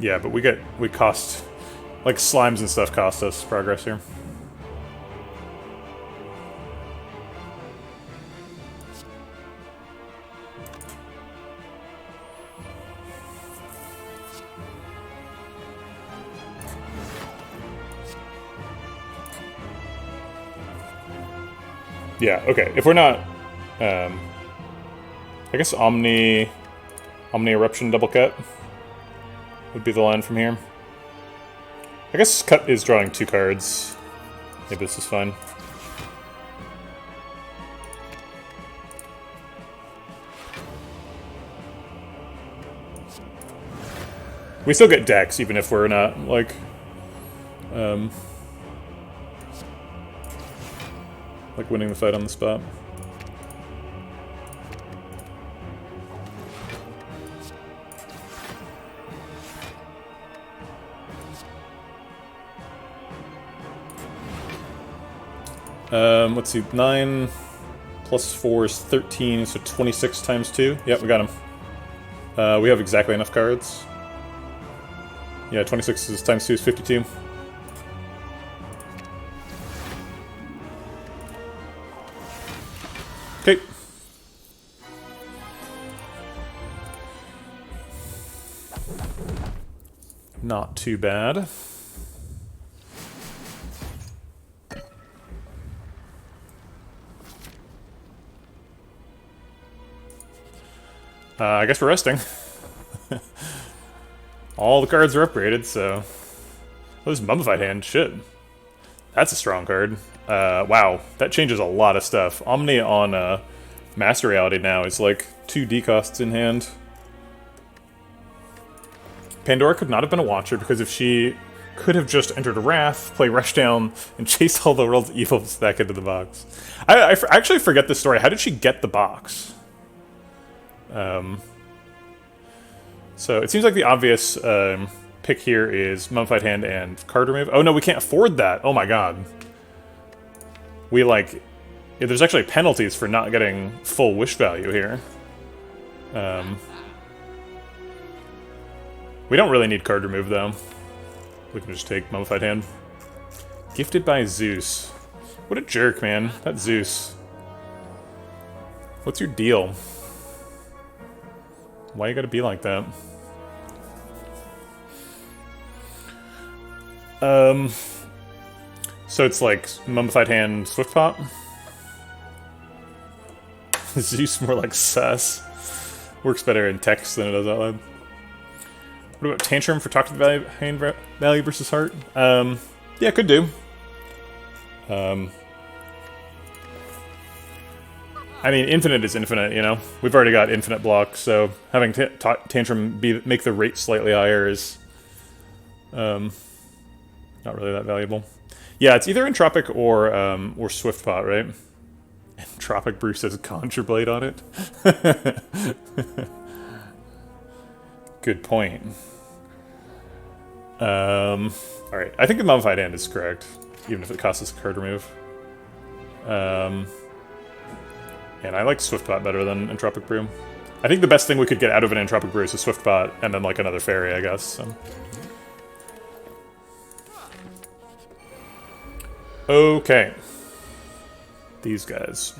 Yeah, but we cost, like, slimes and stuff cost us progress here. Yeah, okay. If we're not, I guess Omni Eruption double cut would be the line from here. I guess cut is drawing 2 cards. Maybe this is fine. We still get decks even if we're not, like, winning the fight on the spot. Let's see, 9 plus 4 is 13, so 26 times 2. Yep, we got him. We have exactly enough cards. Yeah, 26 times 2 is 52. Okay. Not too bad. I guess we're resting. All the cards are upgraded, so... Oh, this Mummified Hand, shit. That's a strong card. Wow, that changes a lot of stuff. Omni on Master Reality now is like 2 decosts in hand. Pandora could not have been a Watcher, because if she could have just entered a Wrath, play Rushdown, and chase all the world's evils back into the box. I actually forget this story. How did she get the box? So it seems like the obvious pick here is Mummified Hand and card remove. Oh no, we can't afford that. Oh my god. We like... Yeah, there's actually penalties for not getting full wish value here. We don't really need card remove though. We can just take Mummified Hand. Gifted by Zeus. What a jerk, man. That's Zeus. What's your deal? Why you gotta be like that? So it's like Mummified Hand, Swift Pop? Zeus more like sus. Works better in text than it does out loud. What about Tantrum for Talk to the Hand Value versus Heart? Yeah, could do. I mean, infinite is infinite, you know? We've already got infinite blocks, so having Tantrum make the rate slightly higher is not really that valuable. Yeah, it's either Entropic or Swift Pot, right? Entropic Brew says Conjure Blade on it. Good point. Alright, I think the Mummified Hand is correct, even if it costs us a card remove. And I like Swiftbot better than Entropic Brew. I think the best thing we could get out of an Entropic Brew is a Swiftbot, and then like another fairy, I guess. So. Okay. These guys.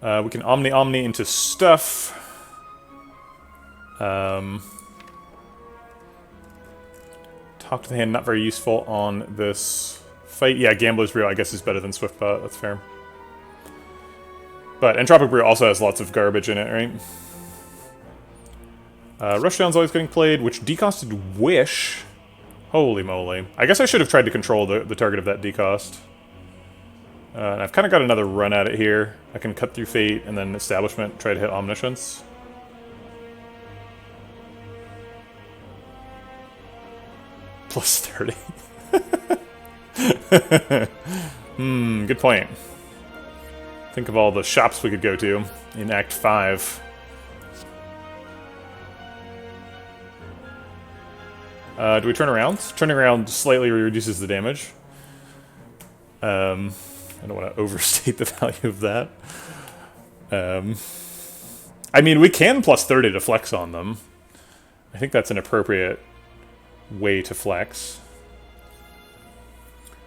We can Omni into stuff. Talk to the Hand, not very useful on this fight. Yeah, Gambler's Brew, I guess, is better than Swiftbot, that's fair. But Entropic Brew also has lots of garbage in it, right? Rushdown's always getting played, which decosted Wish. Holy moly. I guess I should have tried to control the target of that decost. And I've kind of got another run at it here. I can cut through Fate and then Establishment, try to hit Omniscience. Plus 30. Good point. I Think of all the shops we could go to in Act 5. Do we turn around? Turning around slightly reduces the damage. I don't want to overstate the value of that. I mean, we can plus 30 to flex on them. I think that's an appropriate way to flex.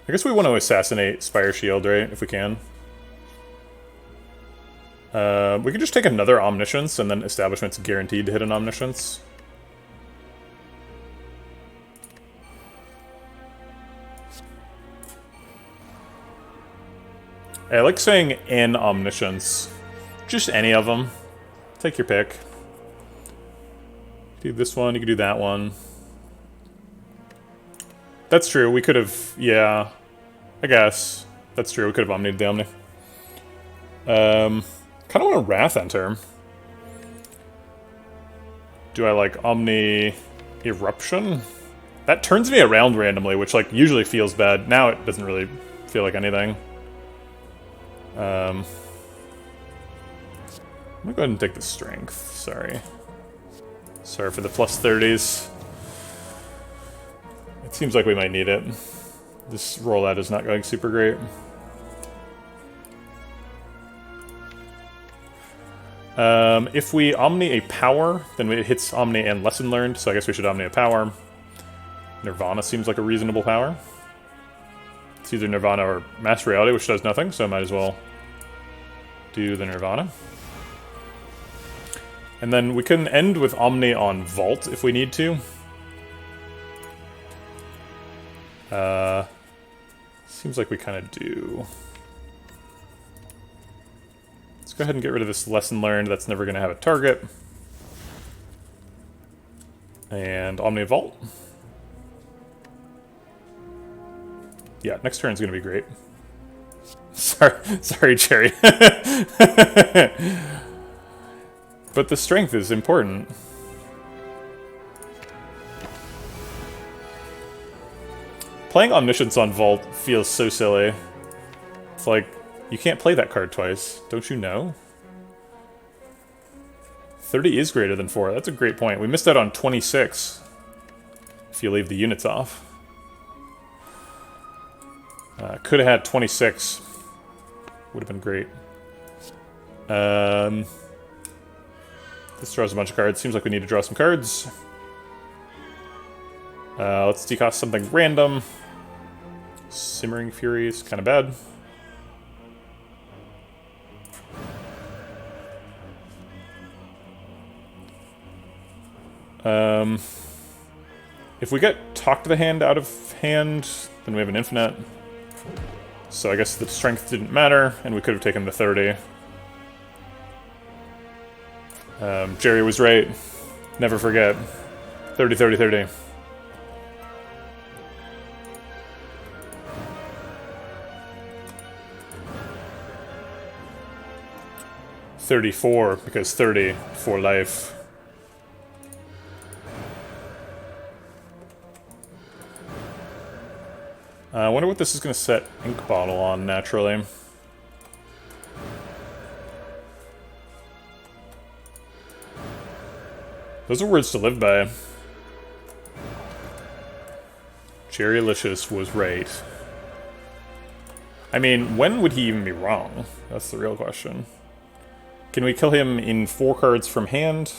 I guess we want to assassinate Spire Shield, right? If we can. We could just take another Omniscience, and then Establishment's guaranteed to hit an Omniscience. I like saying an Omniscience. Just any of them. Take your pick. Do this one, you could do that one. That's true, we could have... yeah. I guess. That's true, we could have Omni'd the Omni. Kind of want a Wrath enter. Do I like Omni Eruption? That turns me around randomly, which like usually feels bad. Now it doesn't really feel like anything. I'm gonna go ahead and take the Strength. Sorry. Sorry for the plus 30s. It seems like we might need it. This rollout is not going super great. If we Omni a Power, then it hits Omni and Lesson Learned, so I guess we should Omni a Power. Nirvana seems like a reasonable power. It's either Nirvana or Mass Reality, which does nothing, so I might as well do the Nirvana. And then we can end with Omni on Vault if we need to. Seems like we kind of do. Let's go ahead and get rid of this Lesson Learned. That's never going to have a target. And Omni Vault. Yeah, next turn's going to be great. Sorry, Cherry. But the Strength is important. Playing Omniscience on Vault feels so silly. It's like, you can't play that card twice. Don't you know? 30 is greater than 4. That's a great point. We missed out on 26. If you leave the units off. Could have had 26. Would have been great. This draws a bunch of cards. Seems like we need to draw some cards. Let's decost something random. Simmering Fury is kind of bad. If we get Talk to the Hand out of hand, then we have an infinite. So I guess the Strength didn't matter, and we could have taken the 30. Jerry was right. Never forget. 30, 30, 30. $34, because 30 for life. I wonder what this is going to set Ink Bottle on, naturally. Those are words to live by. Jerrylicious was right. I mean, when would he even be wrong? That's the real question. Can we kill him in 4 cards from hand?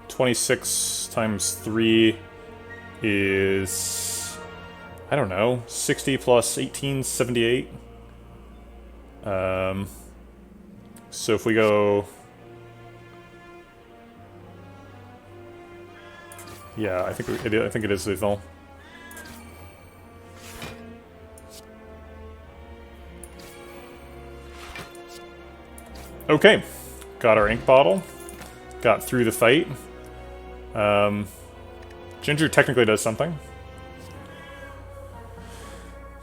26 times 3 is... I don't know, 60 plus 18, 78. So if we go... Yeah, I think it is lethal. Okay, got our ink bottle. Got through the fight. Ginger technically does something.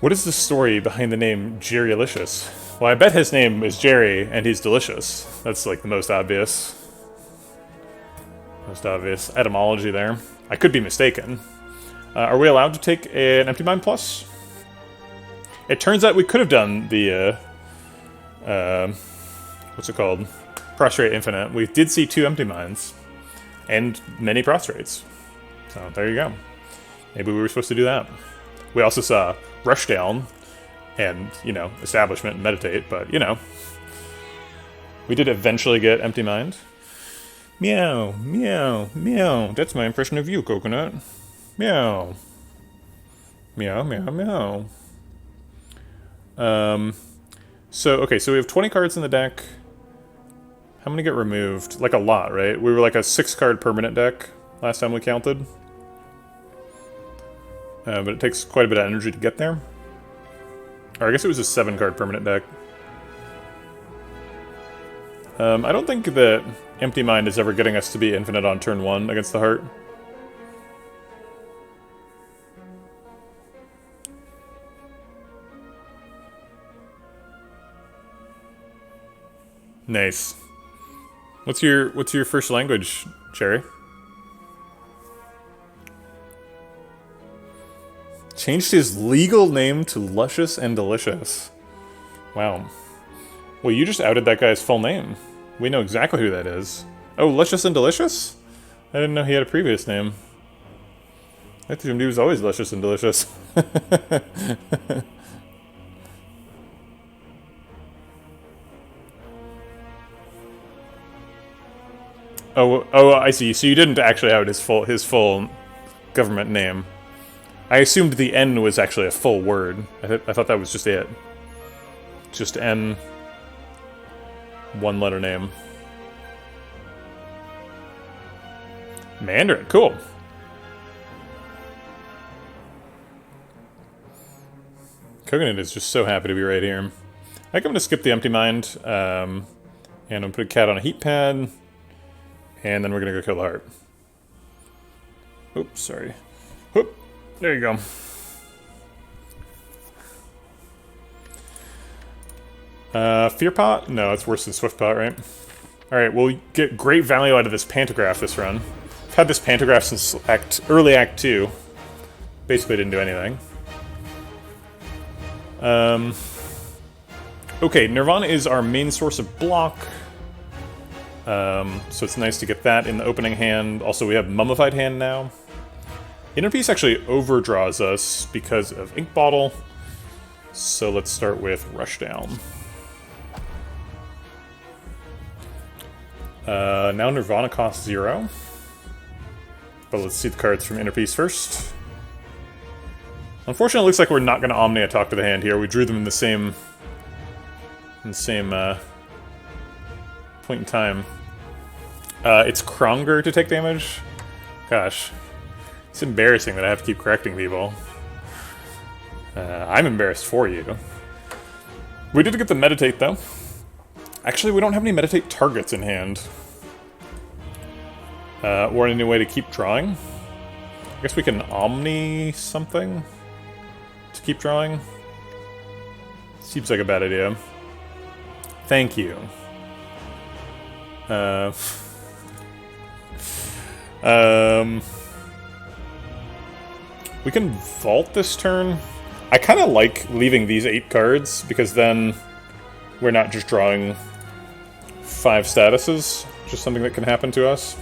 What is the story behind the name Jerrylicious? Well, I bet his name is Jerry, and he's delicious. That's like the most obvious. Most obvious etymology there. I could be mistaken. Are we allowed to take an Empty Mind Plus? It turns out we could have done the what's it called? Prostrate Infinite, we did see 2 Empty Minds. And many prostrates. So there you go. Maybe we were supposed to do that. We also saw Rushdown and, you know, Establishment and Meditate, but, you know. We did eventually get Empty Mind. Meow, meow, meow. That's my impression of you, Coconut. Meow. Meow, meow, meow. Okay, so we have 20 cards in the deck. How many get removed? Like a lot, right? We were like a 6-card permanent deck last time we counted. But it takes quite a bit of energy to get there. Or I guess it was a 7-card permanent deck. I don't think that Empty Mind is ever getting us to be infinite on turn 1 against the Heart. Nice. What's your first language, Cherry? Changed his legal name to Luscious and Delicious. Wow. Well, you just outed that guy's full name. We know exactly who that is. Oh, Luscious and Delicious? I didn't know he had a previous name. I assumed he was always Luscious and Delicious. Oh, I see. So you didn't actually out his full government name. I assumed the N was actually a full word. I thought that was just it. Just N, 1-letter name. Mandarin, cool. Coconut is just so happy to be right here. I think I'm gonna skip the Empty Mind, and I'm gonna put a cat on a heat pad. And then we're gonna go kill the Heart. Oops, sorry. Whoop, there you go. Fear Pot? No, it's worse than Swift Pot, right? Alright, we'll get great value out of this Pantograph this run. I've had this Pantograph since early Act 2. Basically didn't do anything. Okay, Nirvana is our main source of block. So it's nice to get that in the opening hand. Also, we have Mummified Hand now. Inner Peace actually overdraws us because of Ink Bottle. So let's start with Rushdown. Now Nirvana costs 0. But let's see the cards from Inner Peace first. Unfortunately, it looks like we're not going to Omnia Talk to the hand here. We drew them in the same point in time. It's Kronger to take damage. Gosh. It's embarrassing that I have to keep correcting people. I'm embarrassed for you. We did get the Meditate, though. Actually, we don't have any Meditate targets in hand. Or any way to keep drawing. I guess we can Omni something to keep drawing. Seems like a bad idea. Thank you. We can vault this turn. I kind of like leaving these 8 cards, because then we're not just drawing 5 statuses, just something that can happen to us.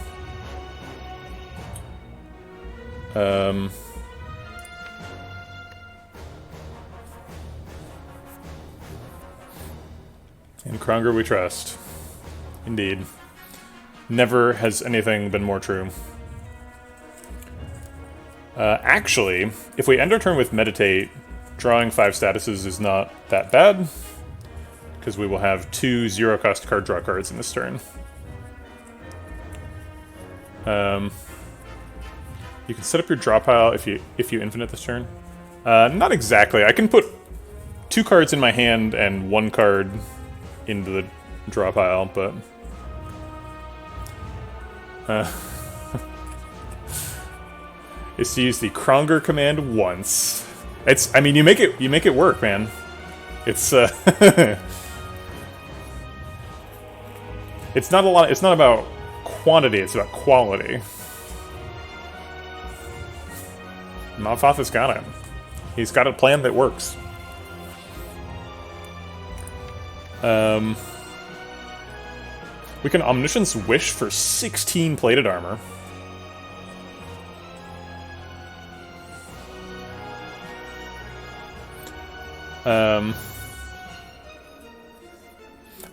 In Kronger we trust. Indeed. Never has anything been more true. Actually, if we end our turn with Meditate, drawing 5 statuses is not that bad, because we will have 2 0-cost card draw cards in this turn. You can set up your draw pile if you infinite this turn. Not exactly. I can put 2 cards in my hand and 1 card into the draw pile, but is to use the Kronger command once. I mean, you make it work, man. It's it's not a lot. It's not about quantity. It's about quality. Malfoth has got it. He's got a plan that works. We can Omniscience Wish for 16 plated armor. Oh,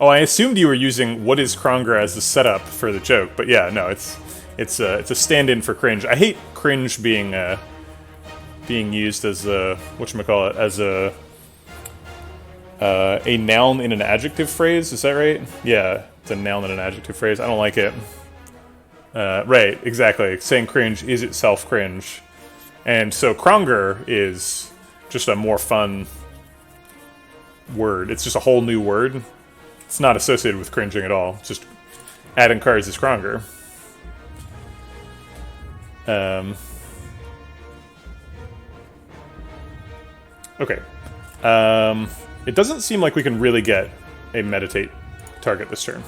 I assumed you were using what is Kronger as the setup for the joke, but yeah, no, it's a stand-in for cringe. I hate cringe being used as a whatchamacallit, as a noun in an adjective phrase. Is that right? Yeah, it's a noun in an adjective phrase. I don't like it. Right, exactly. Saying cringe is itself cringe, and so Kronger is just a more fun word. It's just a whole new word. It's not associated with cringing at all. It's just adding cards is Kronger. Okay. It doesn't seem like we can really get a meditate target this turn.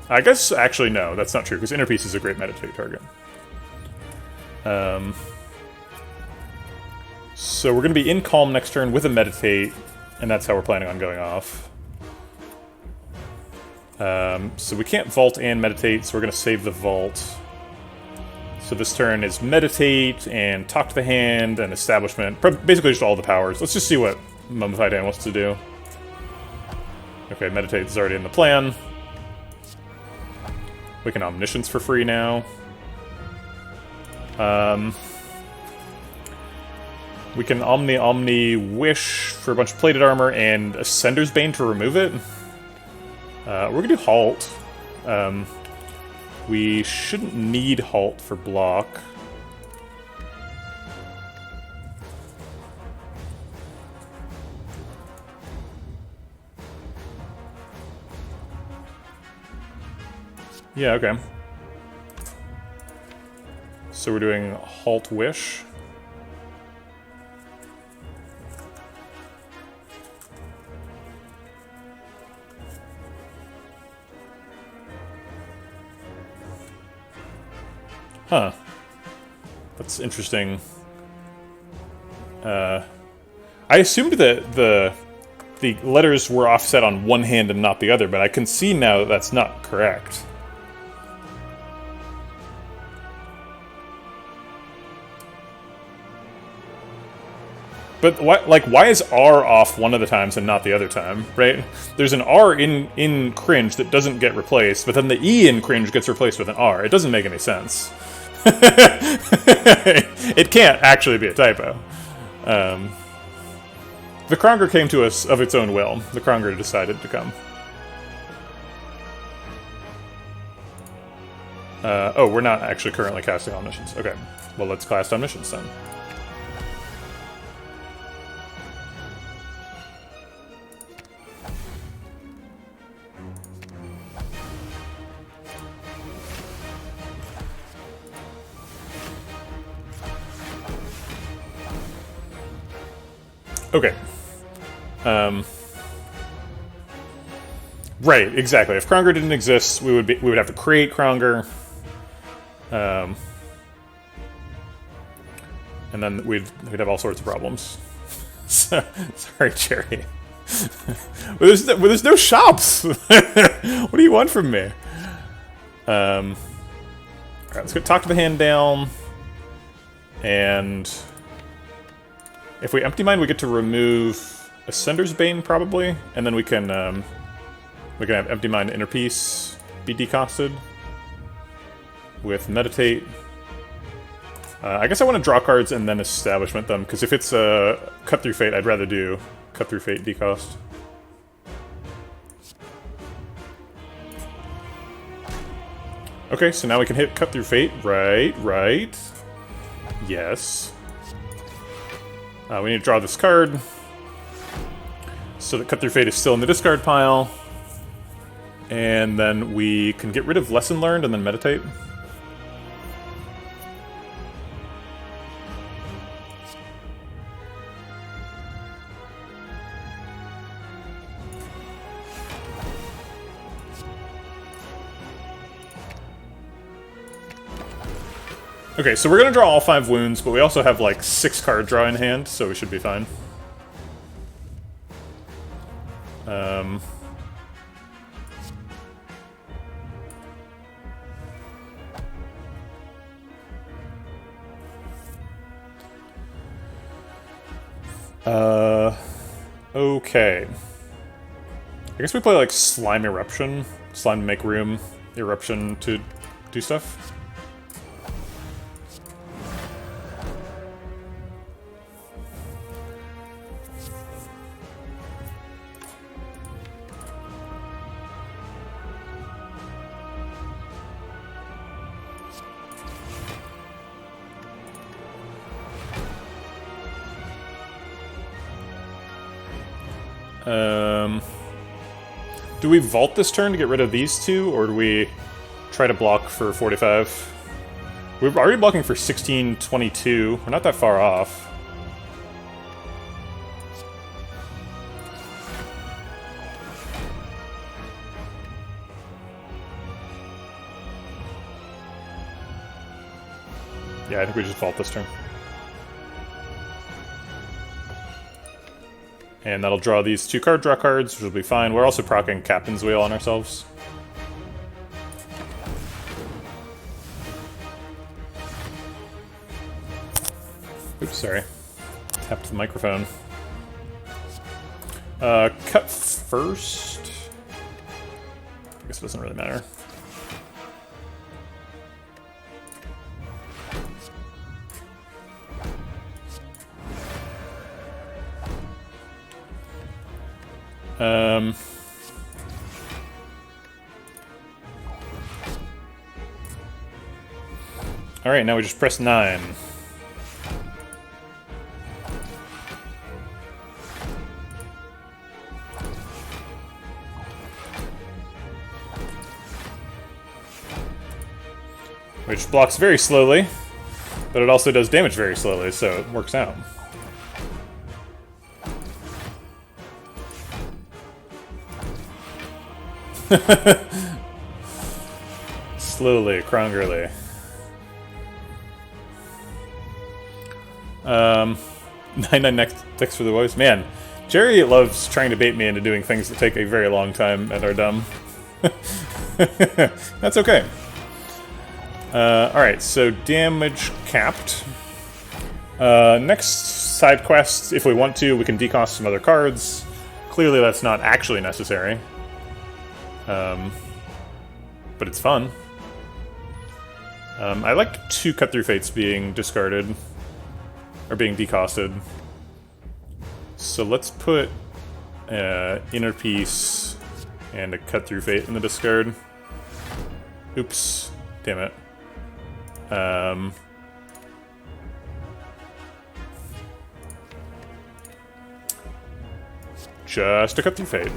I guess, actually, no, that's not true, because Inner Peace is a great meditate target. So we're going to be in Calm next turn with a meditate, and that's how we're planning on going off. So we can't vault and meditate, so we're going to save the vault. So this turn is meditate and talk to the hand and establishment. Basically just all the powers. Let's just see what Mummified Hand wants to do. Okay, meditate is already in the plan. We can Omniscience for free now. We can Omni Wish for a bunch of plated armor and Ascender's Bane to remove it. We're gonna do Halt. We shouldn't need Halt for block. Yeah, okay. So we're doing Halt Wish. Huh. That's interesting. I assumed that the letters were offset on one hand and not the other, but I can see now that that's not correct. But why is R off one of the times and not the other time, right? There's an R in cringe that doesn't get replaced, but then the E in cringe gets replaced with an R. It doesn't make any sense. It can't actually be a typo. The Kronger came to us of its own will. The Kronger decided to come. Oh, we're not actually currently casting Omniscience. Okay, well, let's cast Omniscience then. Okay. Right, exactly. If Kronger didn't exist, we would have to create Kronger. And then we'd have all sorts of problems. Sorry, Jerry. Well, there's no shops. What do you want from me? Alright, let's go talk to the hand down. And if we Empty Mind, we get to remove Ascender's Bane, probably, and then we can have Empty Mind Inner Peace be decosted with Meditate. I guess I want to draw cards and then Establishment them, because if it's Cut Through Fate, I'd rather do Cut Through Fate decost. Okay, so now we can hit Cut Through Fate. Right. Yes. We need to draw this card, so that Cut Through Fate is still in the discard pile. And then we can get rid of Lesson Learned and then Meditate. Okay, so we're gonna draw all 5 wounds, but we also have like 6 card draw in hand, so we should be fine. Okay. I guess we play like Slime Eruption. Slime to make room, Eruption to do stuff. Do we vault this turn to get rid of these two, or do we try to block for 45? We're already blocking for 16, 22. We're not that far off. Yeah, I think we just vault this turn. And that'll draw these two draw cards, which will be fine. We're also proccing Captain's Wheel on ourselves. Oops, sorry. Tapped the microphone. Cut first. I guess it doesn't really matter. Alright, now we just press 9. Which blocks very slowly, but it also does damage very slowly, so it works out. Slowly, Krongerly. 9/9 next for the voice. Man, Jerry loves trying to bait me into doing things that take a very long time and are dumb. That's okay. Alright, so damage capped. Next side quest, if we want to, we can decost some other cards. Clearly that's not actually necessary. But it's fun. I like 2 Cut Through Fates being discarded. Or being decosted. So let's put Inner Peace and a Cut Through Fate in the discard. Oops. Damn it. Just a Cut Through Fate.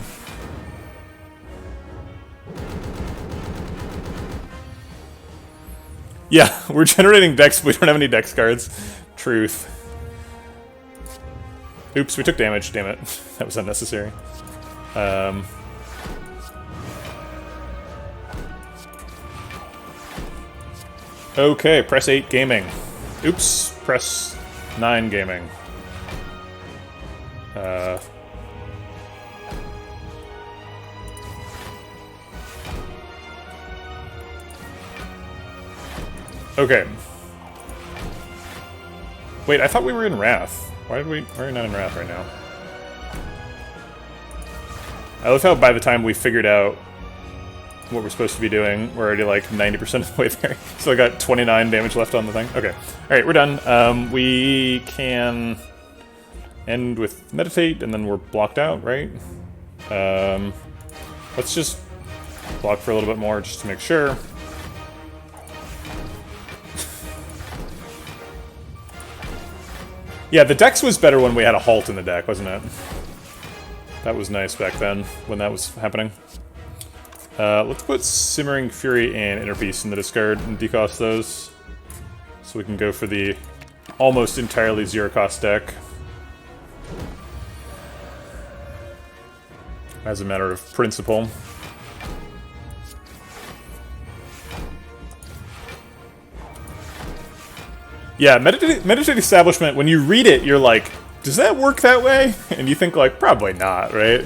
Yeah, we're generating decks, but we don't have any dex cards. Truth. Oops, we took damage, damn it. That was unnecessary. Okay, press 8 gaming. Oops, press 9 gaming. Okay. Wait, I thought we were in Wrath. Why are we not in Wrath right now? I love how by the time we figured out what we're supposed to be doing, we're already like 90% of the way there. So I got 29 damage left on the thing. Okay. Alright, we're done. We can end with Meditate, and then we're blocked out, right? Let's just block for a little bit more just to make sure. Yeah, the Dex was better when we had a halt in the deck, wasn't it? That was nice back then, when that was happening. Let's put Simmering Fury and Inner Peace in the discard and decost those. So we can go for the almost entirely zero-cost deck. As a matter of principle. Yeah, Meditate Establishment, when you read it, you're like, does that work that way? And you think, like, probably not, right?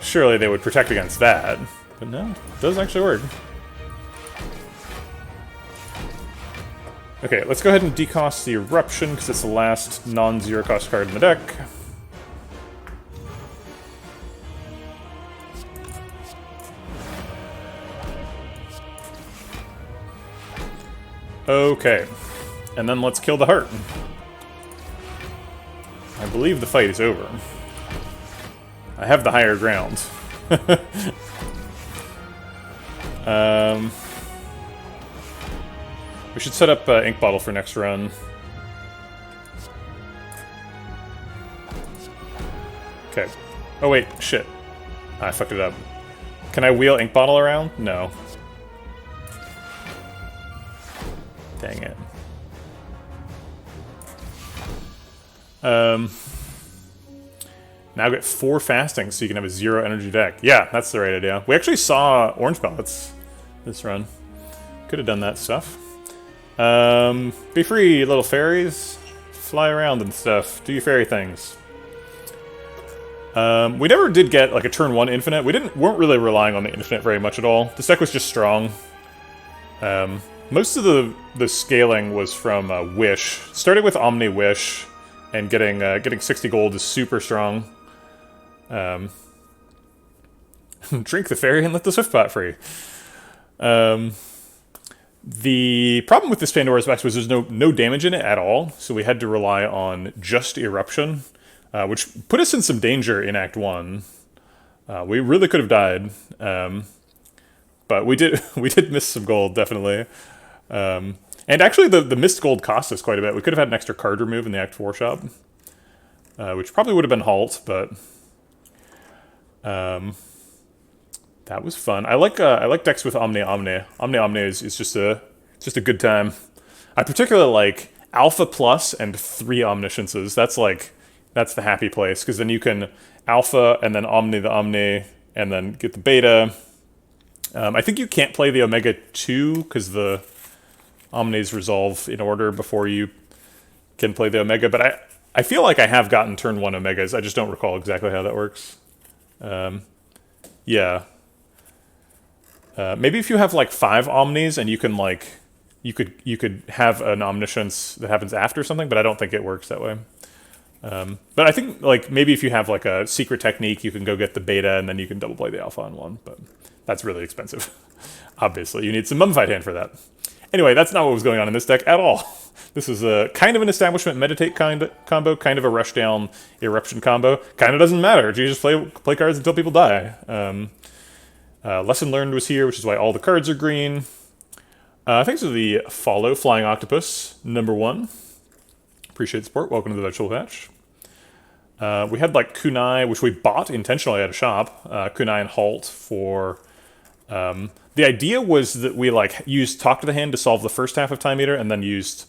Surely they would protect against that. But no, it does actually work. Okay, let's go ahead and decost the Eruption, because it's the last non-zero cost card in the deck. Okay. And then let's kill the heart. I believe the fight is over. I have the higher ground. We should set up ink bottle for next run. Okay. Oh wait, shit. I fucked it up. Can I wheel ink bottle around? No. Dang it. Now get 4 fasting so you can have a 0 energy deck. Yeah, that's the right idea. We actually saw orange pellets this run. Could have done that stuff. Be free, little fairies. Fly around and stuff. Do your fairy things. We never did get like a turn 1 infinite. Weren't really relying on the infinite very much at all. This deck was just strong. Most of the scaling was from Wish. Starting with Omni Wish and getting 60 gold is super strong. Drink the fairy and let the Swiftpot free. The problem with this Pandora's Box was there's no damage in it at all, so we had to rely on just Eruption, which put us in some danger in Act 1. We really could have died, but we did miss some gold, definitely. And actually the missed gold cost us quite a bit. We could have had an extra card remove in the Act 4 shop, which probably would have been Halt, but that was fun. I like decks with Omni Omni. Omni Omni is just a good time. I particularly like Alpha Plus and 3 Omnisciences. That's the happy place, because then you can Alpha and then Omni the Omni and then get the Beta. I think you can't play the Omega 2 because the Omnis resolve in order before you can play the Omega, but I feel like I have gotten turn 1 Omegas. I just don't recall exactly how that works. Yeah. Maybe if you have like 5 Omnis and you can you could have an Omniscience that happens after something, but I don't think it works that way. But I think like maybe if you have like a secret technique, you can go get the Beta and then you can double play the Alpha on 1, but that's really expensive. Obviously, you need some Mummified Hand for that. Anyway, that's not what was going on in this deck at all. This is a kind of an Establishment Meditate combo, kind of a Rushdown Eruption combo. Kind of doesn't matter. You just play cards until people die. Lesson Learned was here, which is why all the cards are green. Thanks to the follow, Flying Octopus, #1. Appreciate support. Welcome to the Vegetable Patch. We had like Kunai, which we bought intentionally at a shop. Kunai and Halt for... the idea was that we used Talk to the Hand to solve the first half of Time Eater, and then used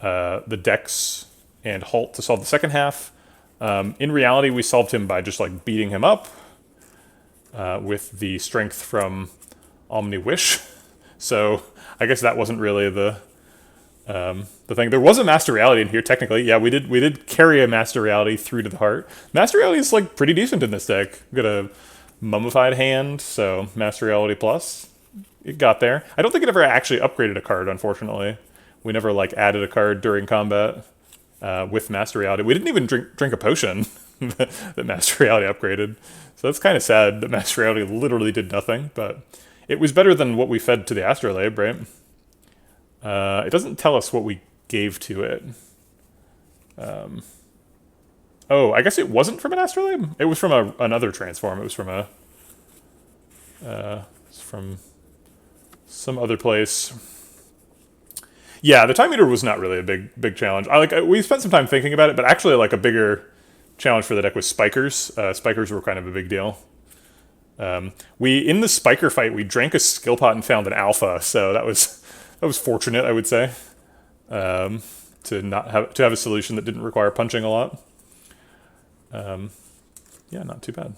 the Dex and Halt to solve the second half. In reality, we solved him by just beating him up with the strength from Omni Wish. So I guess that wasn't really the thing. There was a Master Reality in here, technically. Yeah, we did carry a Master Reality through to the heart. Master Reality is pretty decent in this deck. We've got a Mummified Hand, so Master Reality Plus. It got there. I don't think it ever actually upgraded a card, unfortunately. We never added a card during combat with Master Reality. We didn't even drink a potion that Master Reality upgraded. So that's kind of sad that Master Reality literally did nothing, but it was better than what we fed to the Astrolabe, right? It doesn't tell us what we gave to it. Oh, I guess it wasn't from an Astrolabe? It was from another transform. It was from from some other place. Yeah, the Time Eater was not really a big challenge. We spent some time thinking about it, but actually a bigger challenge for the deck was Spikers. Spikers were kind of a big deal. In the Spiker fight, we drank a skill pot and found an Alpha, so that was fortunate, I would say, to have a solution that didn't require punching a lot. Yeah, not too bad.